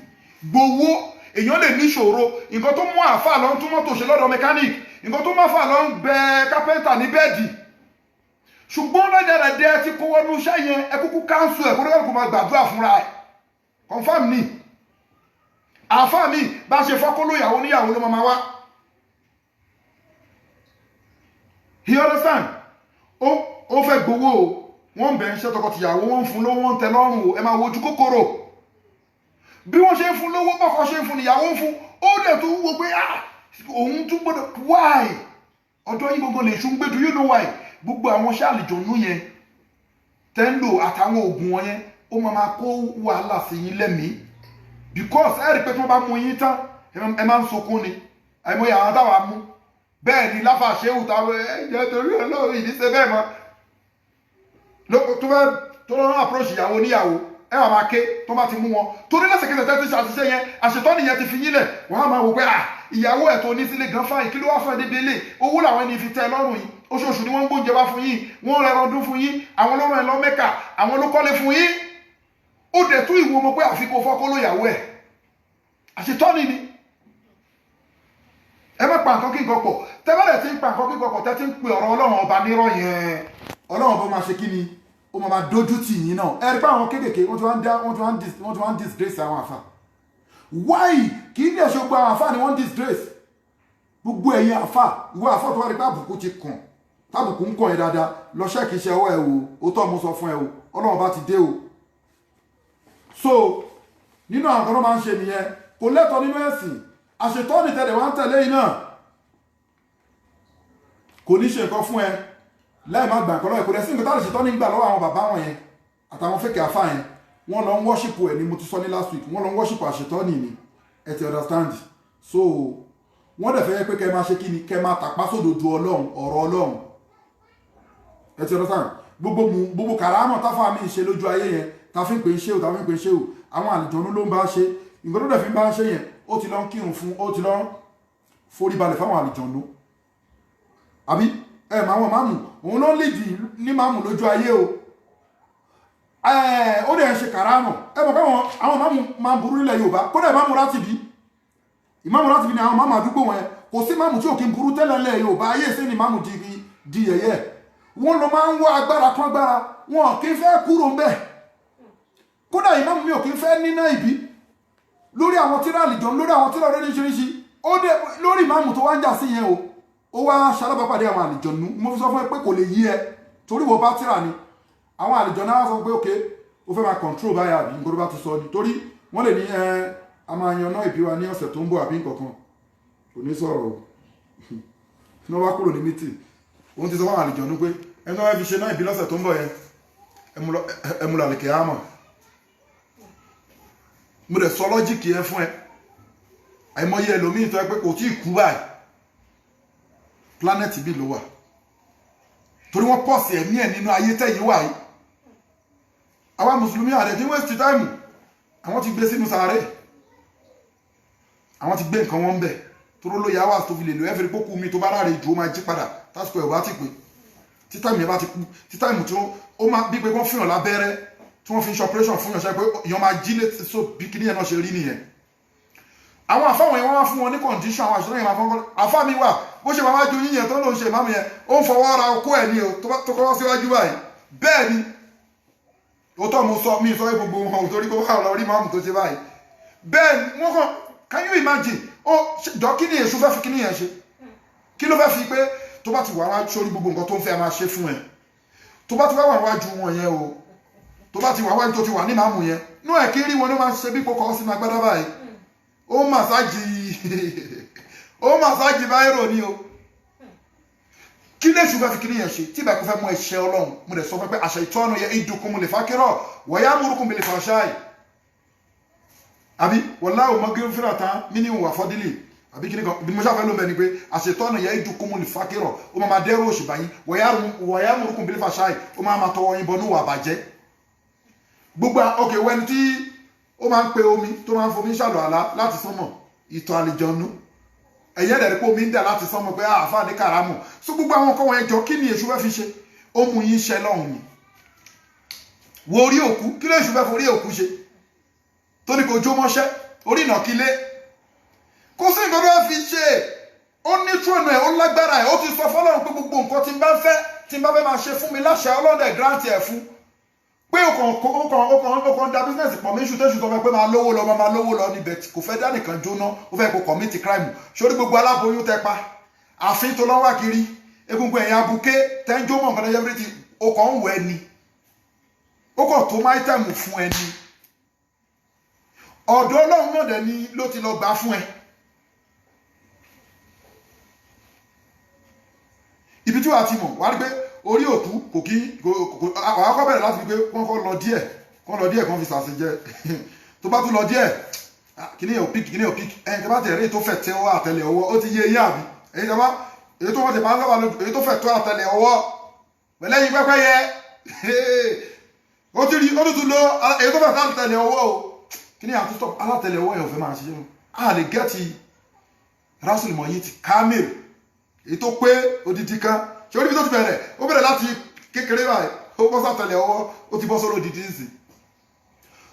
Gbowó èèyàn lè ní ìṣòro, nǹkan tó mú àáfà lọ ń tún mọ́tò ṣe lọ́dọ̀ mechanic, nǹkan tó mú àáfà lọ ń bẹ kápẹ́ntà ní bẹ́ẹ̀dì. Ṣùgbọ́n lẹ́dẹ̀ẹ́dẹ́ tí kó wọnú iṣẹ́ yẹn ẹ kúkú káńsù ẹ̀ kó lọ́dọ̀ kó máa gbàdúrà fúnra ẹ̀. Confirm ni àáfà mi bá ṣe fọ́kóló ìyàwó níyàwó ló máa wá. You understand? Ó fẹ́ gbowó o, wọ́n bẹ̀ ń ṣe tọkọtìyàwó, wọ́n ń fún lówó, wọ́n ń tẹ lọ́rùn o, ẹ máa wojú kòkòrò. Bí wọ́n ṣe ń fún lówó bọ́kọ ṣe ń fún ìyàwó ń fún, ó dẹ̀ tó wò pé òun tún gbọ́dọ̀ why ọ̀dọ́ yìí gbogbo lè ṣú ń gbé, do you know why? Gbogbo àwọn iṣẹ́ àlìjọ̀nú yẹn tẹ́ńdò àtàwọn oògùn wọn yẹn ó máa kó wàhálà sí yín lẹ́mìí, because ẹ rí pé tí wọ́n bá mú yín tán ẹ máa ń sọkún ni. àìmọye àwọn táwa mú bẹ́ẹ̀ ni láfà ṣéwù táwọn ẹ̀jẹ̀ torí ọlọ́run ìdí ṣe bẹ́ẹ̀ mọ́ tó lọ́rùn approach ìyàwó níyàwó ẹ wà máa ké tó bá ti mú wọn torí lẹ́sẹ̀kẹsẹ̀ tẹ́ ti ṣàṣìṣe yẹn àṣetọ́ni yẹn ti fi yín lẹ̀ wọ́n á máa wò pé ìyàwó ẹ̀ tó ní sílé gan fáyìn kí ló wá fún ẹ débi ilé owó làwọn ẹni fi tẹ́ ẹ lọ́rùn yìí oṣooṣù ni wọ́n ń gbóúnjẹ wá fún yín wọ́n rẹran ọdún fún yín àwọn lọ́rùn ẹ lọ Mẹ́kà àwọn ló kọ́lé fún yín ó dẹ̀ tún ìwò mọ̀ pé àfikún fọ́kọ́ ló yàwó ẹ̀ àṣetọ́ni ni ẹ má pa nǹkan kíkọ pọ̀ tẹ́ bá dẹ̀ ti ń pa nǹkan kíkọ pọ̀ tẹ́ ti ń pe ọ̀rọ̀ Ọlọ́run ọba nírọ́ yẹn Ọlọ́run ọba máa ṣe kí ni ó máa dójú tì yín náà ẹ rí pé àwọn kéékèèké wọ́n ti wá ń disgrace àwọn àfà why kì í dẹ̀ ṣe gbogbo àwọn àfà ni wọ́n disgrace gbogbo ẹ̀yin àfà ìwọ àfà tó wá rí pé àbùkù ti kàn tábùkù ń kàn yín dáadáa lọ ṣẹ́ẹ̀kì iṣẹ́ ọwọ́ ẹ o ó tọ́ mo sọ fún ẹ o Ọlọ́run ọba ti dé o so nínú àwọn kan tó máa ń ṣe nìyẹn kò lẹ́tọ̀ọ́ nínú ẹ̀sìn àṣetọ́ni tẹ̀lé wá ń tẹ̀lé yìí náà kò ní ṣe nǹkan fún ẹ láì má gbà nǹkan lọ́wọ́ ìkòdẹ̀ sí nǹkan táwọn àṣetọ́ni gbà lọ́wọ́ àwọn bàbá wọn yẹn àtàwọn fẹ́kẹ̀ afá yẹn wọ́n lọ ń wọ́ṣìpù ẹ̀ ní mo ti sọ ní last week wọ́n lọ ń wọ́ṣìpù àṣetọ́ni ni ẹ ti understand so wọ́n dẹ̀ fẹ́ pé kẹ́ máa ṣe kí ni kẹ́ máa tàpá sódodo Ọlọ́run ọ̀rọ̀ Ọlọ́run ẹ ti understand gbogbo kàrámọ̀ táfà mi ṣe lójú ayé yẹn ta fi ń pè ń ṣe o ta fi ń pè ń ṣe o àwọn àlùjọ̀nnú ló ń bá ṣe nǹkan tó dẹ̀ fi ń bá ṣe yẹn ó ti lọ ń kírun fún ó ti lọ forí balẹ̀ fáwọn àlùjọ̀nnú àbí ẹ máa wọn máàmù òun ló ń lè dì ní máàmù lójú ayé o ó dẹ̀ ń ṣe kàrámọ̀ ẹ mọ̀ pé àwọn máàmù máa ń burú nílẹ̀ Yorùbá kódà ìmáàmù Rátìbí ni àwọn máàmù àdúgbò wọn kò sí máàmù tí ò kí ń burú tẹ́lẹ̀ nílẹ̀ Yorùbá ayé sí ni máàmù di yẹ̀yẹ́ wọn lọ máa ń wá agbára kan agbára wọn kì í fẹ́ kúrò ń bẹ̀ kódà ìmáàmù mi ò kí ń fẹ́ níná ìbí lórí àwọn tíra àlìjọ lórí àwọn tíra oríṣiríṣi ó dé lórí ìmáàmù tó wá ń jà sí yẹn ó wá ṣalábàpàdé àwọn àlìjọ̀nnú mo fi sọ fún ẹ pé kò lè yí ẹ torí wo bá tíra ni àwọn àlìjọ̀nnú á sọ pé òkè ó fẹ́ máa control báyà àbí nǹkan tó bá ti sọ ni torí wọ́n lè ní a máa yan náà ìbí wa ní ọ̀sẹ̀ tó ń bọ̀ àbí nǹkankan kò ní sọ̀rọ̀ ní wọ́n bá kúrò ní mítì òun ti sọ fún àwọn àlìjọ̀nnú pé ẹni tó wá fi ṣe náà ìbí lọ́sẹ̀ tó ń bọ̀ yẹn ẹmu làlìkẹ́ àmọ̀ mo dẹ̀ sọ lọ́jíìkì ẹ fún ẹ àìmọye ẹlòmíì tó ẹ pé kò tí ì kú báyìí planeti bí ló wà torí wọ́n pọ̀ sí ẹ̀mí ẹ̀ nínú ayé tẹ̀yìn wà yìí àwa mùsùlùmí àrẹ tí wọ́n ti táìmù àwọn ti gbé sínú sàárè àwọn ti gbé nǹkan wọn bẹ̀ tó ró lóye hours tó fi lè lo ẹ́fẹ̀rí pókú mi tó bá ráre jù ó máa jí padà tásìkò ẹ̀ bá ti pè títàìmù yẹn bá ti kú títàìmù tí ó máa bí pé wọ́n fihàn lábẹ́rẹ́ tí wọ́n fi ń ṣe operation fún yànṣẹ́ pé èèyàn máa jí létí so bí kíní yẹn náà ṣe rí nìyẹn àwọn àfáwọn yẹn wọ́n wá fún wọn ní condition àwọn àṣìṣe yẹn máa fọ́n àfá mi wà bó ṣe máa ju yíyẹn tó ló ń ṣe ìmáàmù yẹn ó ń fọwọ́ ra okó ẹ̀ ní o tó kọ́ síwájú báyìí bẹ́ẹ̀ ni òótọ́ mo sọ mí sọ pé gbogbo wọn ò torí pé wọ́n lọ rí ìmáàmù tó ṣe báyìí bẹ́ẹ̀ ni wọ́n kàn can you imagine ó jọ kí ni èṣù fẹ́ fi kíní yẹn ṣe kí ló fẹ́ fi pé tó bá ti wà wá sórí gbogbo nǹkan tó ń fẹ́ máa ṣe fún ẹ tó bá ti wá wájú wọn yẹn o tó bá ti wà wájú tó ti wà ní ìmáàmù yẹn nú ẹ̀ kí rí wọn ló máa ṣe bí kókó sínú agbádá báyìí ó màsájì báyìí ni o kí lè ṣùgbọ́n fi kí ni yẹn ṣe tí ìbá kò fẹ́ mú ẹ̀ṣẹ̀ ọlọ́run mo dẹ̀ sọ fún pé àṣẹ ìtọ́nù yẹ idukum lil fakira wa ya'murukum bil fahsha'i àbí wallahu maghfiratan minhu wa fadli àbí kí ni kan bí mo ṣàfẹ́ ló ń bẹ ni pé àṣẹ ìtọ́nù yẹ idukum lil fakira ó máa dẹ́rù òṣì báyìí wa ya'murukum bil fahsha'i ó máa tọwọ́ yín bọnú wà bàjẹ́ gbogbo ọkẹ̀ wẹni tí ó máa ń pe omi tó máa ń fomi ṣàlọ́ àlá láti sánmọ̀ ìtọ̀ àlìjọ̀nú ẹ̀yẹ́ rẹ̀ rí pé omi ń dà láti sánmọ̀ pé àáfàá ní kàrámù so gbogbo àwọn nǹkan wọn ẹjọ́ kí ni èṣù fẹ́ fi ṣe ó mú yín ṣẹ lọ́hùn ni wo orí òkú kí ló èṣù fẹ́ forí òkú ṣe tó ní kò jó mọ́ṣẹ́ orí ìnàkílé kò sí nǹkan tó fẹ́ fi ṣe ó ní tróònù ẹ̀ ó lágbára ẹ̀ ó ti sọ fọlọ́run pé gbogbo nǹkan tí n bá fẹ́ máa ṣe fún mi láṣẹ ọlọ́dẹ grant ẹ̀ fún pé ó kàn da business pọ̀ méṣù tẹ́ṣù tó fẹ́ pé máa lówó lọ níbẹ̀ kò fẹ́ dá nìkan jóná ó fẹ́ kó commit crime sórí gbogbo aláboyún tẹ pa àfin tó lọ́wọ́ kiri egungun ẹ̀yìn abuké tẹ́ńjó mọ̀ nǹkan ẹ̀yẹ́ bíríti ó kàn ń wọ ẹni ó kàn tó máa tẹ̀mù fún ẹni ọ̀dọ̀ ọlọ́run náà dẹ̀ ni ló ti lọ gbà fún ẹ ibi tí wàá ti mọ̀ wàá rí pé orí òkú kò kí àwọn akọ́ bẹ̀rẹ̀ láti fi pé wọ́n kọ́ lọ díẹ̀ kan fi sàṣẹ jẹ tó bá tún lọ díẹ̀ kíní ò pík ẹ̀yìn tó bá tẹ̀ rí tó fẹ̀ tẹ́ ọwọ́ àtẹlẹ̀ ọwọ́ ó ti yé eyín àbí èyí tó bá èyí tó wọ́n ti máa ń lọ́wọ́ lójú èyí tó fẹ̀ tó àtẹlẹ̀ ọwọ́ pẹ̀lẹ́yìn pẹ́pẹ́ yẹ ó ti rí ó tún lọ èyí tó fẹ̀ tó àtẹlẹ̀ ọwọ́ o kíní àtúntò alátẹlẹ̀ ọwọ́ yẹn ò fẹ́ máa ṣiṣẹ́ a lè gẹ́ẹ̀tì rasul mọ̀yí ti kámẹ́rù èyí tó pé odidi kan ṣe orí bí tó ti bẹ̀rẹ̀ ó bẹ̀rẹ̀ láti kékeré báyìí ó bọ́ sátẹ̀lẹ̀ ọwọ́ ó ti bọ́ sọ́rọ̀ òdìdí nsì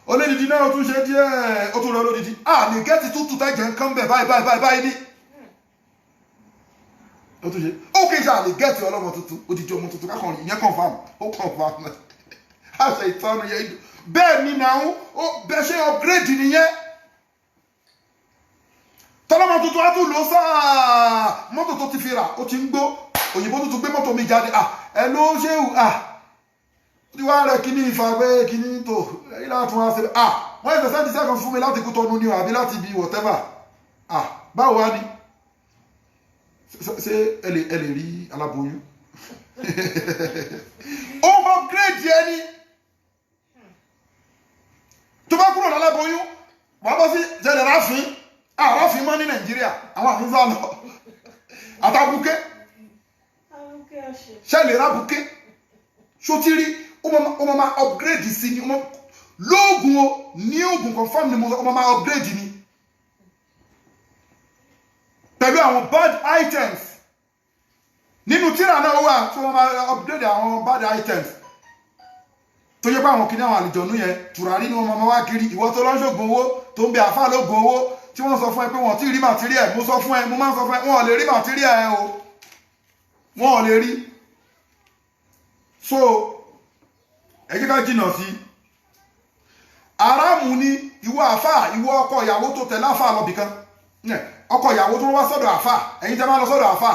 olódìdí náà ó tún ṣe díẹ̀ ó tún rọ olódìdí lè gẹ́ẹ̀tì tútù tẹ́jẹ̀ nǹkan bẹ̀ báyìí ní ó tún ṣe ó kéjì lè gẹ́ẹ̀tì ọlọ́mọ tuntun odidi ọmọ tuntun kákan ìyẹn confam ó confam àṣẹ ìtọ́nu yẹn bẹ́ẹ̀ ni náà ó bẹ́ ṣe upgrade nìyẹn tọ́lọ́mọ tuntun á tún lò sáà mọ́tò tó ti fi rà ó ti ń gbó òyìnbó tuntun gbé mọ́tò mi jáde ẹ ló ṣe tí wàá rẹ kíní ìfà pé kíní tó ilá tún wá sí wọ́n ẹ̀fẹ̀ sẹ́ńtì sẹ́kàn fún mi láti kú tọ́nu ni àbí láti bí whatever báwo wá ni ṣé ẹ lè rí aláboyún ó mọ gírèdì ẹni tó bá kúrò láláboyún wàá bọ́ sí jẹ́lẹ̀ ráfín mọ́ ní Nàìjíríà àwọn àfúnfà lọ àtàbùkẹ́ ṣẹlẹ̀ rábùké ṣótírí ó máa upgrade sí ni lóògùn o ní oògùn confirm ni ó máa upgrade ni pẹ̀lú àwọn bad items nínú tíra náà wà tí wọ́n máa upgrade àwọn bad items tó yẹ pé àwọn kìíní àwọn àlìjọ̀nú yẹn tùràrí ni wọ́n máa wá kiri ìwọ tó lọ́ṣọ̀gùn owó tó ń bẹ àfáà lóògùn owó tí wọ́n sọ fún ẹ pé wọ́n ti rí material mo sọ fún ẹ mo máa ń sọ fún ẹ wọ́n lè rí material ẹ o wọ́n ò lè rí so ẹ jẹ́ ká jìnnà sí aráàmù ní ìwọ àfáà ìwọ ọkọ ìyàwó tó tẹ̀lé àfáà lọ́bìkan ọkọ ìyàwó tó wá sọ́dọ̀ àfáà ẹ̀yin tẹ́ máa lọ sọ́dọ̀ àfáà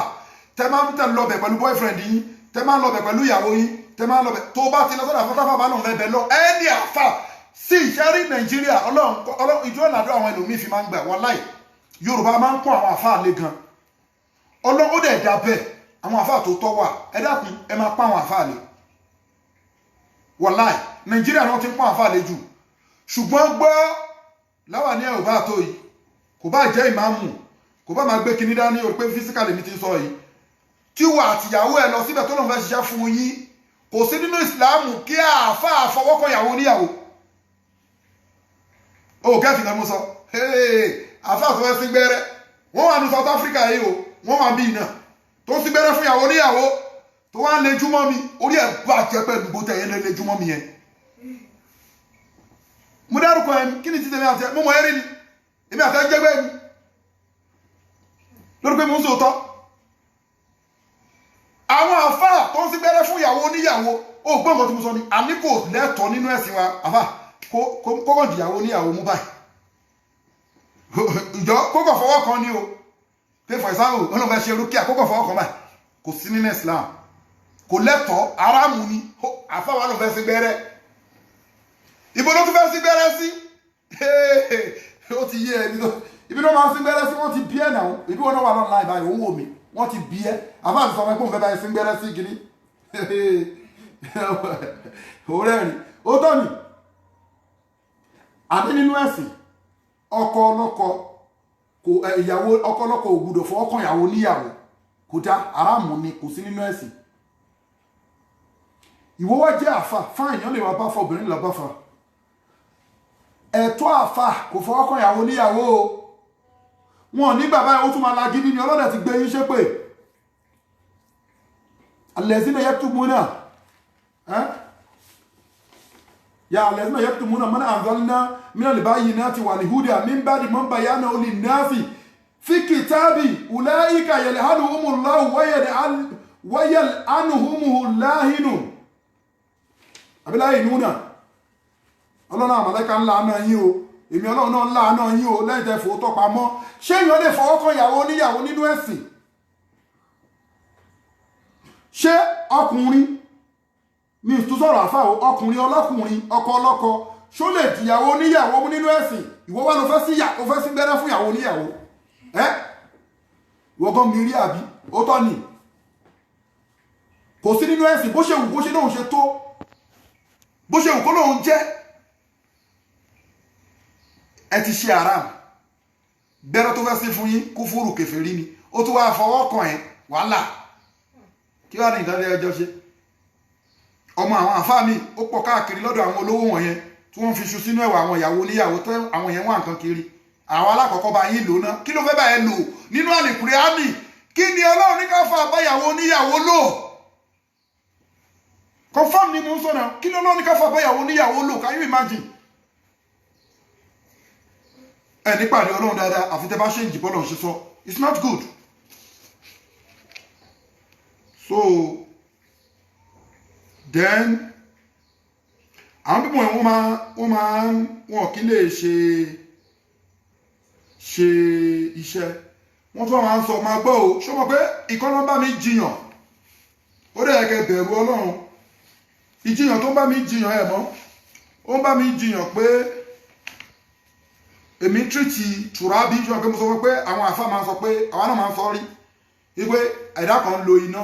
tẹ́ máa ń tẹ̀ lọ́bẹ̀ pẹ̀lú boyfriend yín tẹ́ máa ń lọ́bẹ̀ pẹ̀lú ìyàwó yín tẹ́ máa ń lọ́bẹ̀ tó bá ti lọ sọ́dọ̀ àfáà táfà bá lọ́n rẹ̀ bẹ̀ lọ ẹni àfáà sí ìṣẹ́rí Nàìjíríà ọlọ́run ìjọ ìlàdọ́ àwọn ẹlòmíì fi máa ń gbà wàláì Yorùbá máa ń kó àwọn àfáà lé gan ọlọ́run ó dẹ̀ dá bẹ́ẹ̀ àwọn àfáà tó tọ́ wà ẹ dákun ẹ máa pa àwọn àfáà lé wàláì Nàìjíríà náà ti ń pa àwọn àfáà lé jù ṣùgbọ́n gbọ́ láwà ní ẹ̀rọ bá tó yìí kò bá jẹ́ ìmáàmù kò bá máa gbé kinní dání o pé físíkàlì mi ti sọ yìí tí wà àtìyàwó ẹ lọ síbẹ̀ tó lọ́n fẹ́ ṣiṣẹ́ fún yín kò sí nínú ìsìláàmù kí àáfàá fọwọ́kọ̀ ìyàwó níyàwó o gẹ́ẹ̀tì kan mo sọ àáfàá tó fẹ́ sí gbẹ́rẹ́ wọ́n wà ní South Africa yìí o wọ́n wà bí iná tó sí gbẹ́rẹ́ fún ìyàwó níyàwó tó wá ń lejú mọ́ mi orí ẹ̀ bàjẹ́ pẹ̀lú bó tẹ̀ yẹn lejú mọ́ mi yẹn mo dárúkọ ẹni kí ni títẹ̀ mi àti ẹ mo mọ̀ ẹ́rí ni èmi àti ẹ jẹ́gbẹ́ mi lórí pé mo ń sòótọ́ àwọn àfáà tó ń sí gbẹ́rẹ́ fún ìyàwó oníyàwó ó gbọ́n nǹkan tí mo sọ ni àní kò lẹ́tọ̀ọ́ nínú ẹ̀sìn wa àfáà kókò dìyàwó oníyàwó mú báyìí ìjọ kókò fọwọ́ kan ní o pé for example wọn lọ fẹ́ ṣe rúkìá kókò fọwọ́ kan báyìí kò sí nínú Islam kò lẹ́tọ̀ọ́ aráàmù ni àfáà wa lọ fẹ́ sí gbẹ́rẹ́ ibo ló tún fẹ́ sí gbẹ́rẹ́ sí ó ti yé ẹni tó ibi náà máa ń sí gbẹ́rẹ́ sí wọ́n ti bí ẹ̀ náà ibi wọn náà wà lọ́nà láì báyìí ó ń wò mí wọ́n ti bí ẹ́ àbá àti sọmọ ẹgbẹ́ òun fẹ́ báyìí sí ń gbẹ́rẹ́ sí kiri òórẹ́ rí ó tọ́ ni àbí nínú ẹ̀sìn ọkọ ọlọ́kọ kò ìyàwó ọkọ ọlọ́kọ ò gbọdọ̀ fọwọ́ kan ìyàwó níyàwó kò dá aráàmù ni kò sí nínú ẹ̀sìn ìwọ wá jẹ́ àfà fáàyàn lè wá bá fa obìnrin lè bá fa ẹ̀tọ́ àfà kò fọwọ́ kan ìyàwó níyàwó o wọn ní bàbá ó tún máa la gidi ni ọlọ́dẹ̀ ti gbé yín ṣépè alẹ́sìnà yaktubuna ya alẹ́sìnà yaktubuna man anzalna minal bayyinati wal huda min ba'di ma bayyanahu lin-nasi fi kitabi ulaika yal'anuhumullahu wa yal'anuhumul lahinun abilahinuna ọlọ́run àmàlẹ́ka ńlá náà yín o èmi ọlọ́run náà ńlá náà yín o lẹ́yìn tẹ́ fòótọ́ pamọ́ ṣé èèyàn lè fọwọ́ kan ìyàwó oníyàwó nínú ẹ̀sìn ṣé ọkùnrin mi tún sọ̀rọ̀ àfà o ọkùnrin ọlọ́kùnrin ọkọ ọlọ́kọ ṣó lè dìyàwó oníyàwó mú nínú ẹ̀sìn ìwọ wá ló fẹ́ sí gbẹ́rẹ́ fún ìyàwó oníyàwó ìwọ́gán mi rí àbí ó tọ́ ni kò sí nínú ẹ̀sìn bó ṣe wù bó ṣe lóun ṣe tó bó ṣe wù kó lóun jẹ́ ẹ ti ṣe haram gbẹ́rẹ́ tó fẹ́ sí fún yín kúfúrù kèfèrí ni ó tún wá fọwọ́ kàn ẹ́ wàhálà kí wá ní ìdálẹ́ ẹjọ́ ṣe ọmọ àwọn àfáà mi ó pọ̀ káàkiri lọ́dọ̀ àwọn olówó wọ̀nyẹn tí wọ́n fi ṣu sínú ẹ̀wà àwọn ìyàwó oníyàwó tó àwọn yẹn wà nǹkan kiri àwọn alákọ̀ọ́kọ́ bá yín lò ná kí ló fẹ́ bá ẹ lò nínú àlìkùrẹ́ ámì kí ni ọlọ́run ní ká fà báyàwó oníyàwó lò confirm ni mo ń sọ náà kí ni ọlọ́run ní ká fà báyàwó oníyàwó lò can you imagine ẹ nípàdé ọlọ́run dáadáa àfi tẹ́ bá ṣe ń jìbọ́ lọ́n ṣe sọ it's not good so then àwọn pípọ̀ wọ́n kí lè ṣe iṣẹ́ wọ́n tún máa ń sọ máa gbọ́ o ṣó mọ̀ pé ìkọ́nà bá mi jiyàn ó dẹ̀ kẹ́ bẹ̀rù ọlọ́run ìjiyàn tó bá mi jiyàn ẹ̀ mọ́ ó bá mi jiyàn pé èmi tírìtì tùrábí ṣọ́ pé mo sọ pé àwọn àfáà máa ń sọ pé àwọn náà máa ń sọ rí wípé ẹ̀dá kan ń lo iná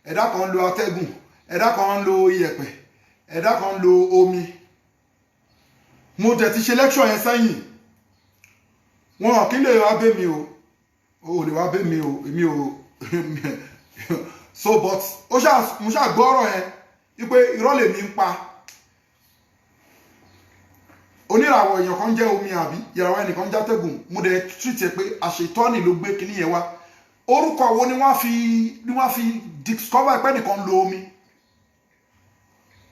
ẹ̀dá kan ń lo atẹ́gùn ẹ̀dá kan ń lo iyẹ̀pẹ̀ ẹ̀dá kan ń lo omi mo tẹ̀ ti ṣe lẹ́kṣọ̀ yẹn sẹ́yìn wọn kí lè wá bẹ́ mi o ò lè wá bẹ́ mi o èmi ò so but mo ṣáà gbọ́ ọ̀rọ̀ yẹn wípé irọ́ lèmi ń pa oníràwọ̀ èèyàn kan jẹ́ omi àbí ìràwọ̀ ẹnìkan játẹ́gùn mo dẹ̀ tírìtì pé àṣetọ́ni ló gbé kíní yẹn wá orúkọ wo ni wọ́n fi discover pé nìkan lo omi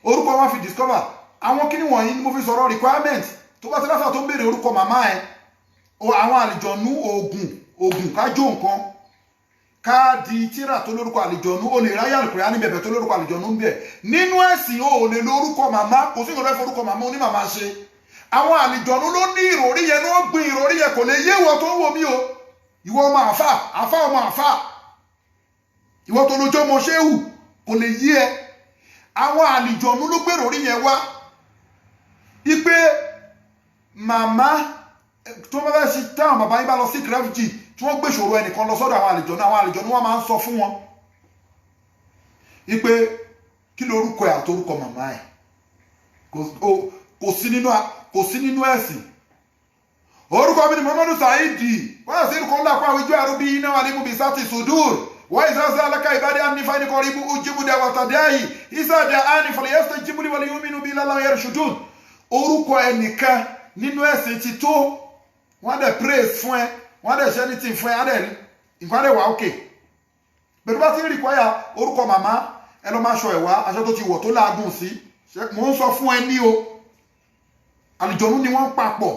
orúkọ wọ́n fi discover àwọn kíní wọ̀nyí ni mo fi sọ̀rọ̀ requirement tó bá ti láfà tó ń béèrè orúkọ màmá ẹ̀ àwọn àlìjọ̀nú oògùn kájó nǹkan káàdì tíra tó lórúkọ àlìjọ̀nú o lè ráyà lùkùrẹ́ ní bẹ̀bẹ̀ tó lórúkọ àlìjọ̀nú ń bẹ̀ nínú ẹ̀sìn o lè lórúkọ màmá kò sí ìrọ̀lẹ́ forúkọ màmá onímàmá ṣe àwọn àlìjọ̀nú ló ní ìròrí yẹn ní wọ́n gbin ìròrí yẹn kò lè yé ìwọ tó ń wò mí o ìwọ ọmọ àfà ọmọ àfà ìwọ tó lójó ọmọ ṣéhù kò lè yé ẹ àwọn àlìjọ̀nú ló gbé ìròrí yẹn wá ipe màmá tó bá fẹ́ sí táwọn bàbá yín bá lọ sí refugee tí wọ́n gbé ìṣòro ẹnìkan lọ sọ́dọ̀ àwọn àlìjọ̀nú wọn máa ń sọ fún wọn ipe kí lórúkọ ẹ̀ àtorúkọ màmá ẹ̀ kò sí nínú ẹ̀sìn orúkọ mi ni Muhammadu Saidi wọ́n sì rúkọ ńlá fún àwùjọ àrùbí iná wà nímú bí sáti sudur wọ́n ìsáṣẹ́ alákà ìbádé ànífà ní kọrí ibú ojúbùdá wàtàdáyì ìsáàdá ànífàlẹ̀ yẹ́sẹ̀ jíbúlì wọlé yóò mínú bí lálá yẹrù ṣùdún orúkọ ẹnìkan nínú ẹ̀sìn ti tó wọ́n dẹ̀ praise fún ẹ wọ́n dẹ̀ ṣẹ́ ní tí fún ẹ nǹkan dẹ̀ wà ókè bẹ̀rù bá ti rí kwáyà orúkọ màmá ẹ lọ máa ṣọ ẹ̀wá aṣọ tó ti wọ̀ tó láàgùn sí mò ń sọ fún ẹ ní o àlìjọ̀nú ni wọ́n papọ̀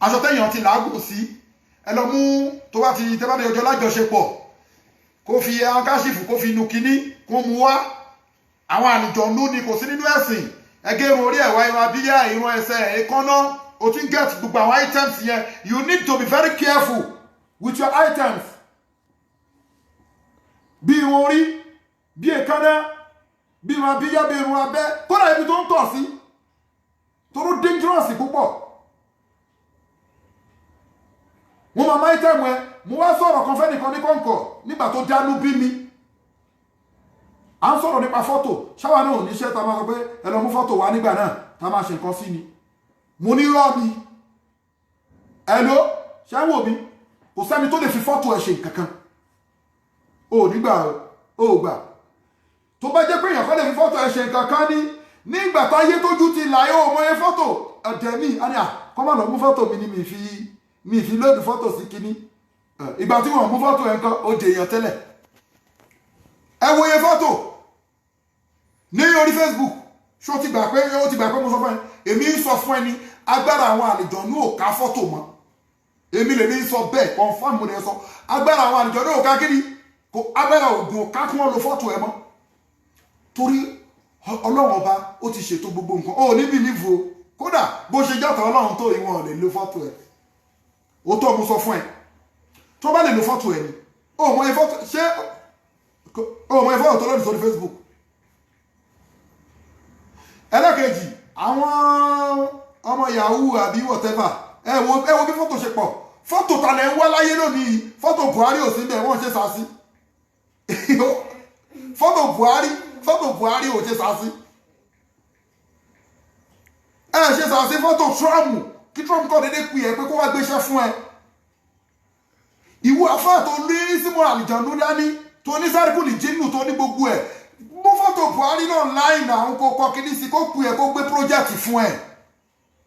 aṣọ tẹ́yàn ti làágùn sí ẹ lọ mú tó bá ti tẹ́bàdé ọjọ́ lájọṣepọ̀ kó fi ankáṣìfù kó fi inú kíní kó mú wá àwọn àlìjọ̀nú ni kò sí nínú ẹ̀sìn ẹgẹ́ irun orí ẹ̀wá irun abíyá irun ẹsẹ̀ èékánná o ti ń get gbogbo àwọn items yẹn you need to be very careful with your items bí irun orí bí èékánná bí irun abíyá bí irun abẹ́ kódà ibi tó ń tọ̀ sí tó ló dangerous púpọ̀ wọ́n máa máa tẹ̀mù ẹ mo wá sọ̀rọ̀ kan fẹ́nìkan ní kọ̀ǹkọ̀ nígbà tó dánú bí mi à ń sọ̀rọ̀ nípa fọ́tò ṣáwa náà ò níṣẹ́ ta máa sọ pé ẹ lọ mú fọ́tò wá nígbà náà ta máa ṣe nǹkan sí ni mo ní rọ́ mi ẹ ló ṣe ń wò mí kò sẹ́ni tó lè fi fọ́tò ẹ ṣe nǹkan kan o nígbà o gbà tó bá jẹ́ pé èèyàn kan lè fi fọ́tò ẹ ṣe nǹkan kan ní nígbà táyé tójú ti là yóò mọ ẹ fọ́tò ọ̀dẹ̀ mi àní à kọ́ máa lọ mú fọ́tò mi ní mi fi lóòdù fọ́tò sí kinní ìgbà tí wọ́n mú fọ́tò ẹ̀ ń kọ́ ó dè èèyàn tẹ́lẹ̀ ẹ wo iye fọ́tò ní orí Facebook ṣó ti gbà pé mo sọ fún ẹ èmi ń sọ fún ẹni agbára àwọn àlejòónú ò ká fọ́tò mọ́ èmi lè ní sọ bẹ́ẹ̀ confam mo lè sọ agbára àwọn àlejòónú ò ká kiri kò agbára ògùn ò ká kí wọ́n lo fọ́tò ẹ mọ́ torí ọlọ́run ọba ó ti ṣètò gbogbo nǹkan ó ní bìlíìfù o kódà bó ṣe jọ́tọ̀ ọlọ́run tó ìwọ̀n lè lo fọ́tò ẹ ó tó mo sọ fún ẹ tó bá lè lo fọ́tò ẹ ni ó mọ ẹ fọ́tò ṣé ó mọ ẹ fọ́tò tó lòdì sórí Facebook ẹlẹ́kejì àwọn ọmọ yahoo àbí whatever ẹ wo bí fọ́tò ṣe pọ̀ fọ́tò tàlẹ̀ ń wá láyé lónìí fọ́tò Buhari ò sí bẹ́ẹ̀ wọ́n ṣe sàásí fọ́tò Buhari ò ṣe sàásí ẹ ṣe sàásí fọ́tò Trump kí Trump kọ́ dédé pè ẹ́ pé kó wá gbéṣẹ́ fún ẹ ìwọ afá tó ní símọ́ àlìjànú dání tó ní sárkùlì jínú tó ní gbogbo ẹ̀ mú fọ́tò Buhari náà láì náà ń kó kọ́ kíní sí kó pè ẹ́ kó gbé pírójẹ́tì fún ẹ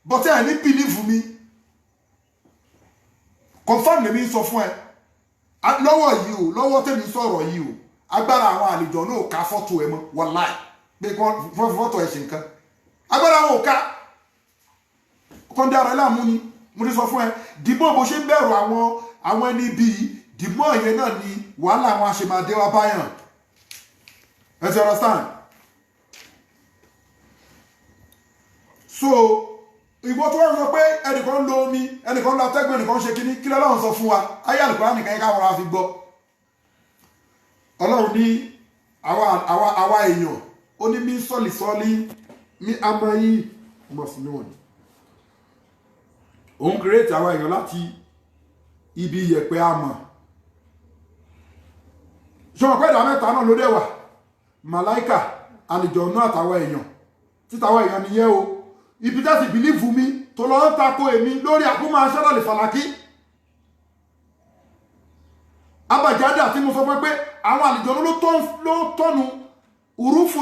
bọ́tẹ́ ẹ̀ ní bìlífù mi confam lèmi sọ fún ẹ lọ́wọ́ yìí o lọ́wọ́ tèmi sọ̀rọ̀ yìí o agbára àwọn àlejò náà ká fọ́tò ẹ mọ́ wàláì pé fọ́tò ẹ ṣe nǹkan agbára àwọn ò ká kọ́ndé ara láàmú ni mo ti sọ fún ẹ dìbò bó ṣe ń bẹ̀rù àwọn ẹni bíi dìbò yẹn náà ni wàhálà àwọn àṣemáadé wa báyàn ẹ ti understand so ìwọ tó wọ́n sọ pé ẹnìkan lo omi ẹnìkan lo atẹ́gùn ẹnìkan ṣe kíní kí lọ́lọ́run sọ fún wa ayé àlùkò nìkan ká wọ́n fi gbọ́ ọlọ́run ní àwa èèyàn ó ní mí sọ́lì mí amáyí ọmọ sí níwọ̀n òun kírètì àwa èèyàn láti ibi ìyẹ̀pẹ̀ àmọ̀ ṣọwọ́n pẹ́ ìdá mẹ́ta náà ló dé wà màláìkà àlùjọ̀nnú àtàwọn èèyàn títàwọn èèyàn nìyẹn o ibi tẹ́sì bìlífù mi tó lọ ń tako èmi lórí àkúmọ̀ aṣẹ́lọ̀ lè fàlàkí abàjáde àti mo sọ fún pé àwọn àlùjọ̀nnú ló tọ́nu urufu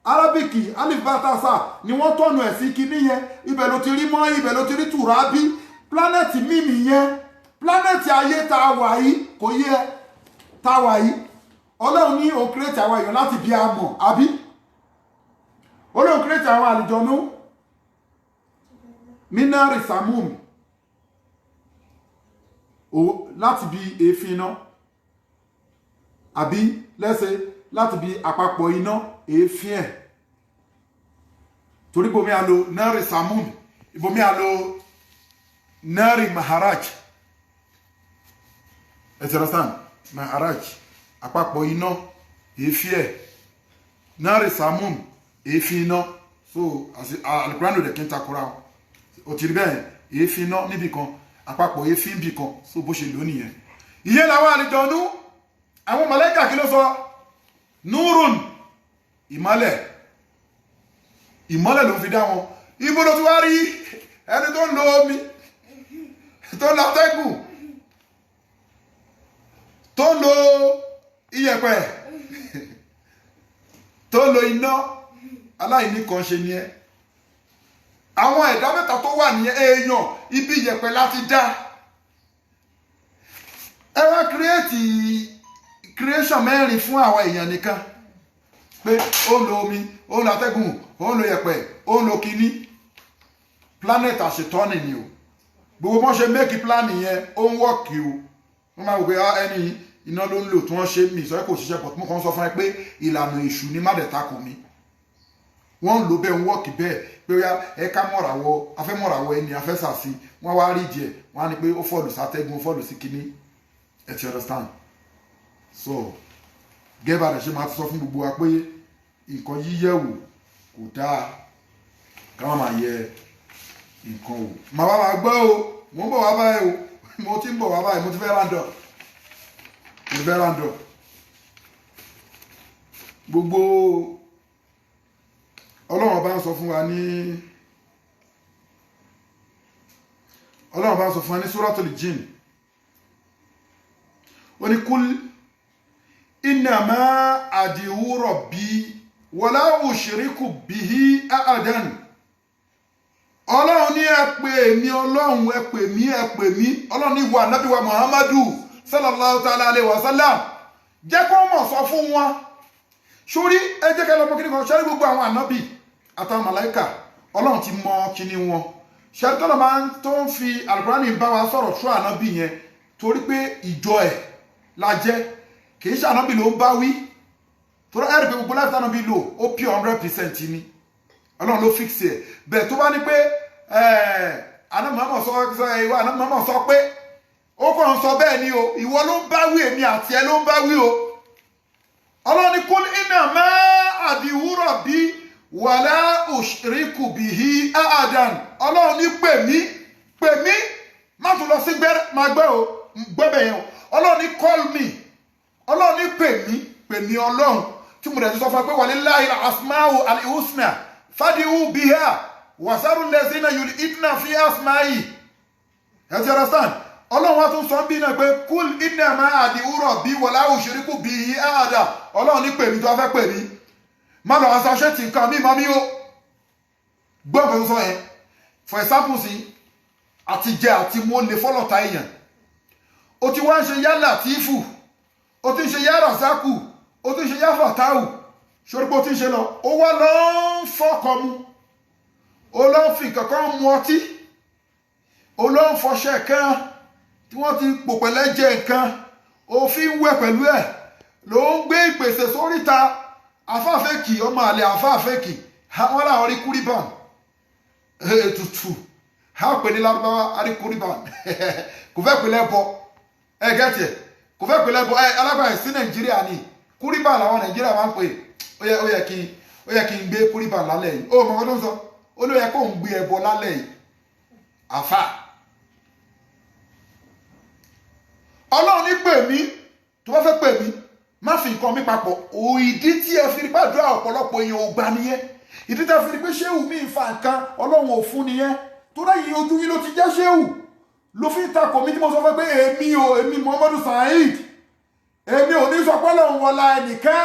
arábìkì alifbatasa ni wọ́n tọ́nu ẹ̀ sí kíní yẹn ibẹ̀ ló ti rí mọ́ ibẹ̀ ló ti rí tùrábí planẹ̀tì mímì yẹn planẹ̀tì ayé tá a wà yìí kò yẹ tá a wà yìí ọlọ́run ní òun kírètì àwọn èèyàn láti bí a mọ̀ àbí olóhùn kírètì àwọn àlùjọ̀nnú minari samum láti bí èéfín iná àbí lẹ́sẹ̀ láti bí àpapọ̀ iná èéfín ẹ̀ torí bomi àlò nari samum bomi àlò nari maharaj ẹ ti understand maharaj àpapọ̀ iná èéfín ẹ̀ nari samum èéfín iná so alukurani ò dẹ̀ kí n takora o ti rí bẹ́ẹ̀ èéfín iná níbì kan àpapọ̀ èéfín bì kan so bó ṣe lò nìyẹn ìyẹn làwọn àlùjọ̀nnú àwọn màláíkà kí ló sọ nurun ìmọ́lẹ̀ ló fi dá wọn ibo ló ti wá rí ẹni tó ń lo omi tó ń lo atẹ́gùn tó ń lo iyẹ̀pẹ̀ tó ń lo iná aláìní kan ṣe ni ẹ àwọn ẹ̀dá mẹ́ta tó wà ní èèyàn ibi ìyẹ̀pẹ̀ láti dá ẹ wá creation mẹ́rin fún àwọn èèyàn nìkan pé ó ń lo omi ó ń lo atẹ́gùn ó ń lo ìyẹ̀pẹ̀ ó ń lo kíní planet àṣetọ́nì ni o gbogbo wọn ṣe make plan yẹn ó ń wọ́ọ̀kì o wọ́n máa wò pé ẹni iná ló ń lò tí wọ́n ṣe mí ìsọ̀rọ̀ kò ṣiṣẹ́ pọ̀ tí mo kàn sọ fún ẹ pé ìlànà èṣù ní má dẹ̀ takò mí wọ́n ń lò bẹ́ẹ̀ ń wọ́ọ̀kì bẹ́ẹ̀ pé ó yá ẹ̀ka mọ̀ràwọ̀ afẹ́mọ̀ràwọ̀ ẹni afẹ́sàsí wọ́n wá rí díẹ̀ wọ́n á ní pé ó fọ́ọ̀lù sátẹ́gùn ó fọ́ọ̀lù sí kíní ẹ ti understand so gẹ́bà rẹ̀ ṣe máa ti sọ fún gbogbo wa pé nǹkan yíyẹ̀wò kò dáa ká má máa yẹ nǹkan wò màá bá máa gbọ́ o mo ń bọ̀ wá báyìí o mo ti ń bọ̀ wá báyìí mo ti fẹ́ rándọ̀ gbogbo ọlọ́run bá ń sọ fún wa ní Suratul Jinn ó ní kúl innama ad'u rabbi wala ushriku bihi ahadan ọlọ́run ní ẹ pè mí ọlọ́run ẹ pè mí ọlọ́run ní ìwà nábì wa Muhammadu sallallahu ta'ala alayhi wa sallam jẹ́ kó mọ̀ sọ fún wọn sórí ẹ jẹ́ kẹ́ lọ́pọ̀ kíní kan ṣẹ́rí gbogbo àwọn ànábì àtàwọn màláíkà ọlọ́run ti mọ kíní wọn ṣẹ́rí tọ́lọ̀ máa ń tó ń fi Al-Qur'ani bá wa sọ̀rọ̀ ṣú ànábì yẹn torí pé ìjọ ẹ̀ la jẹ́ kì í ṣe ànábì ló ń bá wí torí ẹ̀rì pé gbogbo láti ànábì lò ó pure 100% ni ọlọ́run ló fix ẹ̀ bẹ́ẹ̀ tó bá ní pé anamọ́mọ́ sọ pé ó kàn ń sọ bẹ́ẹ̀ ni o ìwọ ló ń bá wí èmi àti ẹ ló ń bá wí o ọlọ́run ní kul innama ad'u rabbi wala ushriku bihi ahadan ọlọ́run ní pè mí má tún lọ sí gbẹ́rẹ́ máa gbẹ́ o gbẹ́bẹ̀ yẹn o ọlọ́run ní call me ọlọ́run ní pè mí ọlọ́run tí mo dẹ̀ ti sọ fún ẹ pé walillahi al-asma'u al-husna fad'u biha wasaru allazina yulhiduna fi asma'i ẹ ti understand ọlọ́run wá tún sọ bí náà pé kúl innama ad'u rabbi wala ushriku bihi ahada ọlọ́run ní pè mí tó wá fẹ́ pè mí má lọ aṣáṣẹ́ tí nǹkan mí máa mí ó gbọ́n pẹ̀lú sọ yẹn for example sí àti jẹ àti mú lè fọ́lọ̀ta èèyàn ó ti wá ń ṣe yá Làtífù ó ti ń ṣe yá Ràzákù ó ti ń ṣe yá Fàtáhù ṣorí pé ó ti ń ṣe lọ ó wá lọ ń fọ́kọ mu ó lọ ń fi kankan mu ọtí ó lọ ń fọṣẹ kan tí wọ́n ti pò pẹ̀lẹ́ jẹ nǹkan òfin wẹ̀ pẹ̀lú ẹ̀ ló ń gbé ìpèsè sóríta afáfẹ́kì ọmọ àlè afáfẹ́kì wọ́n láwọn rí kúrìbàn ètùtù ha pè ní lárúbáwá arí kúrìbàn kò fẹ́ pèlẹ́ bọ ẹ gẹ́tì ẹ̀ kò fẹ́ pèlẹ́ bọ ẹ alábàáyé sí nàìjíríà ni kúrìbàn làwọn nàìjíríà máa ń pè ó yẹ kí n gbé kúrìbàn lálẹ́ yìí ó mọ̀ ọ́ tó ń sọ ó ló yẹ kó ń gbé ẹbọ lálẹ́ yìí àfà ọlọ́run ní pè mí tó bá fẹ́ pè mí má fi nǹkan mi papọ̀ ìdí tí ẹ fi rí gbàdúrà ọ̀pọ̀lọpọ̀ èèyàn ò gbà nìyẹn ìdí tí ẹ fi rí pé ṣéwù mi ń fa nǹkan ọlọ́run ò fún nìyẹn tó dáyìí ojú yín ló ti jẹ́ ṣéwù ló fi ń takò mí tí mo sọ fẹ́ pé èmi Muhammadu Saheed èmi ò ní sọ pé ọlọ́run wọlá ẹnìkan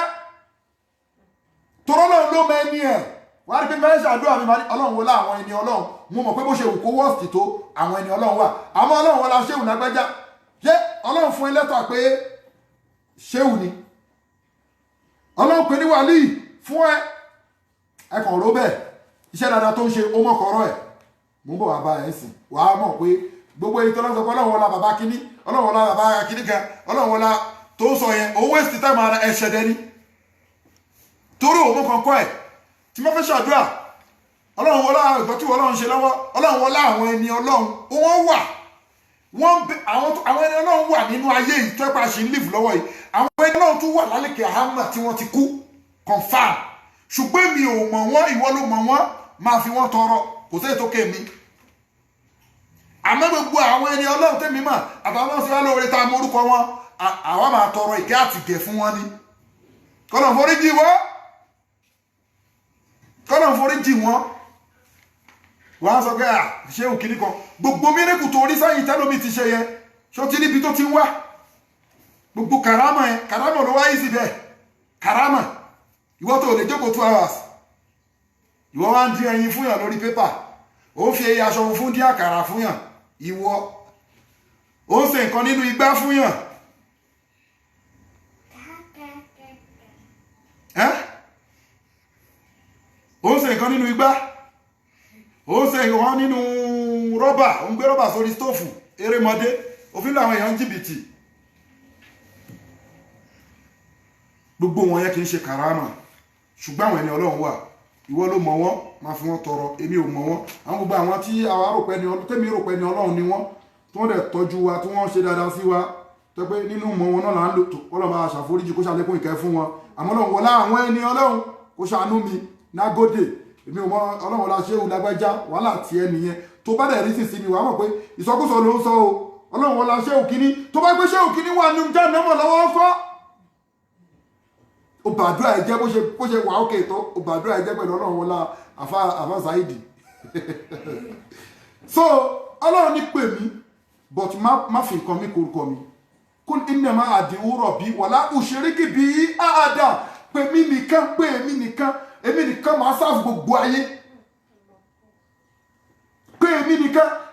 torọ́ lọ́run ló mọ ẹni ẹ̀ wàá rí pé bẹ́ẹ̀ ṣàdúrà mi máa ní ọlọ́run wọlá àwọn ẹni ọlọ́run mo mọ̀ pé bó ṣe wù kó wọ́ọ̀sì tó àwọn ẹni ọlọ́run wà àmọ́ ọlọ́run wọlá ṣéwù lágbájá ṣé ọlọ́run fún ẹ lẹ́tà pé ṣéwù ni ọlọ́run pè ní wàlíì fún ẹkàn ró bẹ́ẹ̀ iṣẹ́ dáadáa tó ń ṣe ó mọ̀kọ̀rọ̀ ẹ̀ mú bọ̀ wá bá ẹ̀ sìn wà á mọ̀ pé gbogbo èyí tó lọ́sọ̀ pé ọlọ́run wọlá bàbá kíní ọlọ́run wọlá bàbá kíní kan ọlọ́run wọlá tó sọ yẹn owó èsì táìmù ara ẹ̀ṣẹ̀ dẹni torí òun kan kọ́ ẹ̀ tí wọ́n fẹ́ ṣàdúrà ọlọ́run wọlá ìgbà tí ọlọ́run ṣe lọ́wọ́ ọlọ́run wọlá àwọn ẹni ọlọ́run wọ́n wà àwọn ẹni ọlọ́run wà nínú ayé yìí tó ẹ̀pà ṣe ń live lọ́wọ́ yìí àwọn ẹni ọlọ́run tún wà lálẹ́kẹ̀ àhámà tí wọ́n ti kú confam ṣùgbọ́n mi ò mọ̀ wọ́n ìwọ ló mọ̀ wọ́n máa fi wọ́n tọrọ kò sí ètò kémi àmọ́ gbogbo àwọn ẹni ọlọ́run tẹ́mi mọ̀ àtàwọn sí wá lóore tá a mọ orúkọ wọn àwa máa tọrọ ìkẹ́ àtìgẹ̀ fún wọn ni kọ́nà foríjì wọ́n wọ́n á sọ pé ṣé òkìní kan gbogbo mírèkù tó rí sáyìn tẹ́lómi ti ṣe yẹn ṣó ti níbi tó ti ń wá gbogbo karama yẹn karama ló wáyé sí bẹ́ẹ̀ karama ìwọ tó lè jókòó 2 hours ìwọ wá ń dín ẹyin fún yàn lórí pépà ó ń fi ẹyẹ aṣọ fún dín àkàrà fún yàn ìwọ ó ń ṣe nǹkan nínú igbá fún yàn ó ń ṣe nǹkan nínú igbá ó ṣe ìwọ́n nínú rọ́bà ó ń gbé rọ́bà sórí stóòfù erémọdé òfin làwọn èèyàn jìbìtì gbogbo wọn yẹ kì í ṣe kàrámà ṣùgbọ́n àwọn ẹni ọlọ́run wà ìwọ ló mọ̀ wọ́n máa fi wọ́n tọrọ èmi ò mọ̀ wọ́n àwọn gbogbo àwọn tí àwa rò pé ni tèmi rò pé ni ọlọ́run ni wọ́n tí wọ́n dẹ̀ tọ́jú wa tí wọ́n ṣe dáadáa sí wa tó pé nínú mọ̀ wọn náà là ń lò tó ọlọ́run bá ṣàforíjì kó ṣàlékún ìkẹ́ fún wọn àmọ́ ọlọ́run wọlá àwọn ẹni ọlọ́run kó ṣàánú mi nágódè èmi ò mọ ọlọ́run la ṣéwù lágbájá wàhálà tí ẹ nìyẹn tó bá dẹ̀ rí sísí mi wàá mọ̀ pé ìsọkúsọ ló ń sọ o ọlọ́run wọlá ṣé òkíní tó bá gbé ṣé òkíní wà ní jahannama lọ́wọ́ kọ́ ó bàdúrà ẹ jẹ́ bó ṣe wà ókè tó ó bàdúrà ẹ jẹ́ pẹ̀lú ọlọ́run wọlá àfa Saidi so ọlọ́run ní pè mí but má fi nǹkan mi korúkọ mi kún innama ad'u rabbi wala ushriku bihi ahada pè mí nìkan máa sáfù gbogbo ayé pé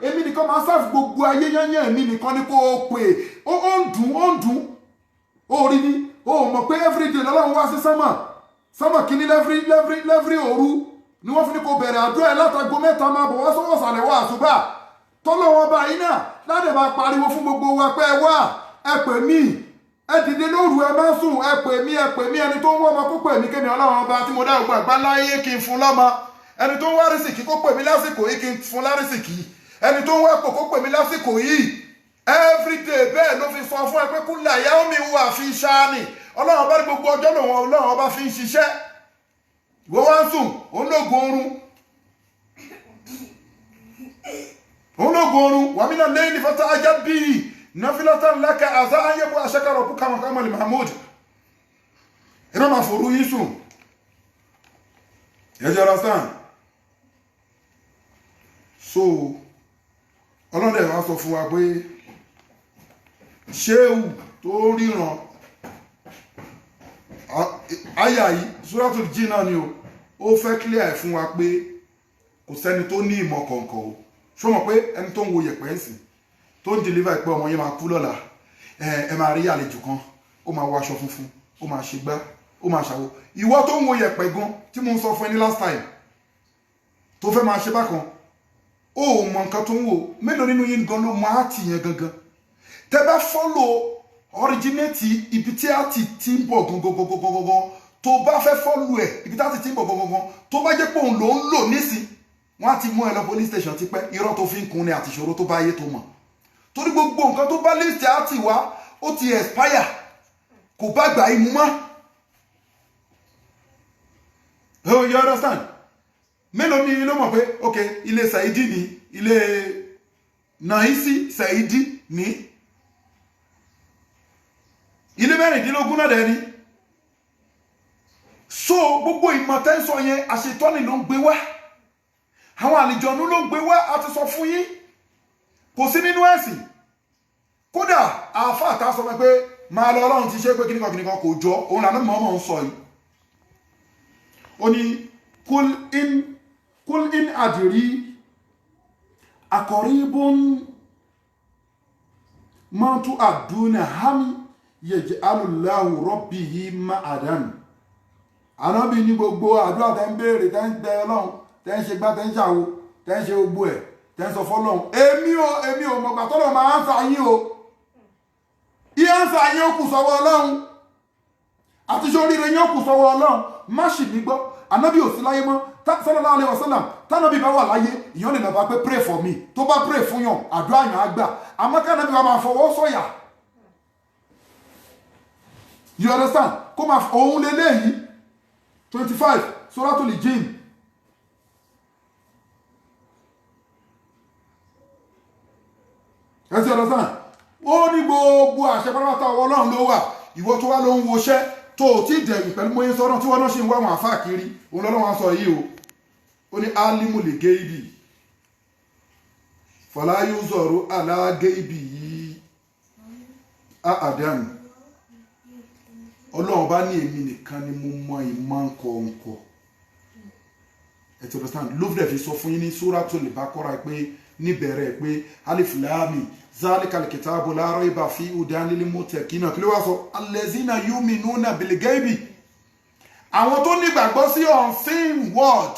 èmi nìkan máa sáfù gbogbo ayé yányán èmi nìkan ní kó o pè ó ń dùn ó rí ni ó mọ̀ pé everyday lọ́lọ́run wá sí sánmà kìíní lẹ́frí òru ni wọ́n fi ní kó bẹ̀rẹ̀ àdúrà ẹ̀ látago 3 máa bọ̀ wá sọ́wọ́ sàlẹ̀ wá àṣùbà tọ́lọ́wọ́ bá iná láti máa pariwo fún gbogbo wa pé ẹ wá ẹ pè mí ẹ dìde lóru ẹ má sùn ẹ pè mí ẹni tó ń wọ́ ọmọ kó pè mí kémi ọlọ́run ọba tí mo dá ògbà gbá láyé kí n fún lọ́mọ ẹni tó ń wá rísìkì kó pè mí lásìkò yìí kí n fún lárísìkì ẹni tó ń wá pò kó pè mí lásìkò yìí everyday bẹ́ẹ̀ ló fi sọ fún ẹ pé kúlẹ̀ àyà omi wà fi ṣáánì ọlọ́run bá ní gbogbo ọjọ́ lòun ọlọ́run ọba fi ń ṣiṣẹ́ ìwọ wá ń sùn òun lóògùn oorun wà mí náà lẹ́yìn nífẹ̀ẹ́ ajá bíi nàfílọ́tà ńláka àzá ayébó aṣẹ́kọ̀rọ̀ fún kàmọ̀kàmọ̀lì Mahmood ẹ má máa forú yín sùn ẹ jẹ́ understand so ọlọ́dẹ wa sọ fún wa pé ṣéwù tó ríran àyà yìí Suratul Jinn náà ni ó fẹ́ clear fún wa pé kò sẹ́ni tó ní ìmọ̀ kọ̀ọ̀kan o ṣó mọ̀ pé ẹni tó ń wo yẹ̀pẹ̀ ń sìn tó ń deliver pé ọmọ yẹn máa kú lọ́la ẹ máa rí àlejò kan ó máa wọ aṣọ funfun ó máa ṣe gbá ó máa ṣàwọ ìwọ tó ń wo yẹ̀pẹ̀ gan tí mo ń sọ fún ẹ ní last time tó fẹ́ máa ṣe bákan ó mọ nǹkan tó ń wò mélòó nínú yín gan ló máa tì yẹn gangan tẹ bá follow originate ibi tí a ti ń bọ̀ gangan tó bá fẹ́ follow ẹ̀ ibi tí a ti ń bọ̀ gangan tó bá jẹ́ pé òun ló ń lò nísìn wọ́n á ti mú ẹ lọ police station ti pẹ́ irọ́ tó fi ń kun ni àti ìṣòro tó bá yé tó mọ̀ torí gbogbo nǹkan tó bá list á ti wá ó ti expire kò bá gbà í mú mọ́. Oh, you understand? Mélòó ni ló mọ̀ pé ok ilé Saidi ni ilé Naisi Saidi ni ilé 16 náà dẹ̀ ni so gbogbo ìmọ̀tẹ́sọ yẹn àṣetọ́ni ló ń gbé wá àwọn àlìjọ̀nú ló ń gbé wá a ti sọ fún yín kò sí nínú ẹ̀sìn kódà àáfàá ta sọ pé máa lọ ọlọ́run ti ṣe pé kíníkan kò jọ òun lànà mọ́mọ́ ń sọ yìí ó ní kul in adìrí àkọ̀ríbùn mọ́tò àdúnà hami yẹ̀jẹ̀ alùláhù rọ́bì yìí má àdánù ànábì ní gbogbo àdúrà tẹ́ ń béèrè tẹ́ ń tẹ ọlọ́run tẹ́ ń ṣe gbá tẹ́ ń ṣàwo tẹ́ ń ṣe gbogbo ẹ̀ tẹ́ ń sọ fọ́lọ́run èmi ò mọ̀gbà tọ́lọ̀ máa ń fa yín o iye ń fa yín ó kù sọ́wọ́ ọlọ́run àti ṣe oríire yín ó kù sọ́wọ́ ọlọ́run má ṣì mí gbọ́ ànábì ò sí láyé mọ́ sallallahu alaihi wasallam tánàbì bá wà láyé ìyọ́n lè lọ bá pé pray for me tó bá pray fún yàn àdúrà yàn á gbà àmọ́ kánábì wa máa fọwọ́ sọ̀yà you understand kó máa òun lélẹ́yìí 25 Suratul Jinn ẹ ti understand ó ní gbogbo àṣẹ pátápátá ọlọ́run ló wà ìwọ tó wá ló ń woṣẹ́ tó ò tí dẹ̀yìn pẹ̀lú mọ́yé sọ́nà tí wọ́n náà ṣe ń wá àwọn àfáà kiri òun lọ́lọ́wọ́ sọ yìí ó ní alimul geibi fala yuzoru ala geibi yìí àdánù ọlọ́run bá ní èmi nìkan ni mo mọ ìmọ̀ nǹkan ẹ ti understand ló dẹ̀ fi sọ fún yín ní Suratul Baqara pé níbẹ̀rẹ̀ pé alif lam mim zalikal kitabu la rayba fi hudan lil muttaqin kí ló wá sọ allazina yu'minuna bil ghaibi àwọn tó nígbàgbọ́ sí unseen world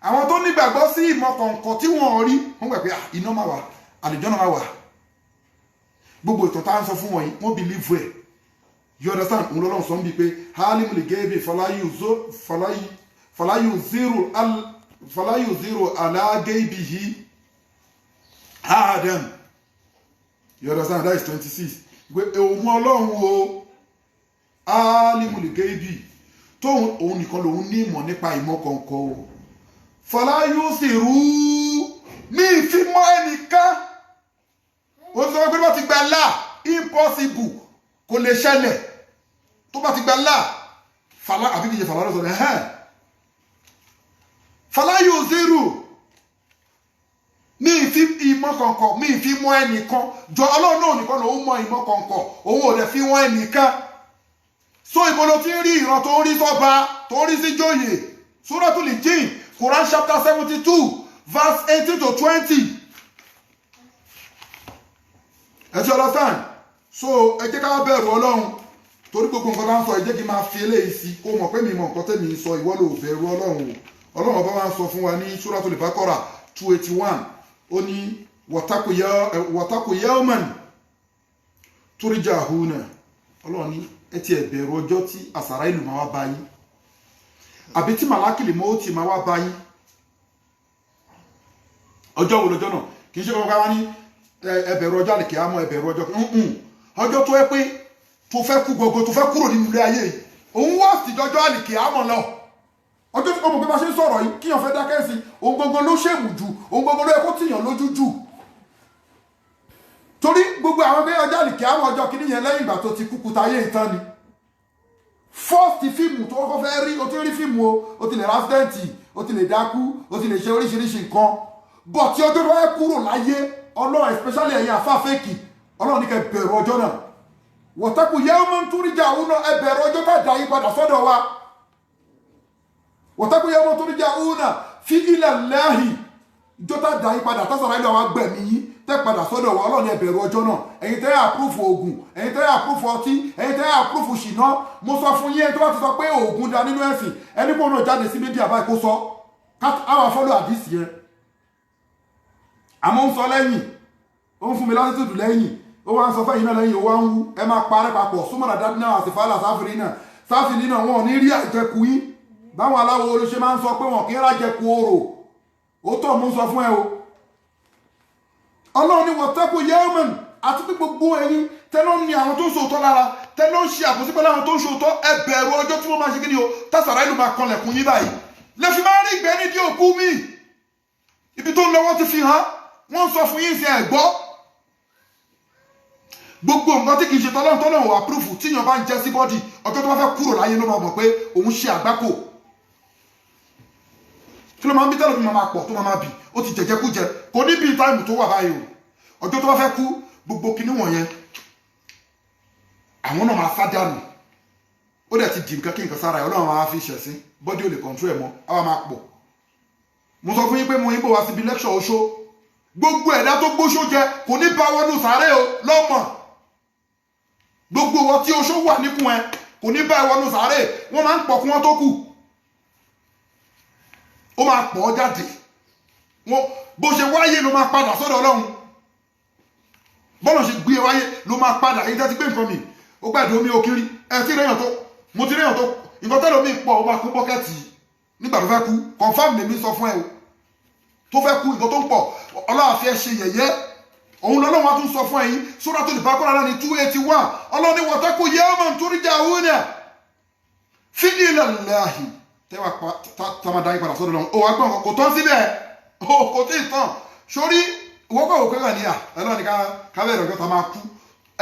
àwọn tó nígbàgbọ́ sí ìmọ̀ kọ̀ọ̀kan tí wọ́n rí wọ́n gbà pé iná máa wà àlùjànnà máa wà gbogbo ìtàn tá ń sọ fún wọn yìí wọ́n believe ẹ̀ you understand òun lọ́lọ́run sọ ń bí pé alimul ghaibi fala yuziru ala ghaibihi ahadan. You understand? That is 26. Òun ọlọ́run o alimul ghaibi tóun òun nìkan lòun ní ìmọ̀ nípa ìmọ̀ kọ̀ọ̀kan o fala yusiru mi fi mọ́ ẹnìkan ó sọ pé bá ti gba Allah impossible kò lè ṣẹlẹ̀ tó bá ti gba Allah fàlà àbí kìí ṣe fàlà lọ́sọ̀rọ̀ ẹ̀hẹ́n fàlà yóò zero mi fi ìmọ̀ kọ̀ọ̀kan mi fi mọ́ ẹnìkan jọ Ọlọ́run náà nìkan lòun mọ ìmọ̀ kọ̀ọ̀kan òun ò lè fi wọ́n ẹnìkan so ìbò ló ti ń rí ìran tó ń rí sọ́ba tó ń rí sí jòyè Suratul Jinn Quran chapter 72 verse 18 to 20 ẹ ti understand so ẹ jẹ́ ká bẹ̀rù Ọlọ́run torí gbogbo nǹkan bá ń sọ ẹ jẹ́ kí n máa fi eléyìí sí kó mọ̀ pé mi mọ̀ nǹkan tẹ́mi ń sọ ìwọ ló bẹ̀rù Ọlọ́run o Ọlọ́run ọba wa ń sọ fún wa ní Suratul Baqara 281 ó ní wataku yawman turja'una Ọlọ́run ní ẹ ti ẹ bẹ̀rù ọjọ́ tí àsàrà ìlú máa wá bá yín àbí tí màlákìlì mọ́ ó ti máa wá bá yín ọjọ́ wo lọ́jọ́ náà kì í ṣe kọ́kọ́ wá ní ẹ bẹ̀rù ọjọ́ àlèkè àmọ́ ẹ bẹ̀rù ọjọ́ tó yẹ pé tó fẹ́ kú gbogbo tó fẹ́ kúrò nínú ilé ayé yìí òun wá sí ọjọ́ àlèkè àmọ́ lọ ọjọ́ tí ọmọ pé bá ṣe ń sọ̀rọ̀ yìí kíyàn fẹ́ dákẹ́ sí òun gbogbo ló ṣèmù jù òun gbogbo ló yẹ kó tìyàn lójú jù torí gbogbo àwọn pé ọjọ́ àlèkè àmọ́ ọjọ́ kìíní yẹn lẹ́yìn ìgbà tó ti kúkú táyé ìtàn ni fọ́ọ̀tì fíìmù tó kọ́kọ́ fẹ́ rí o ti rí fíìmù o ti lè rásídẹ́ǹtì o ti lè dákú o ti lè ṣe oríṣiríṣi nǹkan bọ̀ tí ọjọ́ tó fẹ́ kúrò láyé Ọlọ́run especially ẹ̀yin àfáfẹ́kì Ọlọ́run ní kẹ́ bẹ̀rù ọjọ́ náà wọ̀tẹ́kù yawman turja'una ẹ bẹ̀rù ọjọ́ ká dá yín padà sọ́dọ̀ wa wọ̀tẹ́kù yawman turja'una fi ilallahi ìjọ tá dá yín padà tásàrà ilé wa gbẹ̀mí yín tẹ́ padà sọ́dọ̀ wa Ọlọ́run ẹ bẹ̀rù ọjọ́ náà ẹ̀yin tẹ́ àpúrúfù oògùn ẹ̀yin tẹ́ àpúrúfù ọtí ẹ̀yin tẹ́ àpúrúfù ṣìná mo sọ fún yín tó bá ti sọ pé oògùn da nínú ẹ̀sìn ẹni kó náà jáde sí méjì àbáyé kó sọ àwọn afọ́lọ́ àdìsí yẹn àmọ́ ń sọ lẹ́yìn ó ń fún mi lásìtìdù lẹ́yìn ó wá ń sọ fẹ́yìn náà lẹ́yìn ó wá ń wú ẹ máa parẹ́ papọ̀ súnmọ́nà dábì náà àti fàálà sáfìrí náà wọn ò ní rí àjẹkù yín báwọn aláwo olóṣè máa ń sọ pé wọn kì í rájẹkù oòrò ó tọ́ mú sọ fún ẹ o Ọlọ́run ni wọ̀tẹ́kù yawman àti pé gbogbo ẹ̀yin tẹ́lọ́ ní àwọn tó ń ṣòótọ́ lára tẹ́lọ́ ń ṣe àkóso pẹ̀lú àwọn tó ń ṣòótọ́ ẹ bẹ̀rù ọjọ́ tí wọ́n máa ṣe kí ni o tásàrà ìlú máa kanlẹ̀kùn yín báyìí lẹ́fi máa rí ìgbẹ́ nídìí òkú mi ibi tó ń lọ́wọ́ ti fi hàn wọ́n sọ fún yín sí ẹ̀gbọ́ gbogbo nǹkan tí kì í ṣe tọ́lọ́run wà púrúfù tíyàn bá ń jẹ́ sí bọ́dì ọjọ́ tó bá fẹ́ kúrò láyé ló máa mọ̀ pé òun ṣe àgbákò kí ló máa ń bí tẹ́lẹ̀ tó máa pọ̀ tó máa bì ó ti jẹ̀jẹ̀kújẹ kò ní bí táìmù tó wà báyìí o ọjọ́ tó bá fẹ́ kú gbogbo kinní wọ̀nyẹn àwọn náà máa sá dànù ó dẹ̀ ti dì nǹkan kí nǹkan sára ẹ̀ ọlọ́run máa fi ṣẹ̀sín bọ́dì ò lè kọ̀ǹtró ẹ̀ mọ́ àwa máa pọ̀ mo sọ fún yín pé mo yín bò wá síbi lẹ́kṣọ̀ oṣó gbogbo ẹ̀dá tó gbóṣó jẹ kò ní bá wọnú sàárè o lọ́mọ gbogbo wọn tí oṣó wà níkùn ẹ kò ní bá wọnú sàárè wọ́n máa ń pọ̀ kí wọ́n tó kù ó máa pọ̀ jáde wọn bó ṣe wáyé ló máa padà sọ́dọ̀ Ọlọ́run bọ́lá ṣe gbé wáyé ló máa padà èyí tẹ́ ti gbé nǹkan mi ó gbàdé omi òkiri ẹ ti réyàn tó mo ti réyàn tó nǹkan tẹ́lẹ̀ omi pọ̀ ó máa kú bọ́kẹ́tì nígbà tó fẹ́ kú confam lèmi sọ fún ẹ o tó fẹ́ kú nǹkan tó ń pọ̀ Ọlọ́run fi ẹ ṣe yẹ̀yẹ́ òun lọ́lọ́run wa tún sọ fún ẹ̀yin Suratul Baqara ní 281 Ọlọ́run ní wataku yawman turja'una fi ilallahi tẹ́wà tamada yín padà sọ́dọ̀ lọ́wọ́ ó wá gbọ́n kò tán síbẹ̀ kò tí ì tán sórí ìwọ́pọ̀ òkè rẹ̀ níyà Ọlọ́run ní kábẹ́rẹ̀ ọjọ́ ta máa kú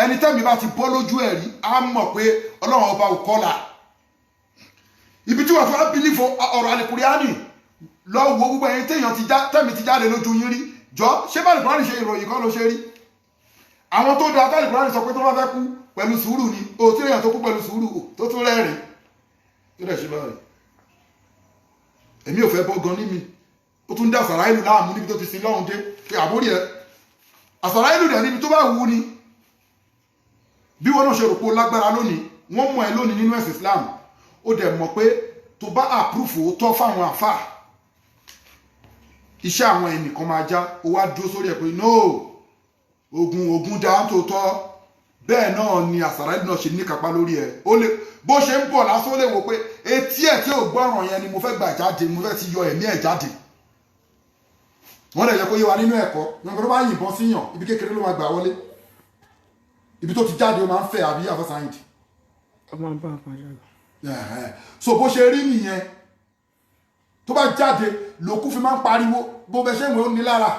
ẹni tẹ́mi bá ti bọ́ lójú ẹ̀ rí á mọ̀ pé Ọlọ́run ọba ò kọ́là ibi tí wọ́n ti wá bílífọ̀ ọ̀rọ̀ Al-Qur'ani lọ wo gbogbo ẹ̀yin tẹ́mi ti jáde lójú yín rí jọ ṣé bá Al-Qur'ani ṣe ìròyìn kan ló ṣe rí àwọn tó da Al-Qur'ani sọ pé tó bá fẹ́ kú pẹ̀lú sùúrù ni o tí èèyàn tó kú pẹ̀lú sùúrù tó tún rẹ́rìn tó dẹ̀ ṣe báyìí èmi ò fẹ́ bọ́ gan ní mi ó tún dá àsàrà ìlú láàmú níbi tó ti sin lọ́hùn dé pé àbórí ẹ àsàrà ìlú dẹ̀ níbi tó bá wù ni bí wọn náà ṣe rò pé ó lágbára lónìí wọ́n mọ̀ ẹ́ lónìí nínú ẹ̀sìn Islam ó dẹ̀ mọ̀ pé tó bá àpúrúfù ó tọ́ fáwọn àfáà iṣẹ́ àwọn ẹnìkan máa já ó wá dúró sórí ẹ̀ pé no ogun dá tó tọ́ bẹ́ẹ̀ náà ni àsàrà ìlú náà ṣe ní kápá lórí ẹ̀ ó lè bó ṣe ń bọ̀ lásán ó lè wò pé etí ẹ̀ tí ò gbọ́ràn yẹn ni mo fẹ́ gbà jáde mo fẹ́ ti yọ ẹ̀mí ẹ̀ jáde wọ́n lè yẹ kó yé wa nínú ẹ̀kọ́ nígbà tó bá yìnbọn síyàn ibi kékeré ló máa gbà wọlé ibi tó ti jáde ó máa ń fẹ́ àbí àfọ́sáyìndì so bó ṣe rí nìyẹn tó bá jáde lòkú fi máa ń pariwo bó bẹ ṣe ń wé ó ní lára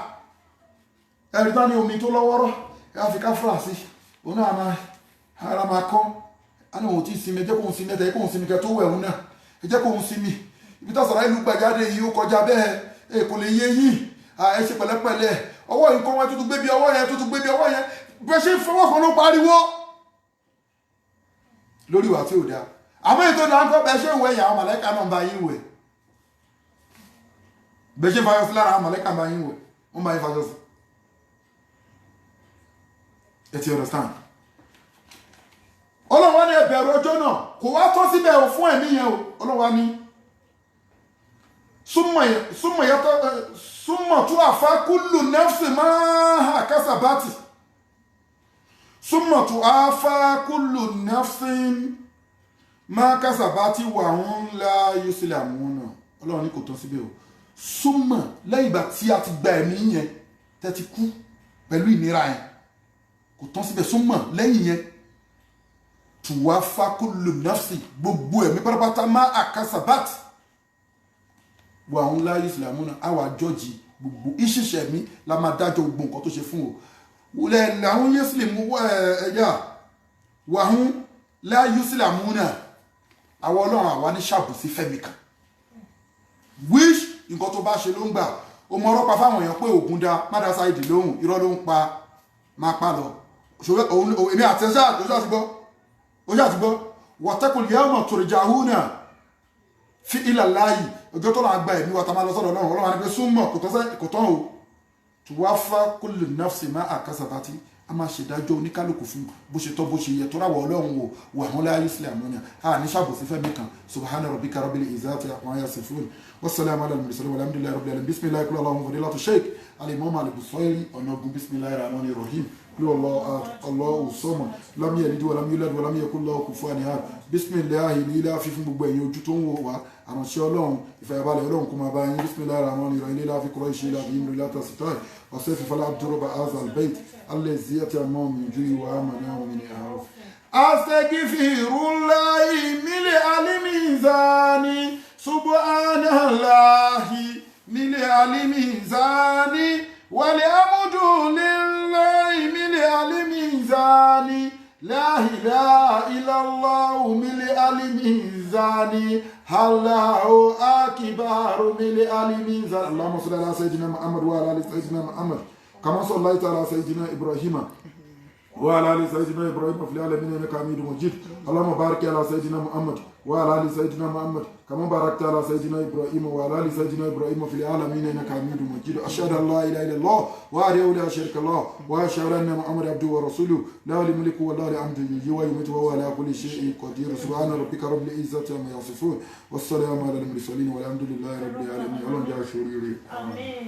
ẹ̀rí tán ní omi tó lọ́wọ́rọ́ ẹ fi káfúrà sí òun náà ara máa kọ́ á ní òun tí sinmi ẹ jẹ́ kóun sinmi ẹ̀tẹ̀ kóun sinmi kẹ tó wẹ̀ òun náà ẹ jẹ́ kóun sinmi ibi tá sàrà ìlú gbàjáde yìí ó kọjá bẹ́ẹ̀ kò lè yé yín ẹ ṣe pẹ̀lẹ́pẹ̀lẹ́ ọwọ́ yìí kọ́ wọn tuntun gbé bí ọwọ́ yẹn bẹ́ẹ̀ ṣe fọwọ́ kan ló pariwo lórí ìwà tí ò dáa àmọ́ ètò ìdáńkọ́ bẹ́ẹ̀ ṣe ń wẹ̀ yà àwọn màlẹ́kà náà bá yín wẹ̀ bẹ́ẹ̀ ṣe ń fayọ sí lára àwọn màlẹ́kà bá yín wẹ̀ wọ́n bá yín fayọ sí. ẹ ti understand ọlọ́wọ́ ní ẹbẹ̀rù ọjọ́ náà kò wá tó síbẹ̀ ò fún ẹ̀mí yẹn o ọlọ́wọ́ ní súnmọ̀ tó àfá kúlù nẹ́fṣì máa kásábátì súnmọ̀ tó àfá kúlù nẹ́fṣì máa kásábátì wà ń la yusila múnà ọlọ́wọ́ ní kò tó síbẹ̀ o súnmọ̀ lẹ́yìn ìgbà tí a ti gba ẹ̀mí yẹn tẹ́ ti kú pẹ̀lú ìnira yẹn kò tán síbẹ̀ súnmọ̀ lẹ́yìn yẹn tùwá fákúlù nafsi gbogbo ẹ̀mí pátápátá má àkásábàt wà ń láyé ìsìlámù náà àwà jọ́jì gbogbo ìṣiṣẹ́ mi la máa dájọ́ gbogbo nǹkan tó ṣe fún o wùlẹ̀ làwọn yẹ́sìlẹ̀mù ẹ̀yà wà ń láyé ìsìlámù náà àwọn ọlọ́run àwa ní ṣàbùsí fẹ́mi kan wish nǹkan tó bá ṣe ló ń gbà ó mọ ọ̀rọ̀ pa fáwọn èèyàn pé ògùn dá mádà sáìdì lóhùn irọ́ ló ń pa máa pa lọ èmi àti ẹ̀ṣẹ́ àti gbọ́ wọ́tẹ́kùn yẹ́mọ̀ turja'una fi ila Allahi ọjọ́ tó náà gba ẹ̀mí wa ta máa lọ sọ́dọ̀ náà ọlọ́wà ní pé súnmọ̀ kò tán o tuwaffa kullu nafsi ma kasabati a máa ṣèdájọ́ oníkálùkù fún bó ṣe tọ́ bó ṣe yẹ tó ráwọ̀ ọlọ́run o wà hàn láyé ìsìlámù a ní ṣàbòsí fẹ́mi kan subhana rabbika rabbil izzati amma yasifun wassalamu ala al-mursalin walhamdulillahi rabbil alamin bismillahir rahmanir rahim fadilatu sheikh al-imam al-Busayri ọ̀nàgún bismillahir rahmanir rahim Allahu samad lam yalid wa lam yulad wa lam yakul lahu kufuwan ahad bisimilahi ní ilé àfi fún gbogbo ẹ̀yin ojú tó ń wò wá àránṣẹ́ ọlọ́run ìfẹ̀yàbalẹ̀ ọlọ́run kó máa bá yín bisimilahi rahman rahim ilé àfi kúrọ́ ìṣe ìlànà ìmúlẹ̀ látàsítọ́ ọ̀sẹ̀ fífọ́lá abdurrabba azal bait alẹ́ ziyati àmọ́ mi ju ìwà àmàlẹ́ àwọn ènìyàn àrùn. astaghfirullahi mil alimizani subhanallahi mil alimizani walhamdulillahi mil alimizani. لا إله إلا الله ملء الميزان الله أكبر ملء الميزان اللهم صل على سيدنا محمد وعلى آل سيدنا محمد كما صليت على سيدنا إبراهيم وعلى آل سيدنا إبراهيم في العالمين إنك حميد مجيد اللهم بارك على سيدنا محمد وعلى آل سيدنا محمد كما باركت على سيدنا إبراهيم وعلى آل سيدنا إبراهيم في العالمين إنك حميد مجيد أشهد أن لا إله إلا الله وحده لا شريك له وأشهد أن محمد عبده ورسوله له الملك وله الحمد يحيي ويميت وهو على كل شيء قدير سبحان ربك رب العزة عما يصفون والسلام على المرسلين والحمد لله رب العالمين.